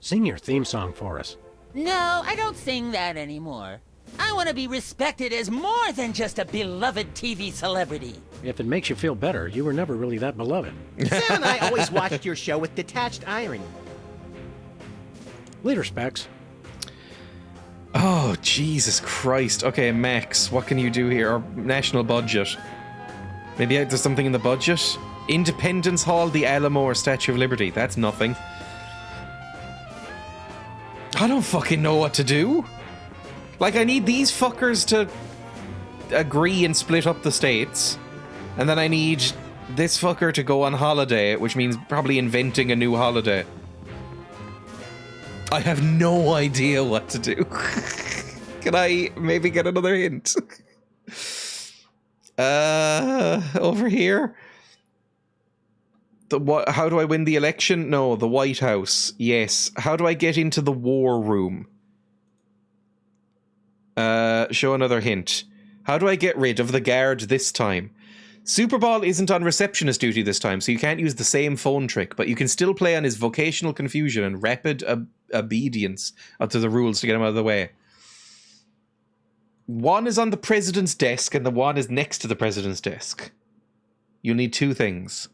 Sing your theme song for us. No, I don't sing that anymore. I want to be respected as more than just a beloved TV celebrity. If it makes you feel better, you were never really that beloved. Sam and I always watched your show with detached irony. Later, Specs. Oh, Jesus Christ. Okay, Max, what can you do here? Or national budget. Maybe there's something in the budget? Independence Hall, the Alamo, or Statue of Liberty. That's nothing. I don't fucking know what to do. Like, I need these fuckers to agree and split up the states. And then I need this fucker to go on holiday, which means probably inventing a new holiday. I have no idea what to do. Can I maybe get another hint? Over here? How do I win the election? No, the White House. Yes. How do I get into the war room? Show another hint. How do I get rid of the guard this time? Super Ball isn't on receptionist duty this time, so you can't use the same phone trick, but you can still play on his vocational confusion and rapid obedience to the rules to get him out of the way. One is on the president's desk, and the one is next to the president's desk. You'll need two things.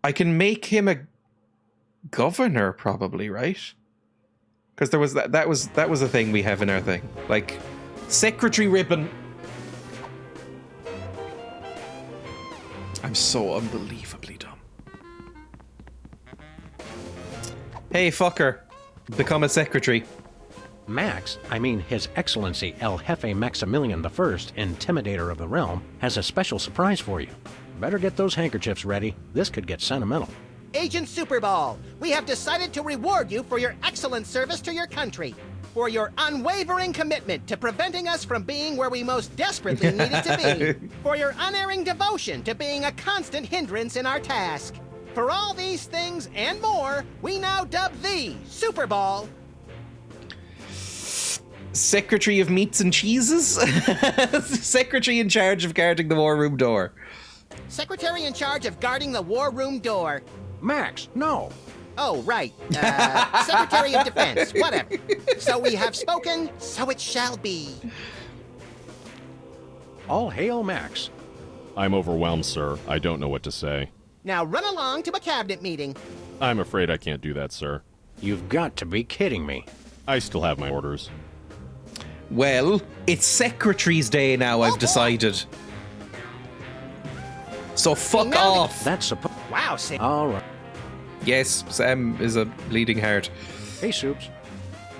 I can make him a governor, probably, right? Because there was that was a thing we have in our thing, like secretary ribbon. I'm so unbelievably dumb. Hey, fucker, become a secretary. Max, I mean His Excellency El Jefe Maximilian I, Intimidator of the Realm, has a special surprise for you. Better get those handkerchiefs ready. This could get sentimental. Agent Superball, we have decided to reward you for your excellent service to your country, for your unwavering commitment to preventing us from being where we most desperately needed to be, for your unerring devotion to being a constant hindrance in our task. For all these things and more, we now dub thee Superball. Secretary of Meats and Cheeses? Secretary in charge of guarding the war room door. Secretary in charge of guarding the war room door. Max, no. Oh, right. Secretary of Defense, whatever. So we have spoken, so it shall be. All hail Max. I'm overwhelmed, sir. I don't know what to say. Now run along to a cabinet meeting. I'm afraid I can't do that, sir. You've got to be kidding me. I still have my orders. Well, it's Secretary's Day now, I've decided. So fuck off. That's supposed. Wow, Sam. All right. Yes, Sam is a bleeding heart. Hey, Soups.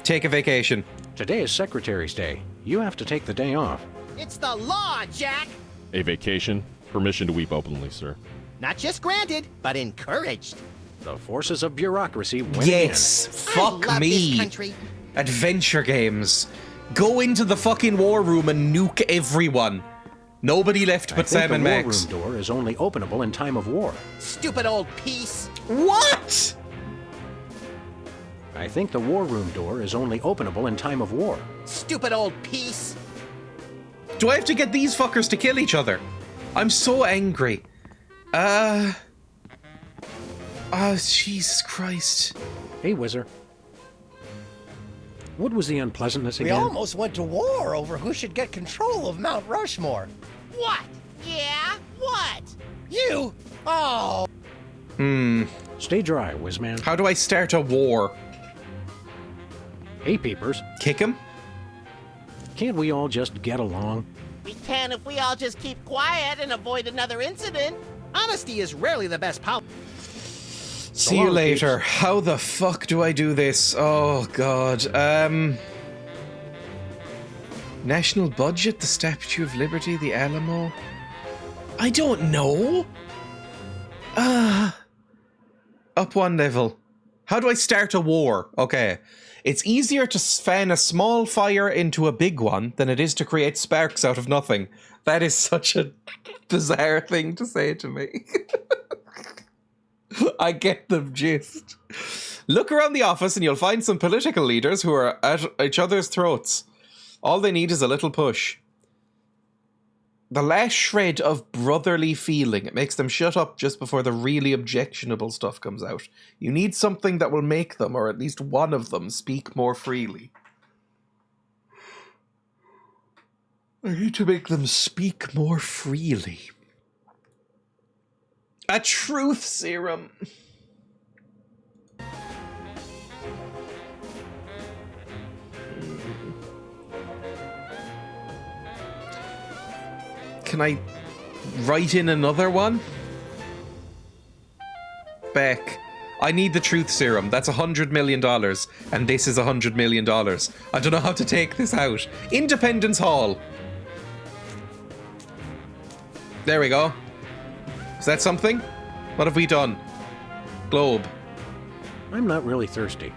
Take a vacation. Today is Secretary's Day. You have to take the day off. It's the law, Jack. A vacation? Permission to weep openly, sir. Not just granted, but encouraged. The forces of bureaucracy win Yes, again. fuck I love me. this country. Adventure games. Go into the fucking war room and nuke everyone. Nobody left but Sam and Max. The war room door is only openable in time of war. Stupid old piece. What? I think the war room door is only openable in time of war. Stupid old piece. Do I have to get these fuckers to kill each other? I'm so angry. Oh, Jesus Christ. Hey, Whizzer. What was the unpleasantness We again? almost went to war over who should get control of Mount Rushmore. What? Yeah? What? You? Oh. Stay dry, Whizman. How do I start a war? Hey, peepers. Kick him? Can't we all just get along? We can if we all just keep quiet and avoid another incident. Honesty is rarely the best policy. See you later. How the fuck do I do this? Oh, God. National budget, the Statue of Liberty, the Alamo? I don't know. Up one level. How do I start a war? Okay. It's easier to fan a small fire into a big one than it is to create sparks out of nothing. That is such a bizarre thing to say to me. I get the gist. Look around the office and you'll find some political leaders who are at each other's throats. All they need is a little push. The last shred of brotherly feeling. It makes them shut up just before the really objectionable stuff comes out. You need something that will make them, or at least one of them, speak more freely. I need to make them speak more freely. A truth serum. Can I write in another one? Beck, I need the truth serum. That's $100 million, and this is $100 million. I don't know how to take this out. Independence Hall. There we go. Is that something? What have we done? Globe. I'm not really thirsty.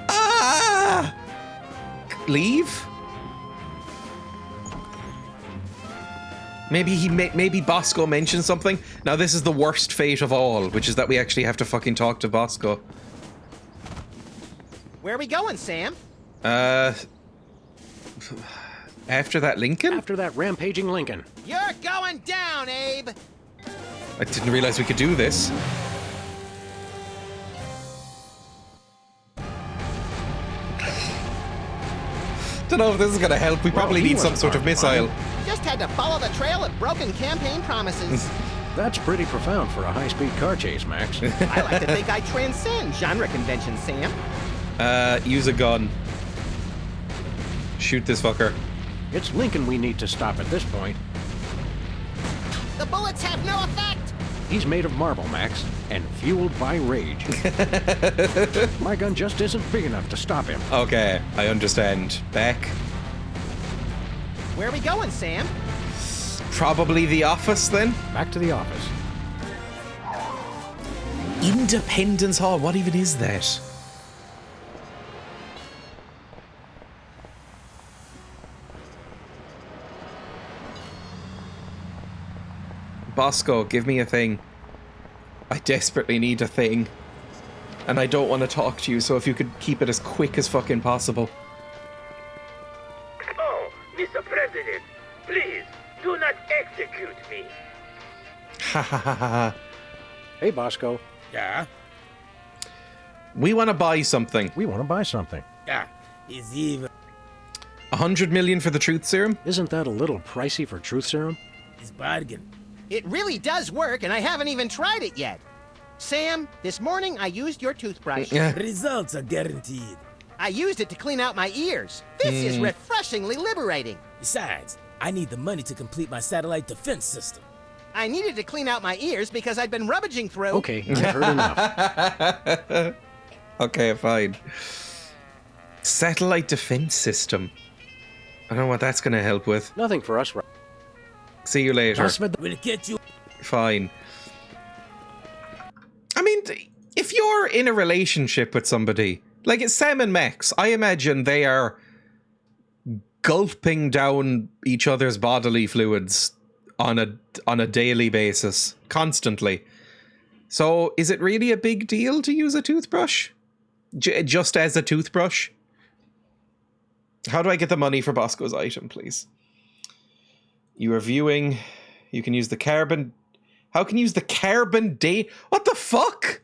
Ah! Leave? Maybe Bosco mentioned something. Now this is the worst fate of all, which is that we actually have to fucking talk to Bosco. Where are we going, Sam? After that Lincoln? After that rampaging Lincoln. You're going down, Abe! I didn't realize we could do this. Don't know if this is gonna help. We probably need some sort of missile. Just had to follow the trail of broken campaign promises. That's pretty profound for a high-speed car chase, Max. I like to think I transcend genre conventions, Sam. Use a gun. Shoot this fucker. It's Lincoln we need to stop at this point. The bullets have no effect! He's made of marble, Max, and fueled by rage. My gun just isn't big enough to stop him. Okay, I understand. Back. Where are we going, Sam? Probably the office, then? Back to the office. Independence Hall, what even is that? Bosco, give me a thing. I desperately need a thing. And I don't want to talk to you, so if you could keep it as quick as fucking possible. Oh, Mr. President, please, do not execute me. Ha ha ha ha. Hey, Bosco. Yeah? We want to buy something. We want to buy something. Yeah. Is even 100 million for the truth serum? Isn't that a little pricey for truth serum? It's bargain. It really does work, and I haven't even tried it yet. Sam, this morning I used your toothbrush. Results are guaranteed. I used it to clean out my ears. This is refreshingly liberating. Besides, I need the money to complete my satellite defense system. I needed to clean out my ears because I'd been rummaging through. Okay, I've heard enough. Okay, fine. Satellite defense system. I don't know what that's going to help with. Nothing for us, right? See you later. We'll get you. Fine. I mean, if you're in a relationship with somebody, like it's Sam and Max, I imagine they are gulping down each other's bodily fluids on a daily basis, constantly. So, is it really a big deal to use a toothbrush? Just as a toothbrush? How do I get the money for Bosco's item, please? You are viewing. You can use the carbon. How can you use the carbon date? What the fuck?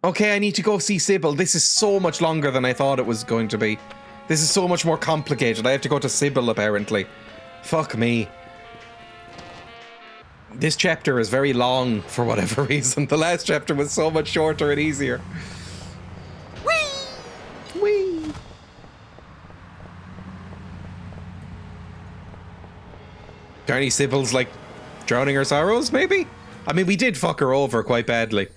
Okay, I need to go see Sybil. This is so much longer than I thought it was going to be. This is so much more complicated. I have to go to Sybil, apparently. Fuck me. This chapter is very long for whatever reason. The last chapter was so much shorter and easier. Whee! Whee! Darnie Sybil's like drowning her sorrows, maybe? I mean, we did fuck her over quite badly.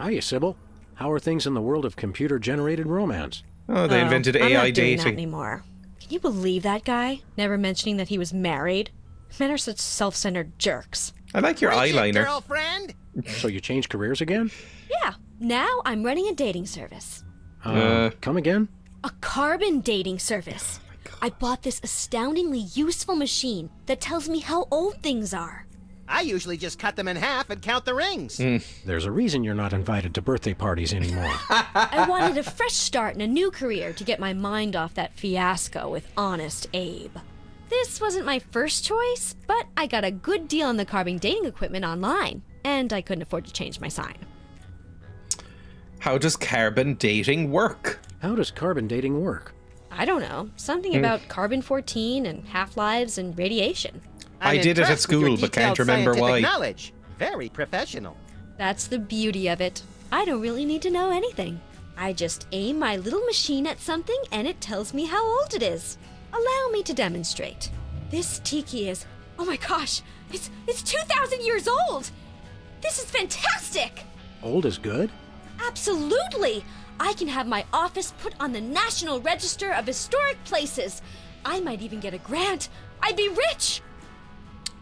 Hiya, Sybil. How are things in the world of computer-generated romance? Oh, they invented AI I'm not doing dating. that anymore. Can you believe that guy? Never mentioning that he was married. Men are such self-centered jerks. I like your eyeliner. Girlfriend? So you changed careers again? Yeah, now I'm running a dating service. Come again? A carbon dating service. I bought this astoundingly useful machine that tells me how old things are. I usually just cut them in half and count the rings. There's a reason you're not invited to birthday parties anymore. I wanted a fresh start and a new career to get my mind off that fiasco with Honest Abe. This wasn't my first choice, but I got a good deal on the carbon dating equipment online, and I couldn't afford to change my sign. How does carbon dating work? How does carbon dating work? I don't know. Something about carbon-14 and half-lives and radiation. I did it at school, but can't remember why. Knowledge. Very professional. That's the beauty of it. I don't really need to know anything. I just aim my little machine at something and it tells me how old it is. Allow me to demonstrate. This tiki is, oh my gosh, it's 2,000 years old! This is fantastic! Old is good? Absolutely! I can have my office put on the National Register of Historic Places. I might even get a grant. I'd be rich!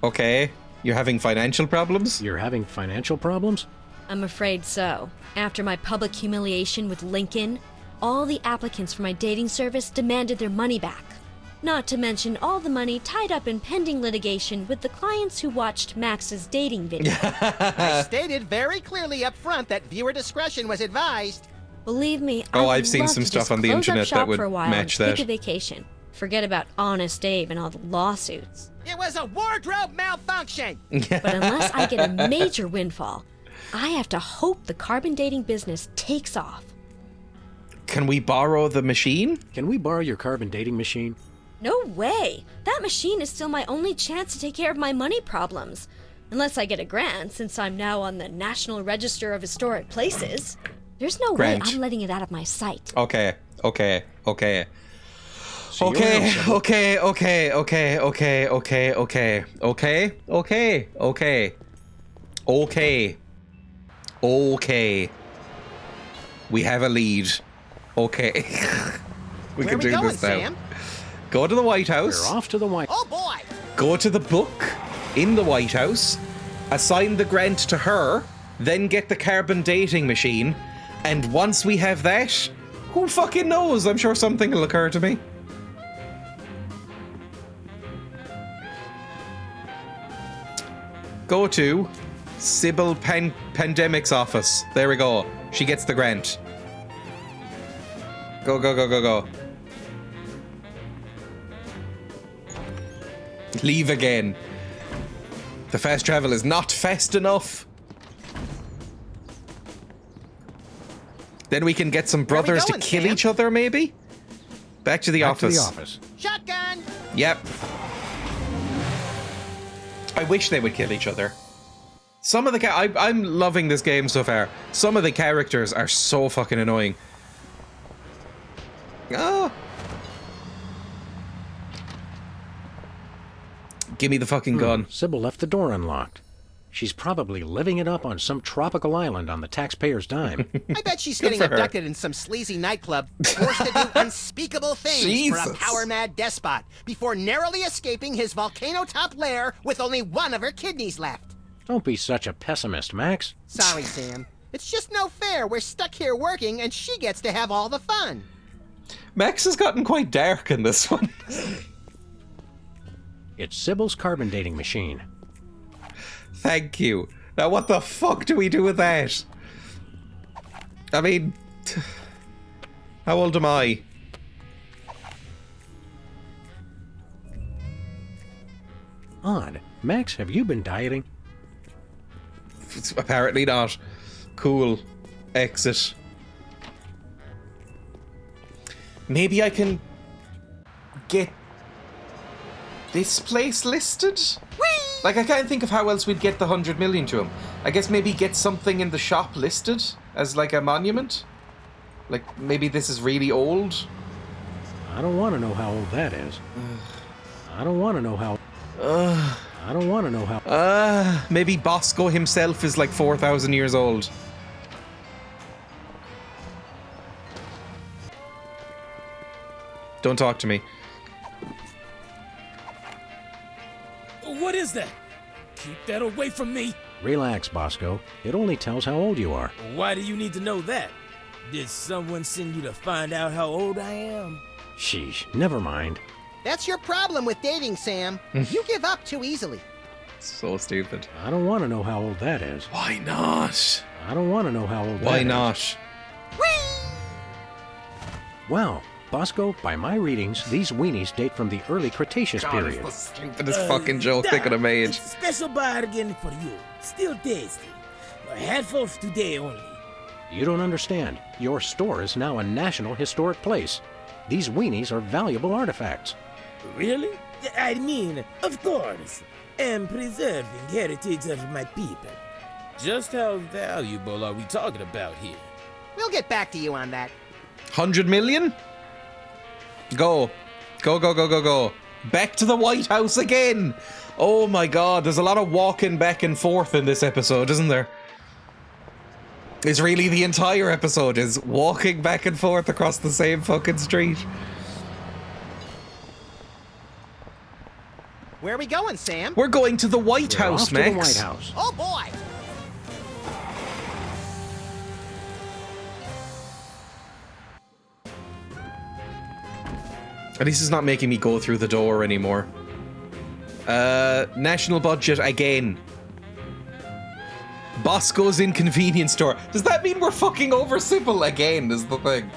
Okay, you're having financial problems? You're having financial problems? I'm afraid so. After my public humiliation with Lincoln, all the applicants for my dating service demanded their money back. Not to mention all the money tied up in pending litigation with the clients who watched Max's dating video. I stated very clearly up front that viewer discretion was advised. Believe me, I've seen some stuff on the internet that would match that. Take a vacation. Forget about Honest Abe and all the lawsuits. It was a wardrobe malfunction! But unless I get a major windfall, I have to hope the carbon dating business takes off. Can we borrow the machine? Can we borrow your carbon dating machine? No way! That machine is still my only chance to take care of my money problems. Unless I get a grant, since I'm now on the National Register of Historic Places. There's no way I'm letting it out of my sight. Okay. We have a lead. Okay. We can do this now. Sam? Go to the White House. We're off to the White House. Oh boy! Go to the book in the White House, assign the grant to her, then get the carbon dating machine, and once we have that, who fucking knows? I'm sure something will occur to me. Go to Sybil Pandemic's office. There we go. She gets the grant. Go. Leave again. The fast travel is not fast enough. Then we can get some brothers to kill each other, maybe? Back to the office. Shotgun! Yep. I wish they would kill each other. Some of the I'm loving this game so far. Some of the characters are so fucking annoying. Oh. Give me the fucking gun. Sybil left the door unlocked. She's probably living it up on some tropical island on the taxpayer's dime. I bet she's getting abducted in some sleazy nightclub, forced to do unspeakable things for a power-mad despot, before narrowly escaping his volcano-top lair with only one of her kidneys left. Don't be such a pessimist, Max. Sorry, Sam. It's just no fair. We're stuck here working, and she gets to have all the fun. Max has gotten quite dark in this one. It's Sybil's carbon dating machine. Thank you. Now what the fuck do we do with that? I mean, how old am I? Odd. Max, have you been dieting? Apparently not. Cool. Exit. Maybe I can get this place listed? Like, I can't think of how else we'd get the 100 million to him. I guess maybe get something in the shop listed as like a monument? Like, maybe this is really old? I don't want to know how old that is. I don't want to know how... I don't want to know how... Maybe Bosco himself is like 4,000 years old. Don't talk to me. What is that? Keep that away from me. Relax, Bosco. It only tells how old you are. Why do you need to know that? Did someone send you to find out how old I am? Sheesh, never mind. That's your problem with dating, Sam. You give up too easily. So stupid. I don't want to know how old that is. Why not? I don't want to know how old that is. Why not? Well, Bosco, by my readings, these weenies date from the early Cretaceous period. It's the stupidest fucking joke they could have made. It's a special bargain for you. Still tasty. A handful today only. You don't understand. Your store is now a National Historic Place. These weenies are valuable artifacts. Really? I mean, of course. I'm preserving heritage of my people. Just how valuable are we talking about here? We'll get back to you on that. 100 million? Go. Go, go, go, go, go. Back to the White House again. Oh my god, there's a lot of walking back and forth in this episode, isn't there? It's really the entire episode is walking back and forth across the same fucking street. Where are we going, Sam? We're going to the White House, off to Max. the White House. Oh boy! At least it's not making me go through the door anymore. National budget again. Bosco's in convenience store. Does that mean we're fucking over Sybil again, is the thing?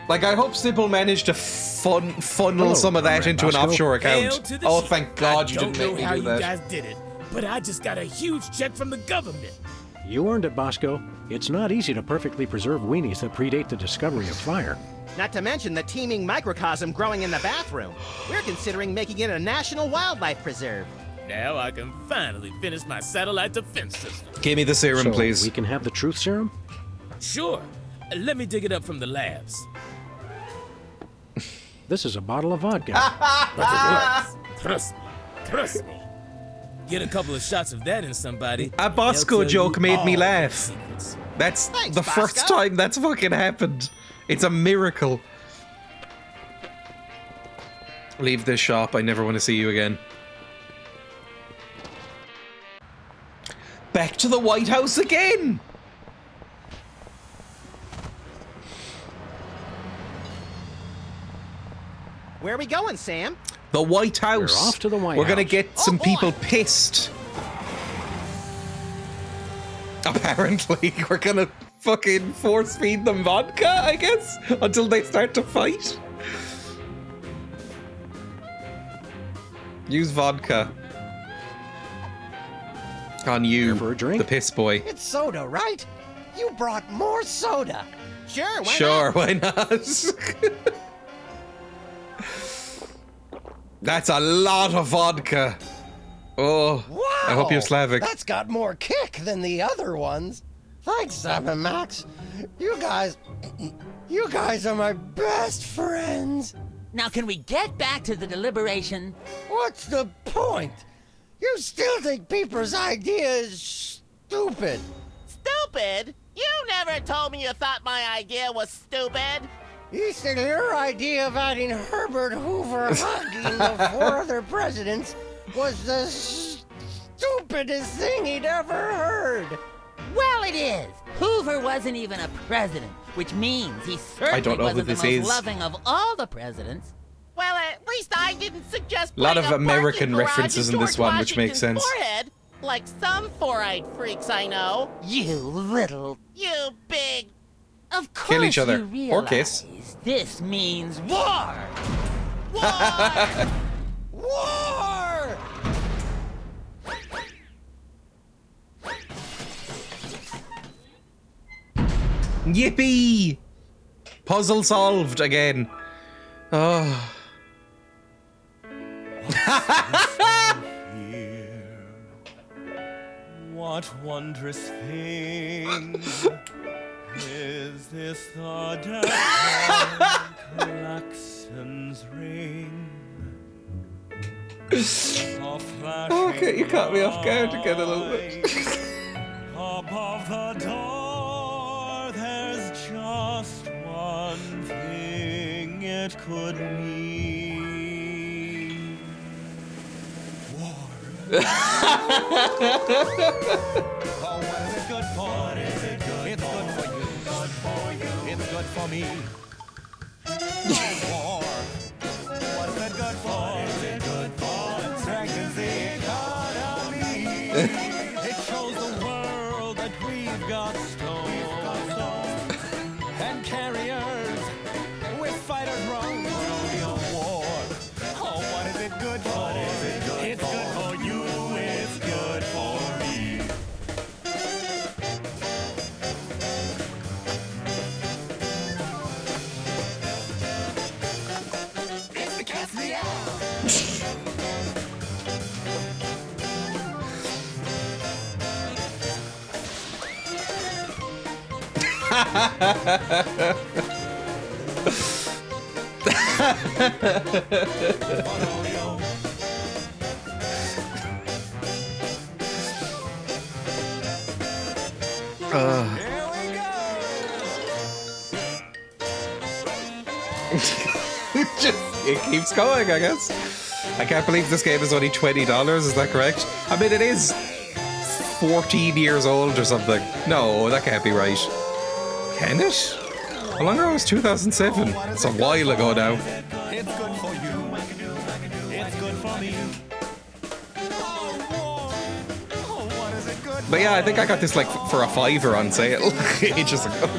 Like, I hope Sybil managed to funnel some of that into an offshore account. Oh, thank God you didn't make me do that. I don't know how you guys did it, but I just got a huge check from the government. You earned it, Bosco. It's not easy to perfectly preserve weenies that predate the discovery of fire. Not to mention the teeming microcosm growing in the bathroom. We're considering making it a national wildlife preserve. Now I can finally finish my satellite defense system. Give me the serum, please. We can have the truth serum? Sure. Let me dig it up from the labs. This is a bottle of vodka. But it works. Trust me. Trust me. Get a couple of shots of that in somebody. A Bosco joke made me laugh. That's Thanks, the Bosco. first time that's fucking happened. It's a miracle. Leave this shop. I never want to see you again. Back to the White House again! Where are we going, Sam? The White House. We're off to the White We're gonna House. get some people pissed. Apparently, we're gonna fucking force feed them vodka, I guess, until they start to fight. Use vodka. On you, for a drink? the piss boy. It's soda, right? You brought more soda. Sure, why Sure, not? why not? That's a lot of vodka. Oh, Wow! I hope you're Slavic. That's got more kick than the other ones. Thanks, Sam and Max. You guys are my best friends. Now, can we get back to the deliberation? What's the point? You still think Peeper's idea is stupid. Stupid? You never told me you thought my idea was stupid. You said your idea of adding Herbert Hoover hugging the 4 other presidents was the stupidest thing he'd ever heard. Well, it is. Hoover wasn't even a president, which means he certainly don't know who wasn't the this most is. loving of all the presidents. Well, at least I didn't suggest A lot of putting a American parking garage references in this George one, which makes Washington's sense. Forehead, like some four-eyed freaks I know. You little... You big... Of course Kill each other. you realize Or kiss. this means war! War! War! Yippee! Puzzle solved again. Oh. What wondrous thing is this the death klaxon's ring? Okay, you caught me off guard again a little bit. Above the door, there's just one thing it could mean. War. Oh, what is it good for? What is it good it's for? Good for you. Good for you. It's good for me. War. What is it good for? What is it good for? It strengthens the economy. It shows the world that we've got stones and carriers with fighters wrong for a war. Oh, what is it good for? What is it good it's for? Good for you. It's good for me. It's the cat's meow. It keeps going, I guess. I can't believe this game is only $20, is that correct? I mean, it is 14 years old or something. No, that can't be right. Can it? How long ago was 2007? It's a while ago now. It's good for you. It's good for me. Oh, what is it good for? But yeah, I think I got this like for a $5 on sale ages ago.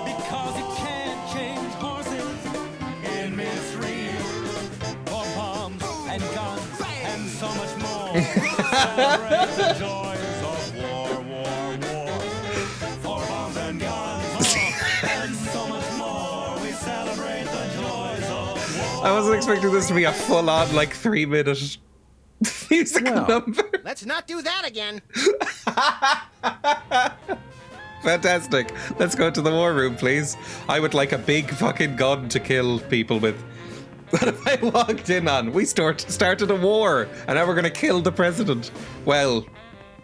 Because you can't change horses in midstream. For bombs and guns and so much more. Celebrate the joys of war, war, war. For bombs and guns and so much more. We celebrate the joys of war. I wasn't expecting this to be a full-on like 3-minute musical number. Let's not do that again. Fantastic. Let's go to the war room, please. I would like a big fucking gun to kill people with. What have I walked in on? We started a war, and now we're gonna kill the president. Well,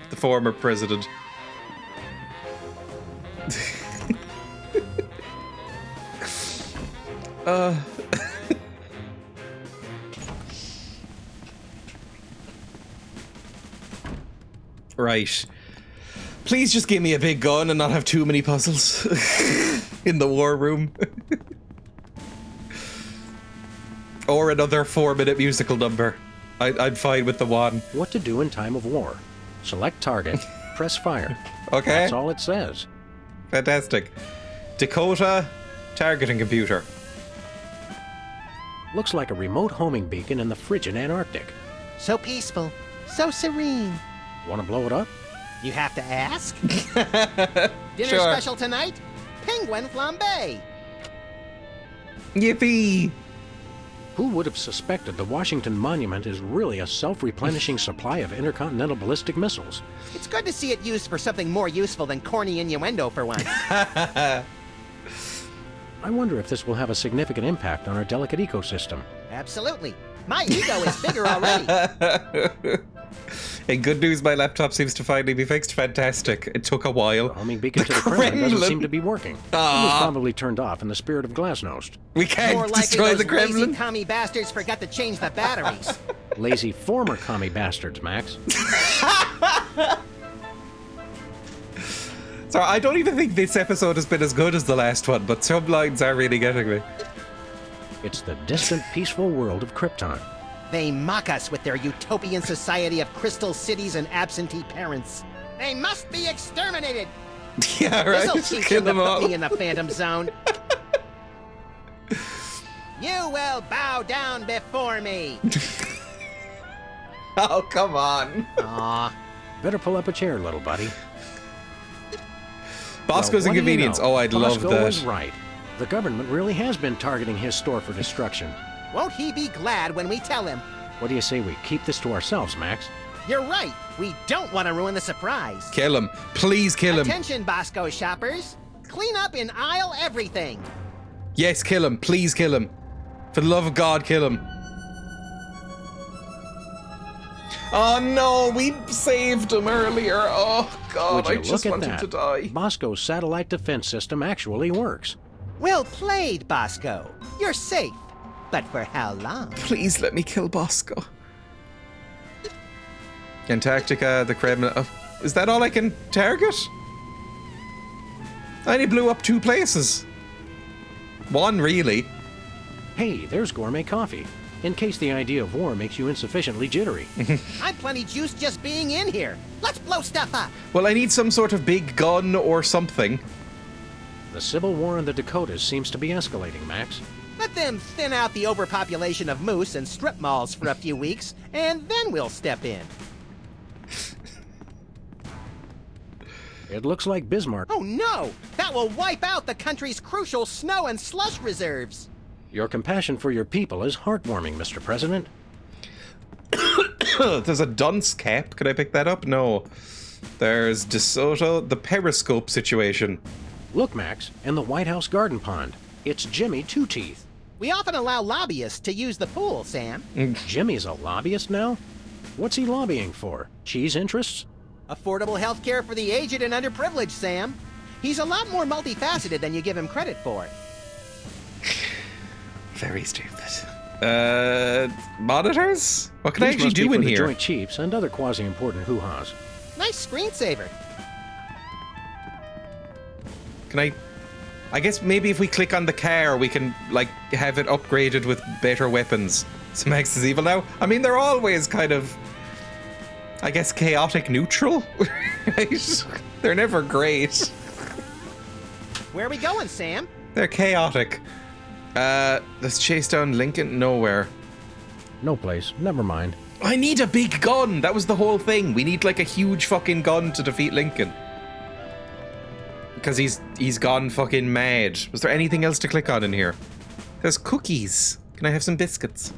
the former president. Right. Please just give me a big gun and not have too many puzzles in the war room. Or another 4-minute musical number. I'm fine with the one. What to do in time of war. Select target, press fire. Okay. That's all it says. Fantastic. Dakota, targeting computer. Looks like a remote homing beacon in the frigid Antarctic. So peaceful. So serene. Want to blow it up? You have to ask? Dinner Sure. special tonight? Penguin flambe. Yippee! Who would have suspected the Washington Monument is really a self-replenishing supply of intercontinental ballistic missiles? It's good to see it used for something more useful than corny innuendo for once. I wonder if this will have a significant impact on our delicate ecosystem. Absolutely. My ego is bigger already. Hey, good news, my laptop seems to finally be fixed. Fantastic. It took a while. The homing beacon to the Kremlin doesn't seem to be working. It was probably turned off in the spirit of Glasnost. We can't More likely destroy those the Kremlin. lazy commie bastards forgot to change the batteries. Lazy former commie bastards, Max. So I don't even think this episode has been as good as the last one, but some lines are really getting me. It's the distant, peaceful world of Krypton. They mock us with their utopian society of crystal cities and absentee parents. They must be exterminated. Yeah, right. This'll teach Kill them to them all. put me in the Phantom Zone. You will bow down before me. Oh, come on. Aw. Better pull up a chair, little buddy. Bosco's Well, what do you Inconvenience. know? Oh, I'd love Bosco that. was right. The government really has been targeting his store for destruction. Won't he be glad when we tell him? What do you say we keep this to ourselves, Max? You're right. We don't want to ruin the surprise. Kill him. Please kill him. Attention, Bosco shoppers. Clean up in aisle everything. Yes, kill him. Please kill him. For the love of God, kill him. Oh no, we saved him earlier. Oh God, I just want him to die. Bosco's satellite defense system actually works. Well played, Bosco. You're safe. But for how long? Please let me kill Bosco. Antarctica, the Kremlin. Oh, is that all I can target? I only blew up 2 places. 1, really. Hey, there's gourmet coffee. In case the idea of war makes you insufficiently jittery. I'm plenty juiced just being in here. Let's blow stuff up. Well, I need some sort of big gun or something. The civil war in the Dakotas seems to be escalating, Max. Let them thin out the overpopulation of moose and strip malls for a few weeks, and then we'll step in. It looks like Bismarck. Oh no! That will wipe out the country's crucial snow and slush reserves. Your compassion for your people is heartwarming, Mr. President. There's a dunce cap. Could I pick that up? No. There's DeSoto, the periscope situation. Look, Max, in the White House garden pond. It's Jimmy Two Teeth. We often allow lobbyists to use the pool, Sam. Jimmy's a lobbyist now? What's he lobbying for? Cheese interests? Affordable health care for the aged and underprivileged, Sam. He's a lot more multifaceted than you give him credit for. Very stupid. Monitors? What can I actually do in the here? Joint Chiefs and other quasi-important hoo-has. Nice screensaver. Can I guess maybe if we click on the car, we can, like, have it upgraded with better weapons. So Max is evil now? I mean, they're always kind of, I guess, chaotic neutral. Right? They're never great. Where are we going, Sam? They're chaotic. Let's chase down Lincoln. Nowhere. No place. Never mind. I need a big gun. That was the whole thing. We need like a huge fucking gun to defeat Lincoln. Because he's gone fucking mad. Was there anything else to click on in here? There's cookies. Can I have some biscuits?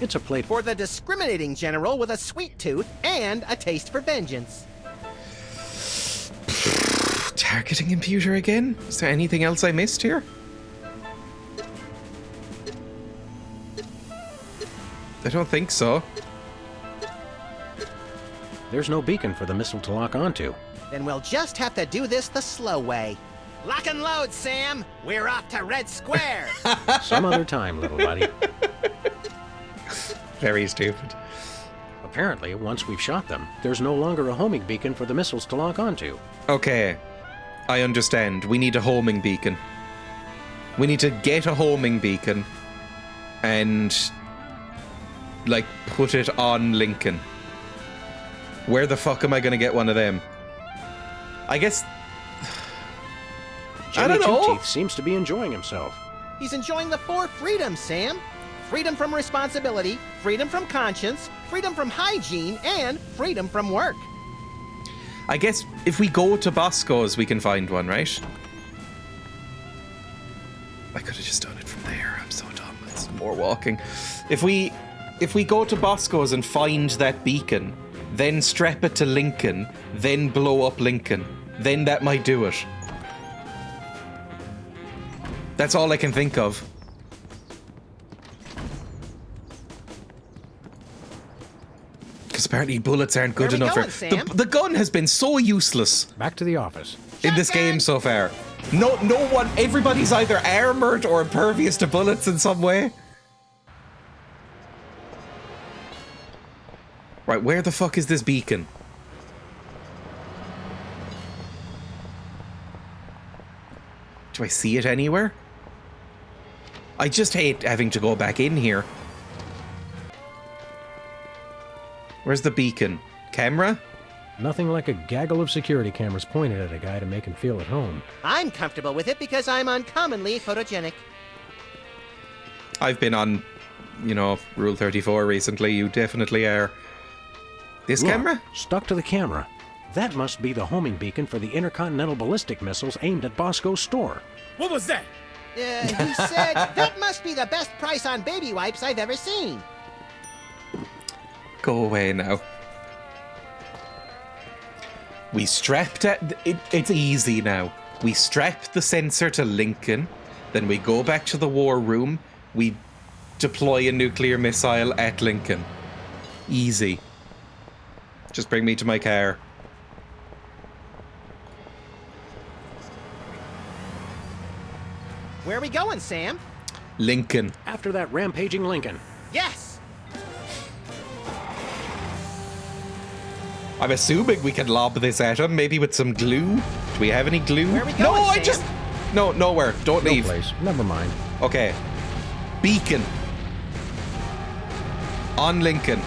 It's a plate for the discriminating general with a sweet tooth and a taste for vengeance. Targeting computer again? Is there anything else I missed here? I don't think so. There's no beacon for the missile to lock onto. Then we'll just have to do this the slow way. Lock and load, Sam! We're off to Red Square! Some other time, little buddy. Very stupid. Apparently, once we've shot them, there's no longer a homing beacon for the missiles to lock onto. Okay. I understand. We need a homing beacon. We need to get a homing beacon and, like, put it on Lincoln. Where the fuck am I gonna get one of them? I guess... Jimmy I don't know. Two Teeth seems to be enjoying himself. He's enjoying the 4 freedoms, Sam. Freedom from responsibility, freedom from conscience, freedom from hygiene, and freedom from work. I guess if we go to Bosco's, we can find one, right? I could have just done it from there. I'm so dumb. It's more walking. If we go to Bosco's and find that beacon, then strap it to Lincoln, then blow up Lincoln, then that might do it. That's all I can think of. Because apparently bullets aren't good enough. The gun has been so useless. Back to the office. In this game so far. No one, everybody's either armored or impervious to bullets in some way. Right, where the fuck is this beacon? Do I see it anywhere? I just hate having to go back in here. Where's the beacon? Camera? Nothing like a gaggle of security cameras pointed at a guy to make him feel at home. I'm comfortable with it because I'm uncommonly photogenic. I've been on, you know, Rule 34 recently. You definitely are. This Look, camera? Stuck to the camera. That must be the homing beacon for the intercontinental ballistic missiles aimed at Bosco's store. What was that? He said, that must be the best price on baby wipes I've ever seen. Go away now. We strapped it's easy now. We strap the sensor to Lincoln, then we go back to the war room, we deploy a nuclear missile at Lincoln. Easy. Just bring me to my car. Where are we going, Sam? Lincoln. After that rampaging Lincoln. Yes! I'm assuming we can lob this at him, maybe with some glue. Do we have any glue? Where are we No, going, Sam? No, nowhere. Don't No leave. place. Never mind. Okay. Beacon. On Lincoln.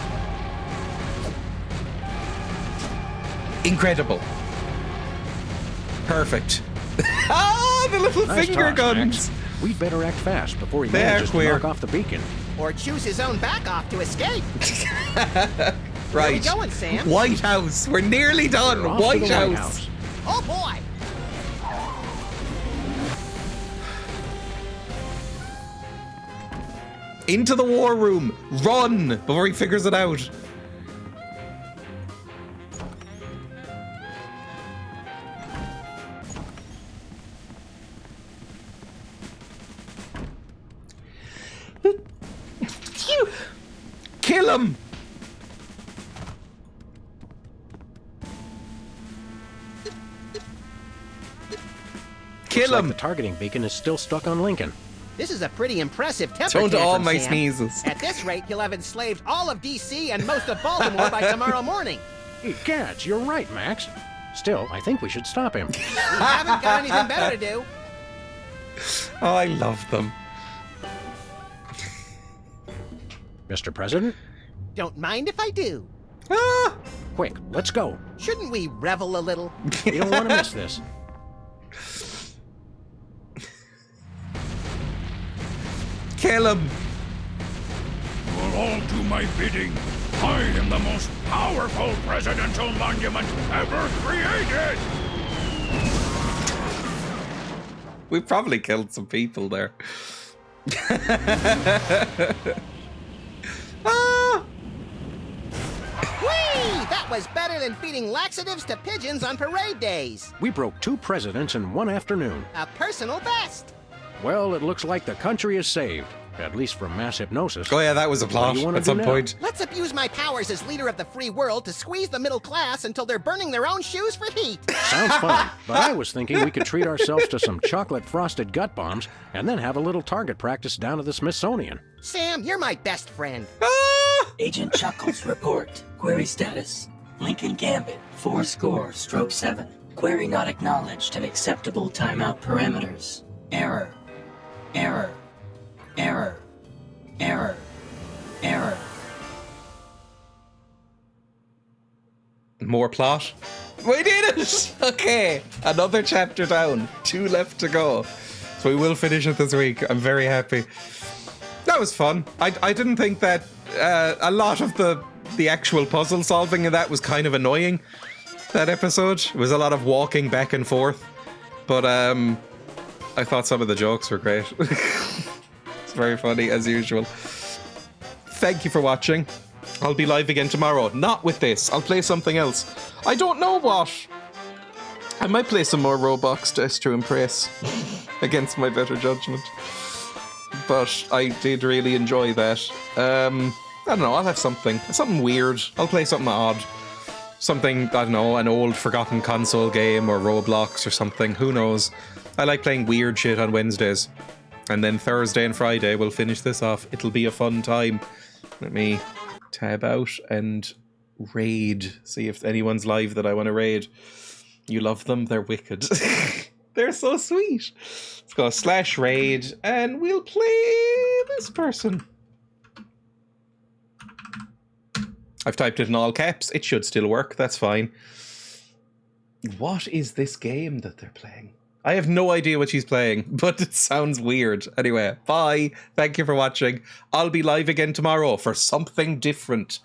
Incredible. Perfect. Ah, the little Nice finger toss, guns. Max. We'd better act fast before he They are manages to queer. knock off the beacon. Or choose his own back off to escape. Where are we Right. going, Sam? White House. We're nearly done. We're off to White the White House. House. Oh, boy! Into the war room. Run before he figures it out. Kill him. Looks Kill like him. the targeting beacon is still stuck on Lincoln. This is a pretty impressive temper Don't all tantrum, my Sam. sneezes. At this rate, you'll have enslaved all of D.C. and most of Baltimore by tomorrow morning. Egads, you're right, Max. Still, I think we should stop him. We haven't got anything better to do. Oh, I love them. Mr. President? Don't mind if I do. Ah! Quick, let's go. Shouldn't we revel a little? We don't want to miss this. Kill him. You'll all do my bidding. I am the most powerful presidential monument ever created! We probably killed some people there. Ah! Whee! That was better than feeding laxatives to pigeons on parade days. We broke 2 presidents in one afternoon. A personal best. Well, it looks like the country is saved. At least from mass hypnosis. Oh yeah, that was a What plot do you wanna at do some now? point. Let's abuse my powers as leader of the free world to squeeze the middle class until they're burning their own shoes for heat. Sounds fun, but I was thinking we could treat ourselves to some chocolate-frosted gut bombs and then have a little target practice down at the Smithsonian. Sam, you're my best friend. Agent Chuckles report. Query status. Lincoln Gambit, 4-7. Query not acknowledged and acceptable timeout parameters. Error. Error. Error. Error. Error. More plot. We did it! Okay, another chapter down. 2 left to go. So we will finish it this week. I'm very happy. That was fun. I didn't think that a lot of the actual puzzle solving in that was kind of annoying. That episode. It was a lot of walking back and forth. But I thought some of the jokes were great. It's very funny as usual. Thank you for watching. I'll be live again tomorrow. Not with this. I'll play something else. I don't know what. I might play some more Roblox just to impress against my better judgment. But I did really enjoy that. I don't know. I'll have something weird. I'll play something odd. Something, I don't know, an old forgotten console game or Roblox or something. Who knows? I like playing weird shit on Wednesdays. And then Thursday and Friday we'll finish this off. It'll be a fun time. Let me tab out and raid. See if anyone's live that I want to raid. You love them? They're wicked. They're so sweet. Let's go /raid and we'll play this person. I've typed it in all caps. It should still work. That's fine. What is this game that they're playing? I have no idea what she's playing, but it sounds weird. Anyway, bye. Thank you for watching. I'll be live again tomorrow for something different.